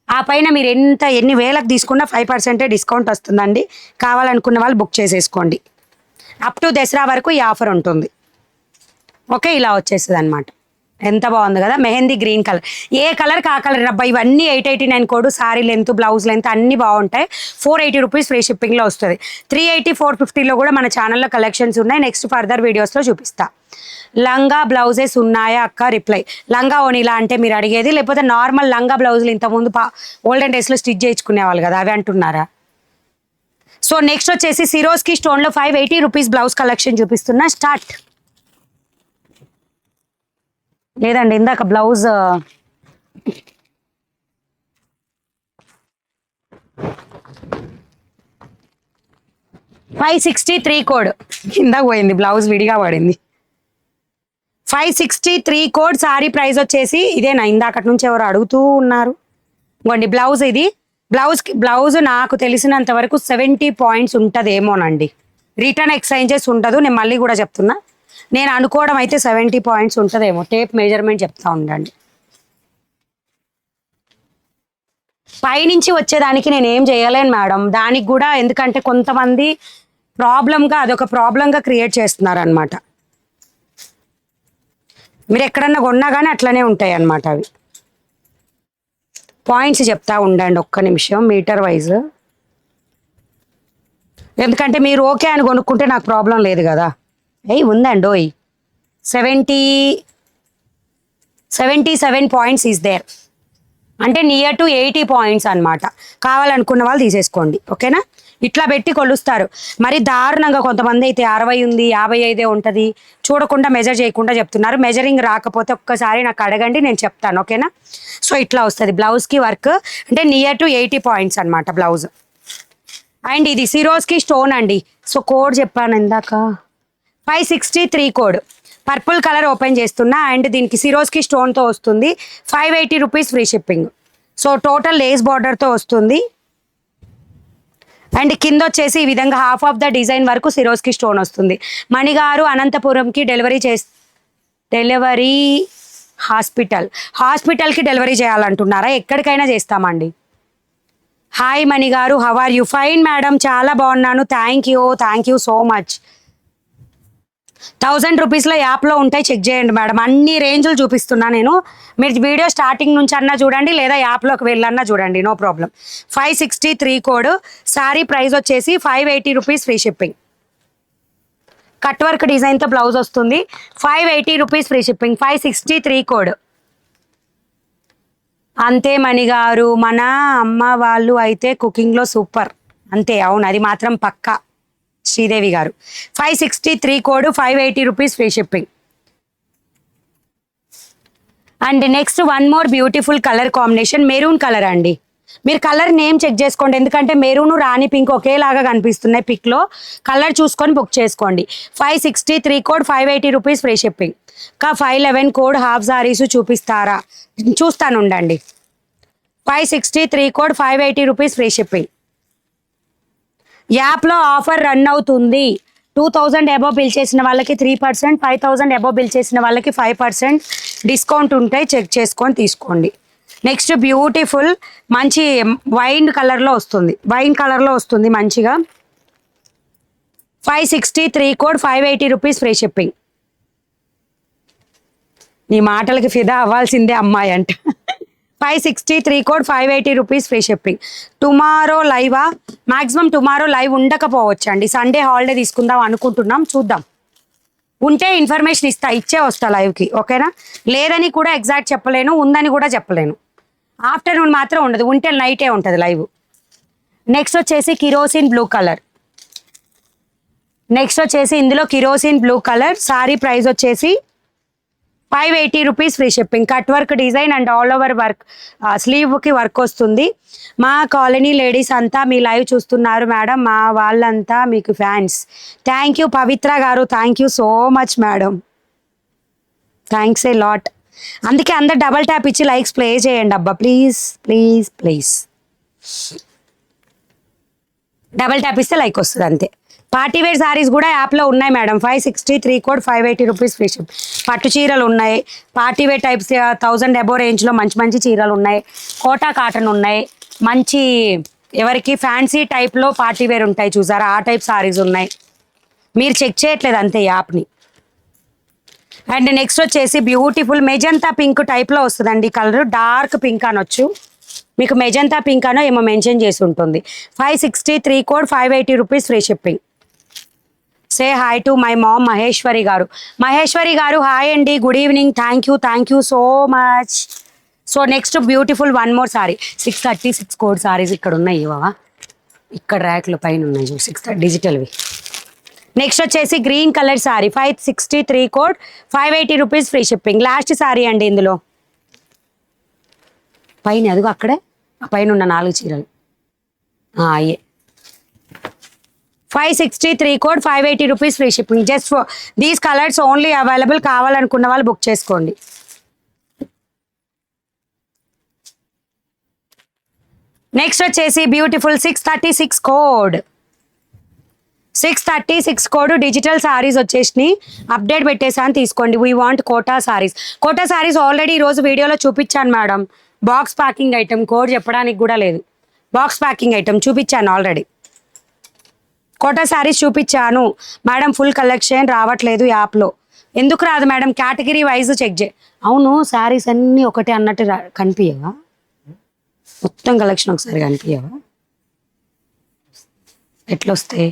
ఆ పైన మీరు ఎన్ని వేలకు తీసుకున్నా 5% డిస్కౌంట్ వస్తుందండి. కావాలనుకున్న వాళ్ళు బుక్ చేసేసుకోండి, అప్ టు దసరా వరకు ఈ ఆఫర్ ఉంటుంది. ఓకే, ఇలా వచ్చేస్తుంది అనమాట. ఎంత బాగుంది కదా, మెహందీ గ్రీన్ కలర్. ఏ కలర్ కా కలర్ అబ్బా, ఇవన్నీ 889 code. Sorry length, blouse length అన్నీ బాగుంటాయి. 480 రూపీస్ ఫ్రీ షిప్పింగ్లో వస్తుంది. 380, 450లో కూడా మన ఛానల్లో కలెక్షన్స్ ఉన్నాయి, నెక్స్ట్ ఫర్దర్ వీడియోస్లో చూపిస్తా. లంగా బ్లౌజెస్ ఉన్నాయా అక్క? రిప్లై లంగా ఓనీలా అంటే మీరు అడిగేది, లేకపోతే నార్మల్ లంగా బ్లౌజులు ఇంతకుముందు ఓల్డెన్ డేస్లో స్టిచ్ చేయించుకునేవాళ్ళు కదా, అవి అంటున్నారా? సో నెక్స్ట్ వచ్చేసి సిరోస్కి స్టోన్లో 580 రూపీస్ బ్లౌజ్ కలెక్షన్ చూపిస్తున్నా. స్టార్ట్. లేదండి, ఇందాక బ్లౌజ్ 563 కోడ్ కింద పోయింది, బ్లౌజ్ విడిగా పడింది. 563 కోడ్. సారీ ప్రైస్ వచ్చేసి ఇదేనా? ఇందాకటి నుంచి ఎవరు అడుగుతూ ఉన్నారు. ఇంకోండి బ్లౌజ్, ఇది బ్లౌజ్ నాకు తెలిసినంత వరకు 70 పాయింట్స్ ఉంటుందేమోనండి, రిటర్న్ ఎక్స్చేంజెస్ ఉండదు. నేను మళ్ళీ కూడా చెప్తున్నా, నేను అనుకోవడం అయితే 70 పాయింట్స్ ఉంటుందేమో. టేప్ మెజర్మెంట్ చెప్తా ఉండండి. పైనుంచి వచ్చేదానికి నేను ఏం చేయలేను మేడం, దానికి కూడా, ఎందుకంటే కొంతమంది అదొక ప్రాబ్లంగా క్రియేట్ చేస్తున్నారు అనమాట. మీరు ఎక్కడన్నా కొన్నా కానీ అట్లనే ఉంటాయి అన్నమాట. అవి పాయింట్స్ చెప్తా ఉండండి ఒక్క నిమిషం, మీటర్ వైజ్. ఎందుకంటే మీరు ఓకే అని కొనుక్కుంటే నాకు ప్రాబ్లం లేదు కదా. ఉందండి 77 పాయింట్స్ ఈజ్ దేర్, అంటే నియర్ టు 80 పాయింట్స్ అనమాట. కావాలనుకున్న వాళ్ళు తీసేసుకోండి, ఓకేనా? ఇట్లా పెట్టి కొలుస్తారు. మరి దారుణంగా కొంతమంది అయితే 60 ఉంది, 55 ఉంటుంది, చూడకుండా మెజర్ చేయకుండా చెప్తున్నారు. మెజరింగ్ రాకపోతే ఒక్కసారి నాకు అడగండి, నేను చెప్తాను, ఓకేనా? సో ఇట్లా వస్తుంది బ్లౌజ్కి వర్క్, అంటే నియర్ టు 80 పాయింట్స్ అనమాట బ్లౌజ్. అండ్ ఇది సిరోస్కి స్టోన్ అండి. సో కోడ్ చెప్పాను ఇందాక, 563 కోడ్. పర్పుల్ కలర్ ఓపెన్ చేస్తున్నా, అండ్ దీనికి సిరోస్కి స్టోన్తో వస్తుంది. 580 rupees free shipping. So total lace బార్డర్తో వస్తుంది. అండ్ కింద వచ్చేసి ఈ విధంగా హాఫ్ ఆఫ్ ద డిజైన్ వరకు సిరోస్కి స్టోన్ వస్తుంది. మణిగారు అనంతపురంకి డెలివరీ హాస్పిటల్కి డెలివరీ చేయాలంటున్నారా? ఎక్కడికైనా చేస్తామండి. హాయ్ మణిగారు, how are you? Fine madam, చాలా బాగున్నాను, థ్యాంక్ యూ సో మచ్. 1000 రూపీస్లో యాప్లో ఉంటాయి, చెక్ చేయండి మేడం. అన్ని రేంజ్లు చూపిస్తున్నా నేను, మీరు వీడియో స్టార్టింగ్ నుంచి అన్నా చూడండి, లేదా యాప్లోకి వెళ్ళన్నా చూడండి, no problem. 563 code. Sari price వచ్చేసి 580 rupees free shipping. Cut work డిజైన్తో బ్లౌజ్ వస్తుంది. 580 రూపీస్ ఫ్రీ షిప్పింగ్. 563 కోడ్. అంతే మణిగారు, మన అమ్మ వాళ్ళు అయితే కుకింగ్లో సూపర్. అంతే, అవును, అది మాత్రం పక్కా. శ్రీదేవి గారు 563 code, 580 rupees free shipping. And next one more beautiful colour combination maroon colour అండి. మీరు కలర్ నేమ్ చెక్ చేసుకోండి, ఎందుకంటే మెరూన్ రాణి పింక్ ఒకేలాగా కనిపిస్తున్నాయి పిక్లో. కలర్ చూసుకొని బుక్ చేసుకోండి. 563 code, 580 rupees free shipping. 511 code half saris చూపిస్తారా? చూస్తాను ఉండండి. 563 కోడ్, 580 రూపీస్ ఫ్రీ షిప్పింగ్. యాప్లో ఆఫర్ రన్ అవుతుంది. 2000 అబోవ్ బిల్ చేసిన వాళ్ళకి 3%, 5000 అబోవ్ బిల్ చేసిన వాళ్ళకి 5% డిస్కౌంట్ ఉంటాయి. చెక్ చేసుకొని తీసుకోండి. నెక్స్ట్ బ్యూటిఫుల్ మంచి వైన్ కలర్లో వస్తుంది మంచిగా. 563 కోడ్, 580 రూపీస్ ఫ్రీ షిప్పింగ్. నీ మాటలకి ఫిదా అవ్వాల్సిందే అమ్మాయి అంట. 563 code, 580 rupees free shipping. Tomorrow లైవా? మాక్సిమం టుమారో లైవ్ ఉండకపోవచ్చు అండి. సండే హాలిడే తీసుకుందాం అనుకుంటున్నాం, చూద్దాం. ఉంటే ఇన్ఫర్మేషన్ ఇచ్చే వస్తా లైవ్కి, ఓకేనా? లేదని కూడా ఎగ్జాక్ట్ చెప్పలేను, ఉందని కూడా చెప్పలేను. ఆఫ్టర్నూన్ మాత్రం ఉండదు, ఉంటే నైటే ఉంటుంది లైవ్. నెక్స్ట్ వచ్చేసి కిరోసిన్ బ్లూ కలర్. ఇందులో kerosene blue colour. Sari price వచ్చేసి 580 rupees free shipping. Cut work design and all over work, స్లీవ్కి వర్క్ వస్తుంది. మా కాలనీ లేడీస్ అంతా మీ లైవ్ చూస్తున్నారు మేడం, మా వాళ్ళంతా మీకు ఫ్యాన్స్. థ్యాంక్ యూ పవిత్ర గారు, thank you so much madam, thanks a lot. అందుకే అందరు డబల్ ట్యాప్ ఇచ్చి లైక్స్ ప్లే చేయండి అబ్బా, please please please. Double tap ఇస్తే లైక్ వస్తుంది అంతే. పార్టీవేర్ సారీస్ కూడా యాప్లో ఉన్నాయి madam. 563 code, 580 rupees free ship. పట్టు చీరలు ఉన్నాయి, పార్టీవేర్ టైప్స్ 1000 అబో రేంజ్లో మంచి మంచి చీరలు ఉన్నాయి. కోటా కాటన్ ఉన్నాయి, మంచి ఎవరికి ఫ్యాన్సీ టైప్లో పార్టీవేర్ ఉంటాయి చూసారా, ఆ టైప్ సారీస్ ఉన్నాయి. మీరు చెక్ చేయట్లేదు అంతే యాప్ని. అండ్ నెక్స్ట్ వచ్చేసి బ్యూటిఫుల్ మెజంతా పింక్ టైప్లో వస్తుందండి కలర్. డార్క్ పింక్ అనొచ్చు, మీకు మెజంతా పింక్ అనో ఏమో మెన్షన్ చేసి ఉంటుంది. 563 code, 580 rupees free shipping. Say hi to my mom Maheshwari గారు హాయ్ అండి, good evening. Thank you so much. So next beautiful one more sorry. 636 code saris ఇక్కడ ఉన్నాయి ఇవా, ఇక్కడ ర్యాక్ల పైన ఉన్నాయి 6 డిజిటల్వి. నెక్స్ట్ వచ్చేసి green colour sorry. 563 code, 580 rupees free shipping. Last sorry అండి ఇందులో. పైన అదిగో అక్కడే ఆ పైన ఉన్న 4 చీరలు అయ్యే. 563 code, 580 rupees free shipping. Just for these colours only available. కావాలనుకున్న వాళ్ళు బుక్ చేసుకోండి. నెక్స్ట్ వచ్చేసి beautiful 636 code. 636 code digital saris వచ్చేసి అప్డేట్ పెట్టేసాను, తీసుకోండి. We want Kota saris already ఈరోజు వీడియోలో చూపించాను madam. Box packing item, code చెప్పడానికి కూడా లేదు. బాక్స్ ప్యాకింగ్ ఐటమ్ చూపించాను ఆల్రెడీ. కోటా సారీస్ చూపించాను మేడం. ఫుల్ కలెక్షన్ రావట్లేదు యాప్లో. ఎందుకు రాదు మేడం? కేటగిరీ వైజ్ చెక్ చేయి. అవును, సారీస్ అన్నీ ఒకటే అన్నట్టు కనిపించవా? మొత్తం కలెక్షన్ ఒకసారి కనిపించవా? ఎట్లొస్తాయి?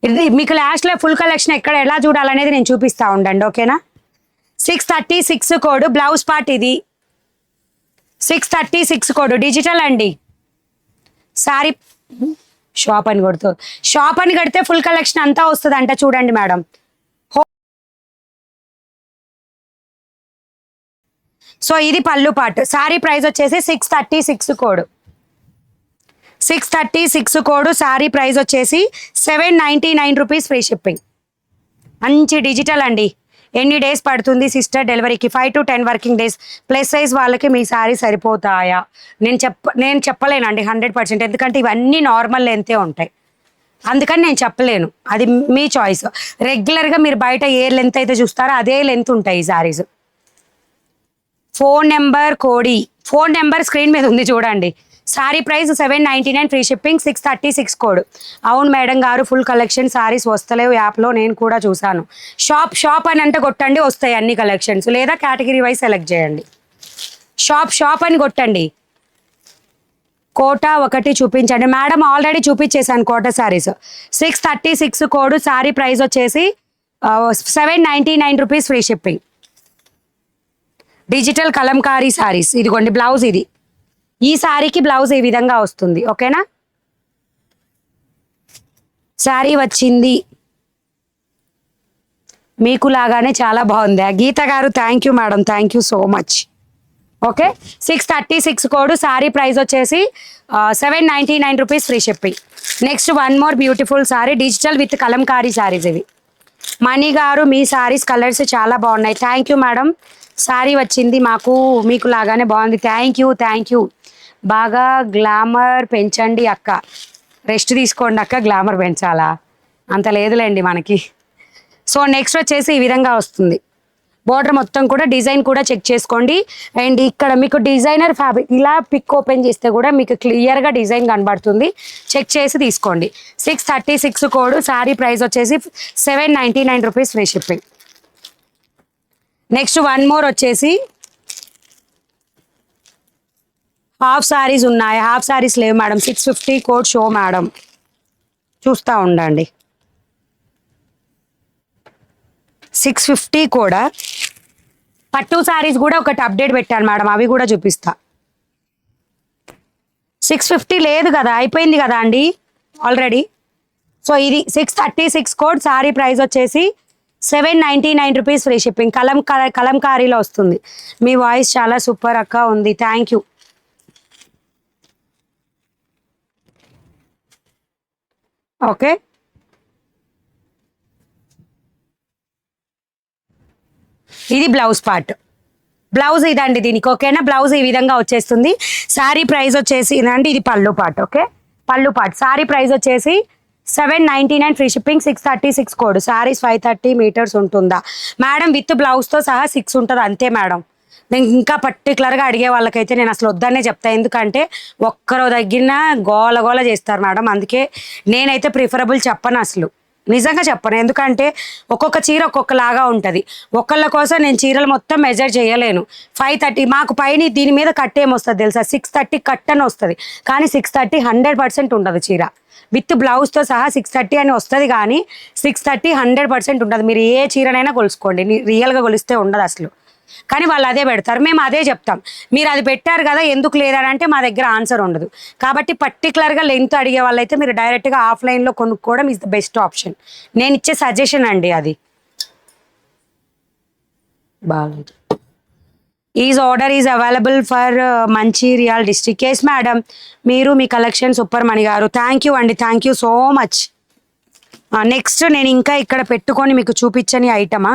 ఇది మీకు లాస్ట్లో ఫుల్ కలెక్షన్ ఎక్కడ ఎలా చూడాలనేది నేను చూపిస్తా ఉండండి, ఓకేనా? 636 కోడ్. బ్లౌజ్ పార్ట్ ఇది. 636 కోడ్ డిజిటల్ అండి. సారీ షాప్ అని కడితే ఫుల్ కలెక్షన్ అంతా వస్తుంది అంట, చూడండి మేడం. సో ఇది పళ్ళు పార్ట్. సారీ ప్రైస్ వచ్చేసి 636 కోడ్. 636 కోడ్. సారీ ప్రైస్ వచ్చేసి 799 రూపీస్ ఫ్రీ షిప్పింగ్. మంచి డిజిటల్ అండి. ఎన్ని డేస్ పడుతుంది సిస్టర్ డెలివరీకి? 5 to 10 working days. Plus size వాళ్ళకి మీ సారీ సరిపోతాయా? నేను చెప్పలేనండి 100%, ఎందుకంటే ఇవన్నీ నార్మల్ లెంతే ఉంటాయి, అందుకని నేను చెప్పలేను. అది మీ చాయిస్. రెగ్యులర్గా మీరు బయట ఏ లెంత్ అయితే చూస్తారో అదే లెంత్ ఉంటాయి ఈ సారీస్. ఫోన్ నెంబర్ స్క్రీన్ మీద ఉంది చూడండి. Sorry price 799 free shipping. 636 code. అవును మేడం గారు, ఫుల్ కలెక్షన్ సారీస్ వస్తలేవు యాప్లో, నేను కూడా చూసాను. షాప్ అని అంటే కొట్టండి, వస్తాయి అన్ని కలెక్షన్స్. లేదా కేటగిరీ వైజ్ సెలెక్ట్ చేయండి. షాప్ అని కొట్టండి. కోటా ఒకటి చూపించండి మేడం. ఆల్రెడీ చూపించేశాను Kota saris. 636 code. Sorry price వచ్చేసి 799 rupees free shipping. Digital kalamkari saris. ఇదిగోండి బ్లౌజ్. ఇది ఈ సారీకి బ్లౌజ్ ఈ విధంగా వస్తుంది, ఓకేనా? సారీ వచ్చింది. మీకు లాగానే చాలా బాగుంది. గీత గారు thank you madam, thank you so much. Okay 636 code. Sorry price వచ్చేసి 799 rupees free shipping. Next one more beautiful sorry, digital with Kalamkari saris ఇవి. మణి గారు మీ సారీస్ కలర్స్ చాలా బాగున్నాయి. Thank you madam. సారీ వచ్చింది మాకు, మీకు లాగానే బాగుంది. Thank you. బాగా గ్లామర్ పెంచండి అక్క. రెస్ట్ తీసుకోండి అక్క, గ్లామర్ పెంచాలా? అంత లేదులేండి మనకి. సో నెక్స్ట్ వచ్చేసి ఈ విధంగా వస్తుంది. బోర్డర్ మొత్తం కూడా డిజైన్ కూడా చెక్ చేసుకోండి. అండ్ ఇక్కడ మీకు డిజైనర్ ఫ్యాబ్రిక్, ఇలా పిక్ ఓపెన్ చేస్తే కూడా మీకు క్లియర్గా డిజైన్ కనబడుతుంది. చెక్ చేసి తీసుకోండి. 636 కోడ్. సారీ ప్రైస్ వచ్చేసి 799 rupees free shipping. Next one more వచ్చేసి హాఫ్ సారీస్ ఉన్నాయి. హాఫ్ సారీస్ లేవు మేడం. 650 కోడ్ షో మేడం, చూస్తూ ఉండండి. 650 కూడా. పట్టు సారీస్ కూడా ఒకటి అప్డేట్ పెట్టాను మేడం, అవి కూడా చూపిస్తా. 650 లేదు కదా, అయిపోయింది కదా అండి ఆల్రెడీ. సో ఇది 636 కోడ్. సారీ ప్రైస్ వచ్చేసి 799 రూపీస్ ఫ్రీ షిప్పింగ్. కలంకారీలో వస్తుంది. మీ వాయిస్ చాలా సూపర్ అక్క ఉంది. Thank you. ఓకే ఇది బ్లౌజ్ పార్ట్. బ్లౌజ్ ఇదండి దీనికి. ఓకేనా, బ్లౌజ్ ఈ విధంగా వచ్చేస్తుంది. సారీ ప్రైస్ వచ్చేసి ఇదండి, ఇది pallu part. Okay pallu part. Sari price వచ్చేసి 799 free shipping. 636 code. Saris 530 metres ఉంటుందా మేడం? విత్ బ్లౌజ్తో సహా 6 ఉంటుంది అంతే మేడం. నేను ఇంకా పర్టికులర్గా అడిగే వాళ్ళకైతే నేను అసలు వద్దనే చెప్తాను. ఎందుకంటే ఒక్కరో దగ్గర గోల చేస్తారు మేడం. అందుకే నేనైతే ప్రిఫరబుల్ చెప్పను, అసలు నిజంగా చెప్పను. ఎందుకంటే ఒక్కొక్క చీర ఒక్కొక్కలాగా ఉంటుంది. ఒకళ్ళ కోసం నేను చీరలు మొత్తం మెజర్ చేయలేను. 530 మాకు పైన దీని మీద కట్ ఏమొస్తుంది తెలుసా? 630 కట్ అని వస్తుంది. కానీ 630 100% ఉండదు చీర. విత్ బ్లౌజ్తో సహా 630 అని వస్తుంది, కానీ 630 100% ఉండదు. మీరు ఏ చీరనైనా కొలుసుకోండి, రియల్గా కొలిస్తే ఉండదు అసలు. కానీ వాళ్ళు అదే పెడతారు, మేము అదే చెప్తాం. మీరు అది పెట్టారు కదా ఎందుకు లేదని అంటే మా దగ్గర ఆన్సర్ ఉండదు. కాబట్టి పర్టికులర్గా లెంత్ అడిగే వాళ్ళైతే మీరు డైరెక్ట్గా ఆఫ్లైన్లో కొనుక్కోవడం ఈజ్ ద బెస్ట్ ఆప్షన్. నేను ఇచ్చే సజెషన్ అండి అది. బాగుంది. Is order is available for Mancherial district. Yes madam, మీరు మీ collection super Mani garu. Thank you అండి, thank you so much. Next నేను ఇంకా ఇక్కడ పెట్టుకొని మీకు చూపించని ఐటమా,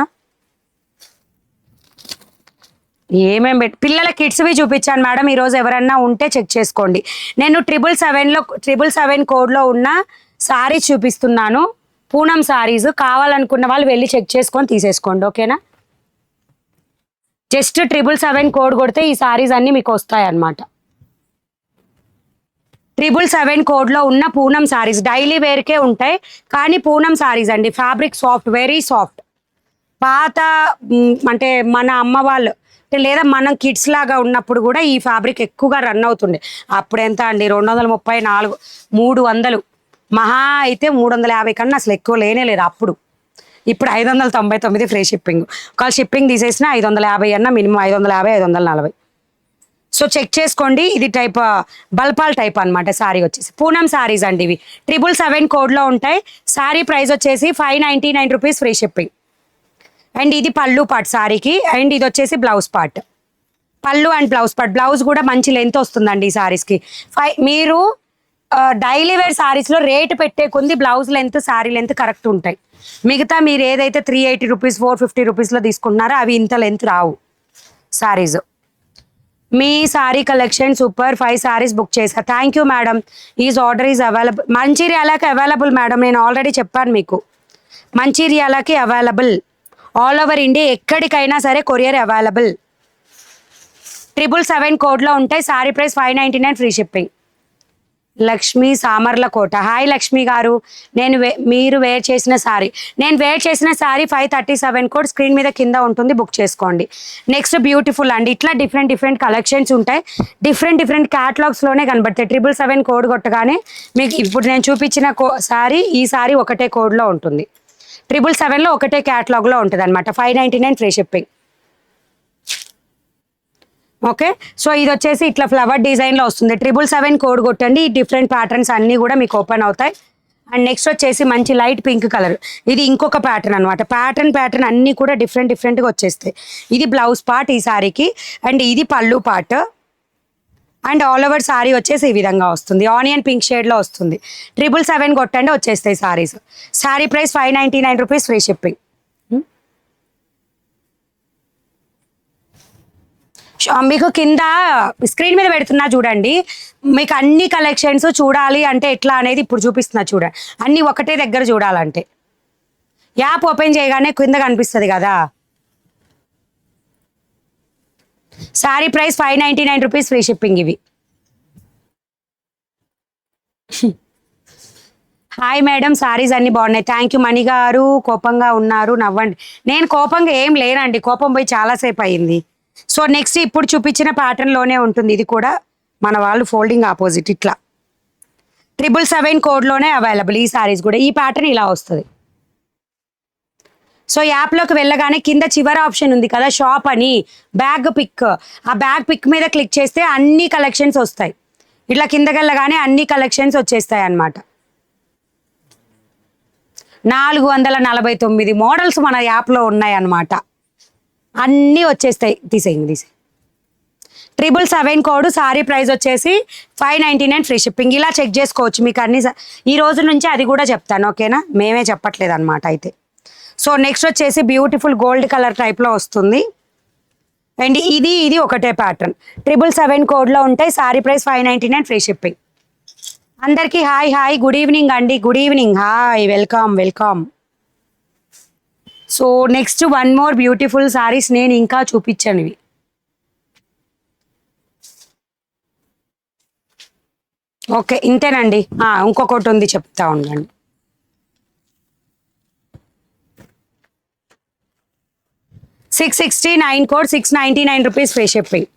ఏమేమి పిల్లల కిడ్స్వి చూపించాను మేడం. ఈరోజు ఎవరన్నా ఉంటే చెక్ చేసుకోండి. నేను 777 కోడ్లో ఉన్న సారీస్ చూపిస్తున్నాను. పూనం సారీస్ కావాలనుకున్న వాళ్ళు వెళ్ళి చెక్ చేసుకొని తీసేసుకోండి. ఓకేనా, జస్ట్ 777 కోడ్ కొడితే ఈ సారీస్ అన్నీ మీకు వస్తాయి అన్నమాట. 777 కోడ్లో ఉన్న పూనం సారీస్ డైలీ వేర్కే ఉంటాయి, కానీ పూనం సారీస్ అండి. Fabric soft, very soft. పాత అంటే మన అమ్మ వాళ్ళు లేదా మనం కిడ్స్ లాగా ఉన్నప్పుడు కూడా ఈ ఫ్యాబ్రిక్ ఎక్కువగా రన్ అవుతుండే. అప్పుడు ఎంత అండి, 234, 300, మహా అయితే 350 కన్నా అసలు ఎక్కువ లేనే లేదు అప్పుడు. ఇప్పుడు 599 ఫ్రీ షిప్పింగ్. ఒకవేళ షిప్పింగ్ తీసేసినా 550 అన్నా మినిమం, 550, 540. సో చెక్ చేసుకోండి. ఇది టైప్ బల్పాల్ టైప్ అనమాట. సారీ వచ్చేసి పూనం సారీస్ అండి. ఇవి 777 కోడ్లో ఉంటాయి. సారీ ప్రైస్ వచ్చేసి 599 రూపీస్ ఫ్రీ షిప్పింగ్. అండ్ ఇది పళ్ళు పార్ట్ సారీకి. అండ్ ఇది వచ్చేసి బ్లౌజ్ పార్ట్. పళ్ళు అండ్ బ్లౌజ్ పార్ట్. బ్లౌజ్ కూడా మంచి లెంత్ వస్తుందండి ఈ సారీస్కి. మీరు డైలీ వేర్ సారీస్లో రేటు పెట్టే కొంది blouse length, sorry length correct ఉంటాయి. మిగతా మీరు ఏదైతే 380 రూపీస్, 450 రూపీస్లో తీసుకుంటున్నారో అవి ఇంత లెంత్ రావు సారీస్. మీ sari collection super. 5 saris book చేశా. Thank you madam. Is order is available. మంచిర్యాలకి అవైలబుల్ మేడం, నేను ఆల్రెడీ చెప్పాను మీకు. మంచిర్యాలకి అవైలబుల్. ఆల్ ఓవర్ ఇండియా ఎక్కడికైనా సరే కొరియర్ అవైలబుల్. 777 కోడ్లో ఉంటాయి. Sari price 599 free shipping. Lakshmi Samarlakota. Hi Lakshmi garu, మీరు వేర్ చేసిన సారీ, నేను వేర్ చేసిన సారీ 537 కోడ్ స్క్రీన్ మీద కింద ఉంటుంది, బుక్ చేసుకోండి. నెక్స్ట్ బ్యూటిఫుల్ అండి. ఇట్లా డిఫరెంట్ కలెక్షన్స్ ఉంటాయి. డిఫరెంట్ క్యాటలాగ్స్లోనే కనబడతాయి. 777 కోడ్ కొట్టగానే మీకు ఇప్పుడు నేను చూపించిన సారీ, ఈ సారీ ఒకటే కోడ్లో ఉంటుంది. 777లో ఒకటే క్యాటలాగ్లో ఉంటుంది అనమాట. 599 ఫ్రీ షిప్పింగ్. ఓకే, సో ఇది వచ్చేసి ఇట్లా ఫ్లవర్ డిజైన్లో వస్తుంది. 777 కోడ్ కొట్టండి. ఈ డిఫరెంట్ ప్యాటర్న్స్ అన్నీ కూడా మీకు ఓపెన్ అవుతాయి. అండ్ నెక్స్ట్ వచ్చేసి మంచి లైట్ పింక్ కలర్, ఇది ఇంకొక ప్యాటర్న్ అనమాట. ప్యాటర్న్ అన్నీ కూడా డిఫరెంట్గా వచ్చేస్తాయి. ఇది బ్లౌజ్ పార్ట్ ఈ సారీకి, అండ్ ఇది pallu part. And all over sorry వచ్చేసి ఈ విధంగా వస్తుంది, ఆనియన్ పింక్ షేడ్లో వస్తుంది. 777 కొట్టండి వచ్చేస్తాయి saris. Sorry price 599 rupees, free shipping. మీకు కింద స్క్రీన్ మీద పెడుతున్నా చూడండి, మీకు అన్ని కలెక్షన్స్ చూడాలి అంటే ఎట్లా అనేది ఇప్పుడు చూపిస్తున్నా చూడండి. అన్నీ ఒకటే దగ్గర చూడాలంటే యాప్ ఓపెన్ చేయగానే కింద కనిపిస్తుంది కదా. Sorry price 599 rupees, free shipping. ఇవి హాయ్ మేడం, సారీస్ అన్ని బాగున్నాయి, థ్యాంక్ యూ. మణి గారు కోపంగా ఉన్నారు, నవ్వండి. నేను కోపంగా ఏం లేనండి, కోపం పోయి చాలాసేపు అయింది. సో నెక్స్ట్ ఇప్పుడు చూపించిన ప్యాటర్న్లోనే ఉంటుంది. ఇది కూడా మన వాళ్ళు ఫోల్డింగ్ ఆపోజిట్ ఇట్లా 777 కోడ్లోనే అవైలబుల్. ఈ సారీస్ కూడా ఈ ప్యాటర్న్ ఇలా వస్తుంది. సో యాప్లోకి వెళ్ళగానే కింద చివరి ఆప్షన్ ఉంది కదా షాప్ అని, బ్యాగ్ పిక్, ఆ బ్యాగ్ పిక్ మీద క్లిక్ చేస్తే అన్ని కలెక్షన్స్ వస్తాయి. ఇట్లా కిందకి వెళ్ళగానే అన్ని కలెక్షన్స్ వచ్చేస్తాయి అన్నమాట. 449 మోడల్స్ మన యాప్లో ఉన్నాయి అన్నమాట. అన్నీ వచ్చేస్తాయి. తీసేయండి. 777 కోడ్, సారీ ప్రైస్ వచ్చేసి 599, ఫ్రీ షిప్పింగ్. ఇలా చెక్ చేసుకోవచ్చు మీకు అన్ని. ఈ రోజు నుంచి అది కూడా చెప్తాను, ఓకేనా? మేమే చెప్పట్లేదు అనమాట అయితే. సో నెక్స్ట్ వచ్చేసి బ్యూటిఫుల్ గోల్డ్ కలర్ టైప్లో వస్తుంది. అండ్ ఇది ఒకటే ప్యాటర్న్ 777 కోడ్లో ఉంటాయి. Sari price 599, free shipping. అందరికీ హాయ్ గుడ్ ఈవినింగ్ అండి, good evening, hi, welcome. So next one more beautiful saris నేను ఇంకా చూపించాను. ఇవి ఓకే ఇంతేనండి. ఇంకొకటి ఉంది చెప్తా ఉండండి. $669 కోడ్, 699 రూపీస్, ఫ్రీ షిప్పింగ్.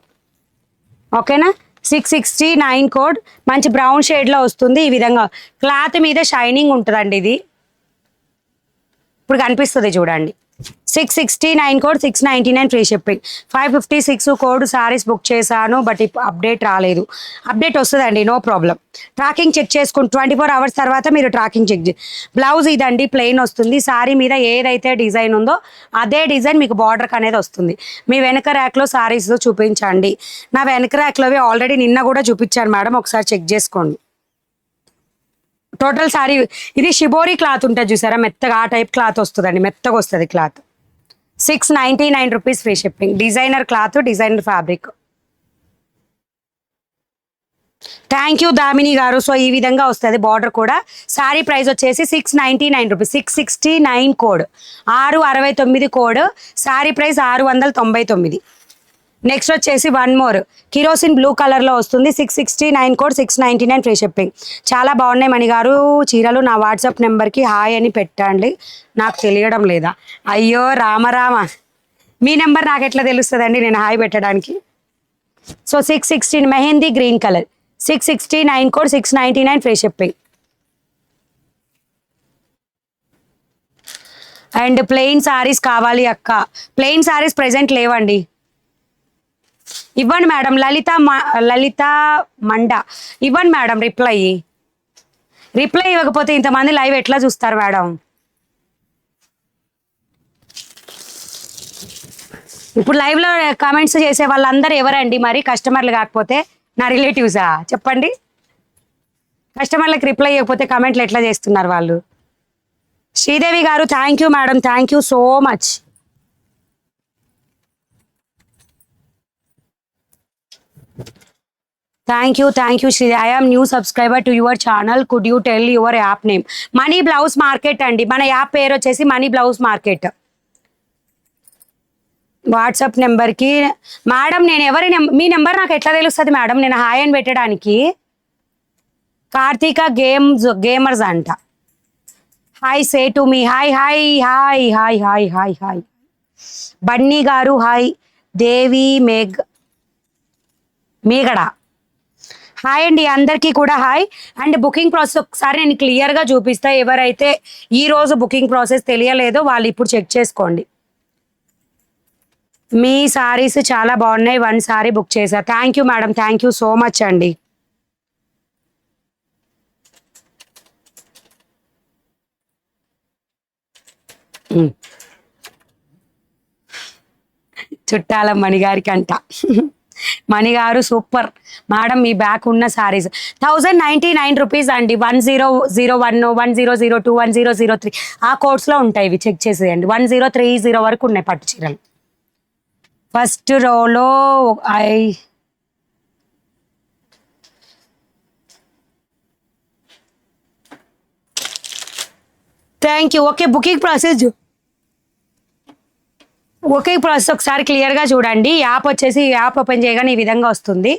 ఓకేనా? 669 కోడ్, మంచి బ్రౌన్ షేడ్లో వస్తుంది. ఈ విధంగా క్లాత్ మీద షైనింగ్ ఉంటుందండి. ఇది ఇప్పుడు కనిపిస్తుంది చూడండి. 669 code, 699, free shipping. 556 code saris book చేశాను, బట్ ఇప్పుడు అప్డేట్ రాలేదు. అప్డేట్ వస్తుందండి, నో ప్రాబ్లం. ట్రాకింగ్ చెక్ చేసుకుని 24 అవర్స్ తర్వాత మీరు ట్రాకింగ్ చెక్ బ్లౌజ్ ఇదండి ప్లెయిన్ వస్తుంది. సారీ మీద ఏదైతే డిజైన్ ఉందో అదే డిజైన్ మీకు బార్డర్కి అనేది వస్తుంది. మీ వెనక ర్యాక్లో సారీస్ చూపించండి. నా వెనక ర్యాక్లోవి ఆల్రెడీ నిన్న కూడా చూపించాను మేడం, ఒకసారి చెక్ చేసుకోండి. టోటల్ సారీ ఇది షిబోరి క్లాత్ ఉంటుంది చూసారా, మెత్తగా ఆ టైప్ క్లాత్ వస్తుందండి, మెత్తగా వస్తుంది cloth. 699 rupees, free shipping. Designer cloth, designer fabric. Thank you Damini గారు. సో ఈ విధంగా వస్తుంది బార్డర్ కూడా. సారీ ప్రైస్ వచ్చేసి 699 rupees, 669 code, 669 code. Sorry price 699. Next వచ్చేసి వన్ మోర్ కిరోసిన్ బ్లూ కలర్లో వస్తుంది. 669 కోడ్, 699, ఫ్రీ షిప్పింగ్. చాలా బాగున్నాయి మణి గారు చీరలు. నా వాట్సాప్ నెంబర్కి హాయ్ అని పెట్టండి, నాకు తెలియడం లేదా. అయ్యో రామ, మీ నెంబర్ నాకు ఎట్లా తెలుస్తుందండి నేను హాయ్ పెట్టడానికి. So 616 mehndi green colour, 669 code, 699, free shipping. And plain saris కావాలి అక్క, ప్లెయిన్ సారీస్ ప్రెజెంట్ లేవండి. ఇవ్వండి మేడం. లలిత మండ ఇవ్వండి మేడం. రిప్లై ఇవ్వకపోతే ఇంతమంది లైవ్ ఎట్లా చూస్తారు మేడం? ఇప్పుడు లైవ్లో కామెంట్స్ చేసే వాళ్ళందరూ ఎవరండి మరి? కస్టమర్లు కాకపోతే నా రిలేటివ్సా చెప్పండి? కస్టమర్లకు రిప్లై ఇవ్వకపోతే కామెంట్లు ఎట్లా చేస్తున్నారు వాళ్ళు? శ్రీదేవి గారు thank you madam, thank you so much. Thank you, Shri. I am new subscriber to your channel. Could you tell your app name? Money Blouse Market అండి మన యాప్ పేరు వచ్చేసి మనీ బ్లౌజ్ మార్కెట్. వాట్సాప్ నెంబర్కి మేడం నేను మీ నెంబర్ నాకు ఎట్లా తెలుస్తుంది మేడం? నేను హాయ్ అని పెట్టడానికి. కార్తీక గేమర్స్ అంట. Hi say to me. Hi. Bunny గారు హాయ్. దేవి మేగడ హాయ్ అండి, అందరికీ కూడా హాయ్. అండ్ బుకింగ్ ప్రాసెస్ ఒకసారి నేను క్లియర్గా చూపిస్తా. ఎవరైతే ఈరోజు బుకింగ్ ప్రాసెస్ తెలియలేదో వాళ్ళు ఇప్పుడు చెక్ చేసుకోండి. మీ సారీస్ చాలా బాగున్నాయి, 1 సారీ బుక్ చేశా. Thank you madam, thank you so much అండి. చుట్టాల మణిగారికి అంట. మణిగారు సూపర్ మేడం, మీ బ్యాక్ ఉన్న సారీస్ 1099 రూపీస్ అండి. 1001, 1002, 1003 ఆ కోడ్స్లో ఉంటాయి. ఇవి చెక్ చేసేయండి. 1030 వరకు ఉన్నాయి పట్టు చీరలు. ఫస్ట్ రోలో thank you. Okay, booking process ఒకసారి క్లియర్గా చూడండి. యాప్ వచ్చేసి యాప్ ఓపెన్ చేయగానే ఈ విధంగా వస్తుంది.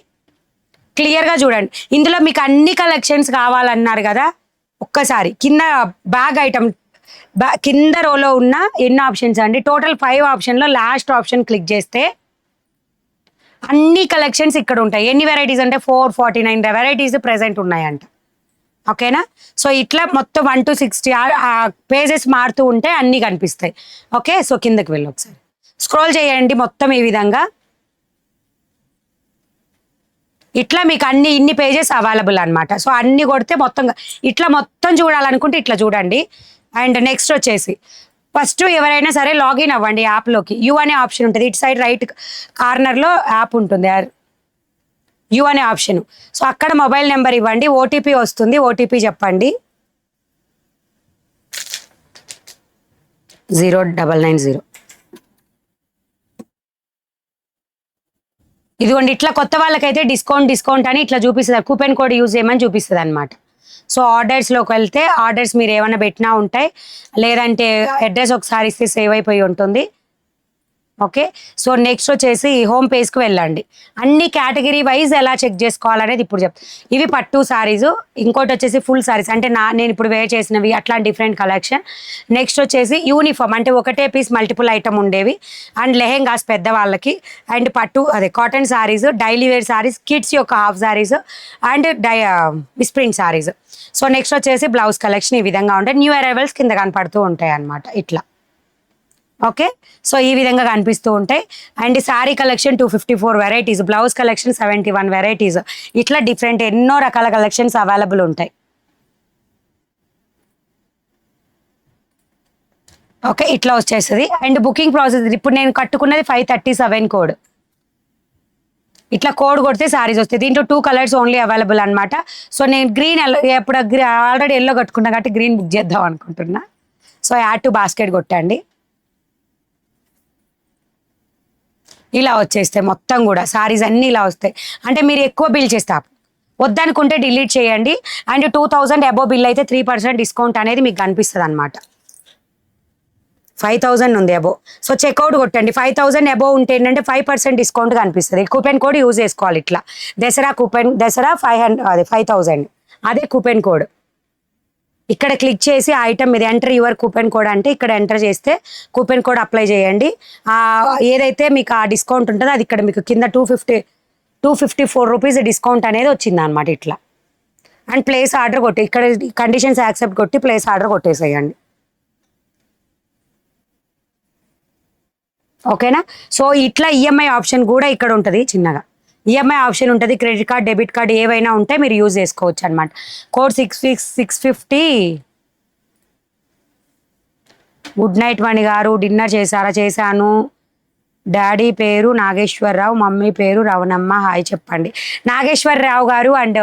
క్లియర్గా చూడండి. ఇందులో మీకు అన్ని కలెక్షన్స్ కావాలన్నారు కదా, ఒక్కసారి కింద బ్యాగ్ ఐటమ్ కింద రోలో ఉన్న ఎన్ని ఆప్షన్స్ అండి, టోటల్ 5 ఆప్షన్లో లాస్ట్ ఆప్షన్ క్లిక్ చేస్తే అన్ని కలెక్షన్స్ ఇక్కడ ఉంటాయి. ఎన్ని వెరైటీస్ అంటే 449 వెరైటీస్ ప్రెసెంట్ ఉన్నాయంట. ఓకేనా? సో ఇట్లా మొత్తం 1 to 60 పేజెస్ మారుతూ ఉంటే అన్నీ కనిపిస్తాయి. ఓకే, సో కిందకి వెళ్ళి ఒకసారి స్క్రోల్ చేయండి. మొత్తం ఈ విధంగా ఇట్లా మీకు ఇన్ని పేజెస్ అవైలబుల్ అనమాట. సో అన్ని కొడితే మొత్తం ఇట్లా మొత్తం చూడాలనుకుంటే ఇట్లా చూడండి. అండ్ నెక్స్ట్ వచ్చేసి ఫస్ట్ ఎవరైనా సరే లాగిన్ అవ్వండి యాప్లోకి. యూ అనే ఆప్షన్ ఉంటుంది. ఇటు సైడ్ రైట్ కార్నర్లో యాప్ ఉంటుంది, యూ అనే ఆప్షన్. సో అక్కడ మొబైల్ నెంబర్ ఇవ్వండి, ఓటీపీ వస్తుంది. ఓటీపీ చెప్పండి 0990. ఇదిగోండి, ఇట్లా కొత్త వాళ్ళకైతే డిస్కౌంట్ అని ఇట్లా చూపిస్తుంది. కూపెన్ కోడ్ యూజ్ చేయమని చూపిస్తుంది అనమాట. సో ఆర్డర్స్లోకి వెళ్తే ఆర్డర్స్ మీరు ఏమైనా పెట్టినా ఉంటాయి, లేదంటే అడ్రస్ ఒకసారి ఇస్తే సేవ్ అయిపోయి ఉంటుంది. ఓకే, సో నెక్స్ట్ వచ్చేసి హోమ్ పేజ్కి వెళ్ళండి. అన్ని కేటగిరీ వైజ్ ఎలా చెక్ చేసుకోవాలనేది ఇప్పుడు చెప్తాను. ఇవి పట్టు సారీస్, ఇంకోటి వచ్చేసి ఫుల్ సారీస్ అంటే నేను ఇప్పుడు వేర్ చేసినవి, అట్లా డిఫరెంట్ కలెక్షన్. నెక్స్ట్ వచ్చేసి యూనిఫామ్ అంటే ఒకటే పీస్ మల్టిపుల్ ఐటమ్ ఉండేవి, అండ్ లెహెంగాస్ పెద్దవాళ్ళకి, అండ్ పట్టు cotton saris, daily wear saris, kids యొక్క half saris, and print saris. So next వచ్చేసి బ్లౌజ్ కలెక్షన్ ఈ విధంగా ఉంటాయి. న్యూ అరైవల్స్ కింద కనపడుతూ ఉంటాయి అన్నమాట ఇట్లా. ఓకే, సో ఈ విధంగా కనిపిస్తూ ఉంటాయి. And sari collection 254 varieties, blouse collection 71 varieties, ఇట్లా డిఫరెంట్ ఎన్నో రకాల కలెక్షన్స్ అవైలబుల్ ఉంటాయి. ఓకే, ఇట్లా వచ్చేస్తుంది. అండ్ బుకింగ్ ప్రాసెస్ ఇప్పుడు నేను కట్టుకున్నది 537 కోడ్. ఇట్లా కోడ్ కొడితే సారీస్ వస్తాయి. దీంట్లో 2 కలర్స్ ఓన్లీ అవైలబుల్ అనమాట. సో నేను గ్రీన్ ఎప్పుడు ఆల్రెడీ ఎల్లో కట్టుకున్నా కాబట్టి గ్రీన్ బుక్ చేద్దాం అనుకుంటున్నా. సో యాడ్ టు బాస్కెట్ కొట్టండి. ఇలా వచ్చేస్తాయి మొత్తం కూడా సారీస్ అన్నీ ఇలా వస్తాయి. అంటే మీరు ఎక్కువ బిల్ చేస్తే వద్దనుకుంటే డిలీట్ చేయండి. అండ్ 2000 అబోవ్ బిల్ అయితే 3% డిస్కౌంట్ అనేది మీకు కనిపిస్తుంది అనమాట. 5000 ఉంది అబోవ్. సో చెక్అవుట్ కొట్టండి. 5000 అబోవ్ ఉంటే ఏంటంటే 5% డిస్కౌంట్ కనిపిస్తుంది. కూపెన్ కోడ్ యూజ్ చేసుకోవాలి. ఇట్లా దసరా 500 అదే 5000 అదే కూపెన్ కోడ్. ఇక్కడ క్లిక్ చేసి ఐటమ్ మీద ఎంటర్ యువర్ కూపెన్ కోడ్ అంటే ఇక్కడ ఎంటర్ చేస్తే కూపెన్ కోడ్ అప్లై చేయండి. ఏదైతే మీకు ఆ డిస్కౌంట్ ఉంటుందో అది ఇక్కడ మీకు కింద 254 రూపీస్ డిస్కౌంట్ అనేది వచ్చింది అనమాట ఇట్లా. అండ్ ప్లేస్ ఆర్డర్ కొట్టి ఇక్కడ కండిషన్స్ యాక్సెప్ట్ కొట్టి ప్లేస్ ఆర్డర్ కొట్టేసేయండి. ఓకేనా? సో ఇట్లా ఈఎంఐ ఆప్షన్ కూడా ఇక్కడ ఉంటుంది. చిన్నగా ఈఎంఐ ఆప్షన్ ఉంటుంది. క్రెడిట్ కార్డ్, డెబిట్ కార్డ్ ఏవైనా ఉంటే మీరు యూజ్ చేసుకోవచ్చు అనమాట. కోడ్ 650. గుడ్ నైట్ మణి గారు, డిన్నర్ చేశారా? చేశాను. డాడీ పేరు నాగేశ్వరరావు, మమ్మీ పేరు రవణమ్మ. హాయ్ చెప్పండి. నాగేశ్వరరావు గారు అండ్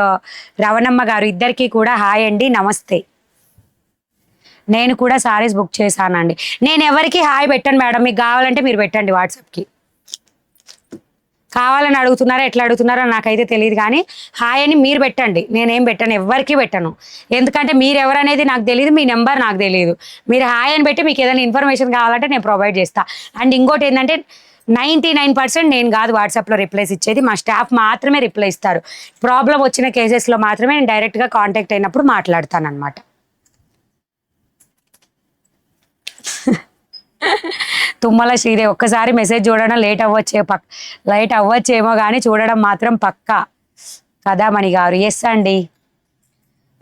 రవణమ్మ గారు ఇద్దరికి కూడా హాయ్ అండి, నమస్తే. నేను కూడా సారీస్ బుక్ చేశానండి. నేను ఎవరికి హాయ్ పెట్టాను మేడం, మీకు కావాలంటే మీరు పెట్టండి వాట్సాప్కి. కావాలని అడుగుతున్నారా, ఎట్లా అడుగుతున్నారో నాకైతే తెలియదు, కానీ హాయ్ అని మీరు పెట్టండి. నేనేం పెట్టాను, ఎవరికి పెట్టను. ఎందుకంటే మీరు ఎవరనేది నాకు తెలియదు, మీ నెంబర్ నాకు తెలియదు. మీరు హాయ్ అని పెట్టి మీకు ఏదైనా ఇన్ఫర్మేషన్ కావాలంటే నేను ప్రొవైడ్ చేస్తాను. అండ్ ఇంకోటి ఏంటంటే 99% నేను కాదు వాట్సాప్లో రిప్లైస్ ఇచ్చేది, మా స్టాఫ్ మాత్రమే రిప్లై ఇస్తారు. ప్రాబ్లం వచ్చిన కేసెస్లో మాత్రమే నేను డైరెక్ట్గా కాంటాక్ట్ అయినప్పుడు మాట్లాడతాను అనమాట. తుమ్మల శ్రీదేవి, ఒక్కసారి మెసేజ్ చూడడం లేట్ అవ్వచ్చేమో కానీ చూడడం మాత్రం పక్కా కదా మణి గారు. ఎస్ అండి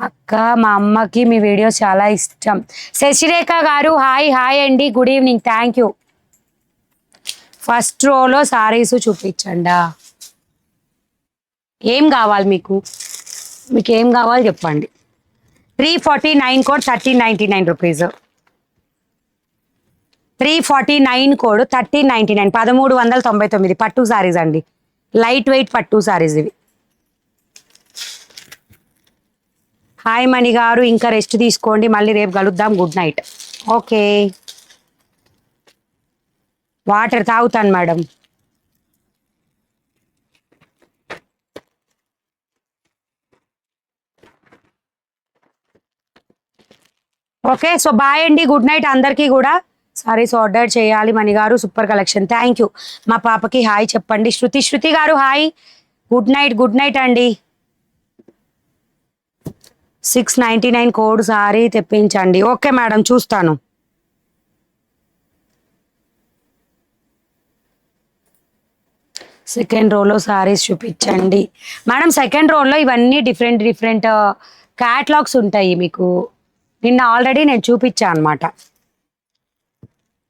అక్క, మా అమ్మకి మీ వీడియోస్ చాలా ఇష్టం. శశిరేఖ గారు హాయ్ అండి, good evening, thank you. First రోలో సారీస్ చూపించండా. ఏం కావాలి మీకు ఏం కావాలి చెప్పండి. 349 కోడ్ 1399 రూపీస్. 349 కోడ్ 1399 1399 పట్టు సారీస్ అండి. లైట్ వెయిట్ పట్టు సారీస్ ఇవి. హాయ్ మణి గారు, ఇంకా రెస్ట్ తీసుకోండి, మళ్ళీ రేపు కలుద్దాం. Good night. ఓకే, వాటర్ తాగుతాను మేడం. ఓకే, సో బాయ్ అండి, గుడ్ నైట్ అందరికీ కూడా. సారీస్ ఆర్డర్ చేయాలి మణి గారు, సూపర్ కలెక్షన్, థ్యాంక్ యూ. మా పాపకి హాయ్ చెప్పండి. శృతి గారు హాయ్, గుడ్ నైట్ అండి. 699 కోడ్ సారీ తెప్పించండి. ఓకే మేడం, చూస్తాను. సెకండ్ రోలో సారీస్ చూపించండి మేడం. సెకండ్ రోలో ఇవన్నీ డిఫరెంట్ క్యాట్లాగ్స్ ఉంటాయి మీకు. నిన్న ఆల్రెడీ నేను చూపించాను అనమాట.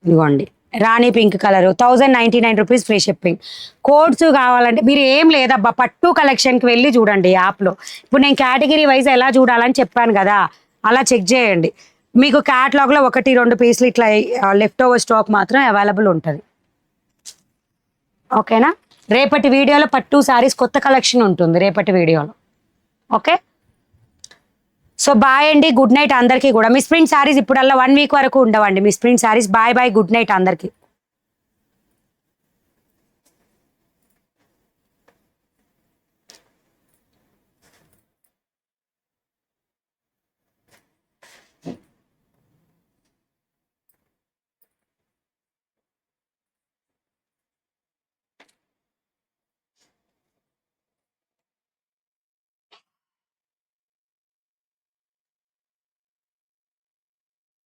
ఇదిగోండి, rani pink colour 1099 rupees free shipping. Codes కావాలంటే మీరు ఏం లేదబ్బా, పట్టు కలెక్షన్కి వెళ్ళి చూడండి యాప్లో. ఇప్పుడు నేను కేటగిరీ వైజ్ ఎలా చూడాలని చెప్పాను కదా, అలా చెక్ చేయండి. మీకు క్యాట్లాగ్లో 1-2 పీసులు ఇట్లా లెఫ్ట్ ఓవర్ స్టాక్ మాత్రం అవైలబుల్ ఉంటుంది. ఓకేనా? రేపటి వీడియోలో పట్టు సారీస్ కొత్త కలెక్షన్ ఉంటుంది రేపటి వీడియోలో. ఓకే, సో బాయ్ అండి, గుడ్ నైట్ అందరికీ కూడా. మిస్ ప్రింట్ సారీస్ ఇప్పుడల్లా 1 వీక్ వరకు ఉండవండి misprint saris. Bye good night అందరికీ.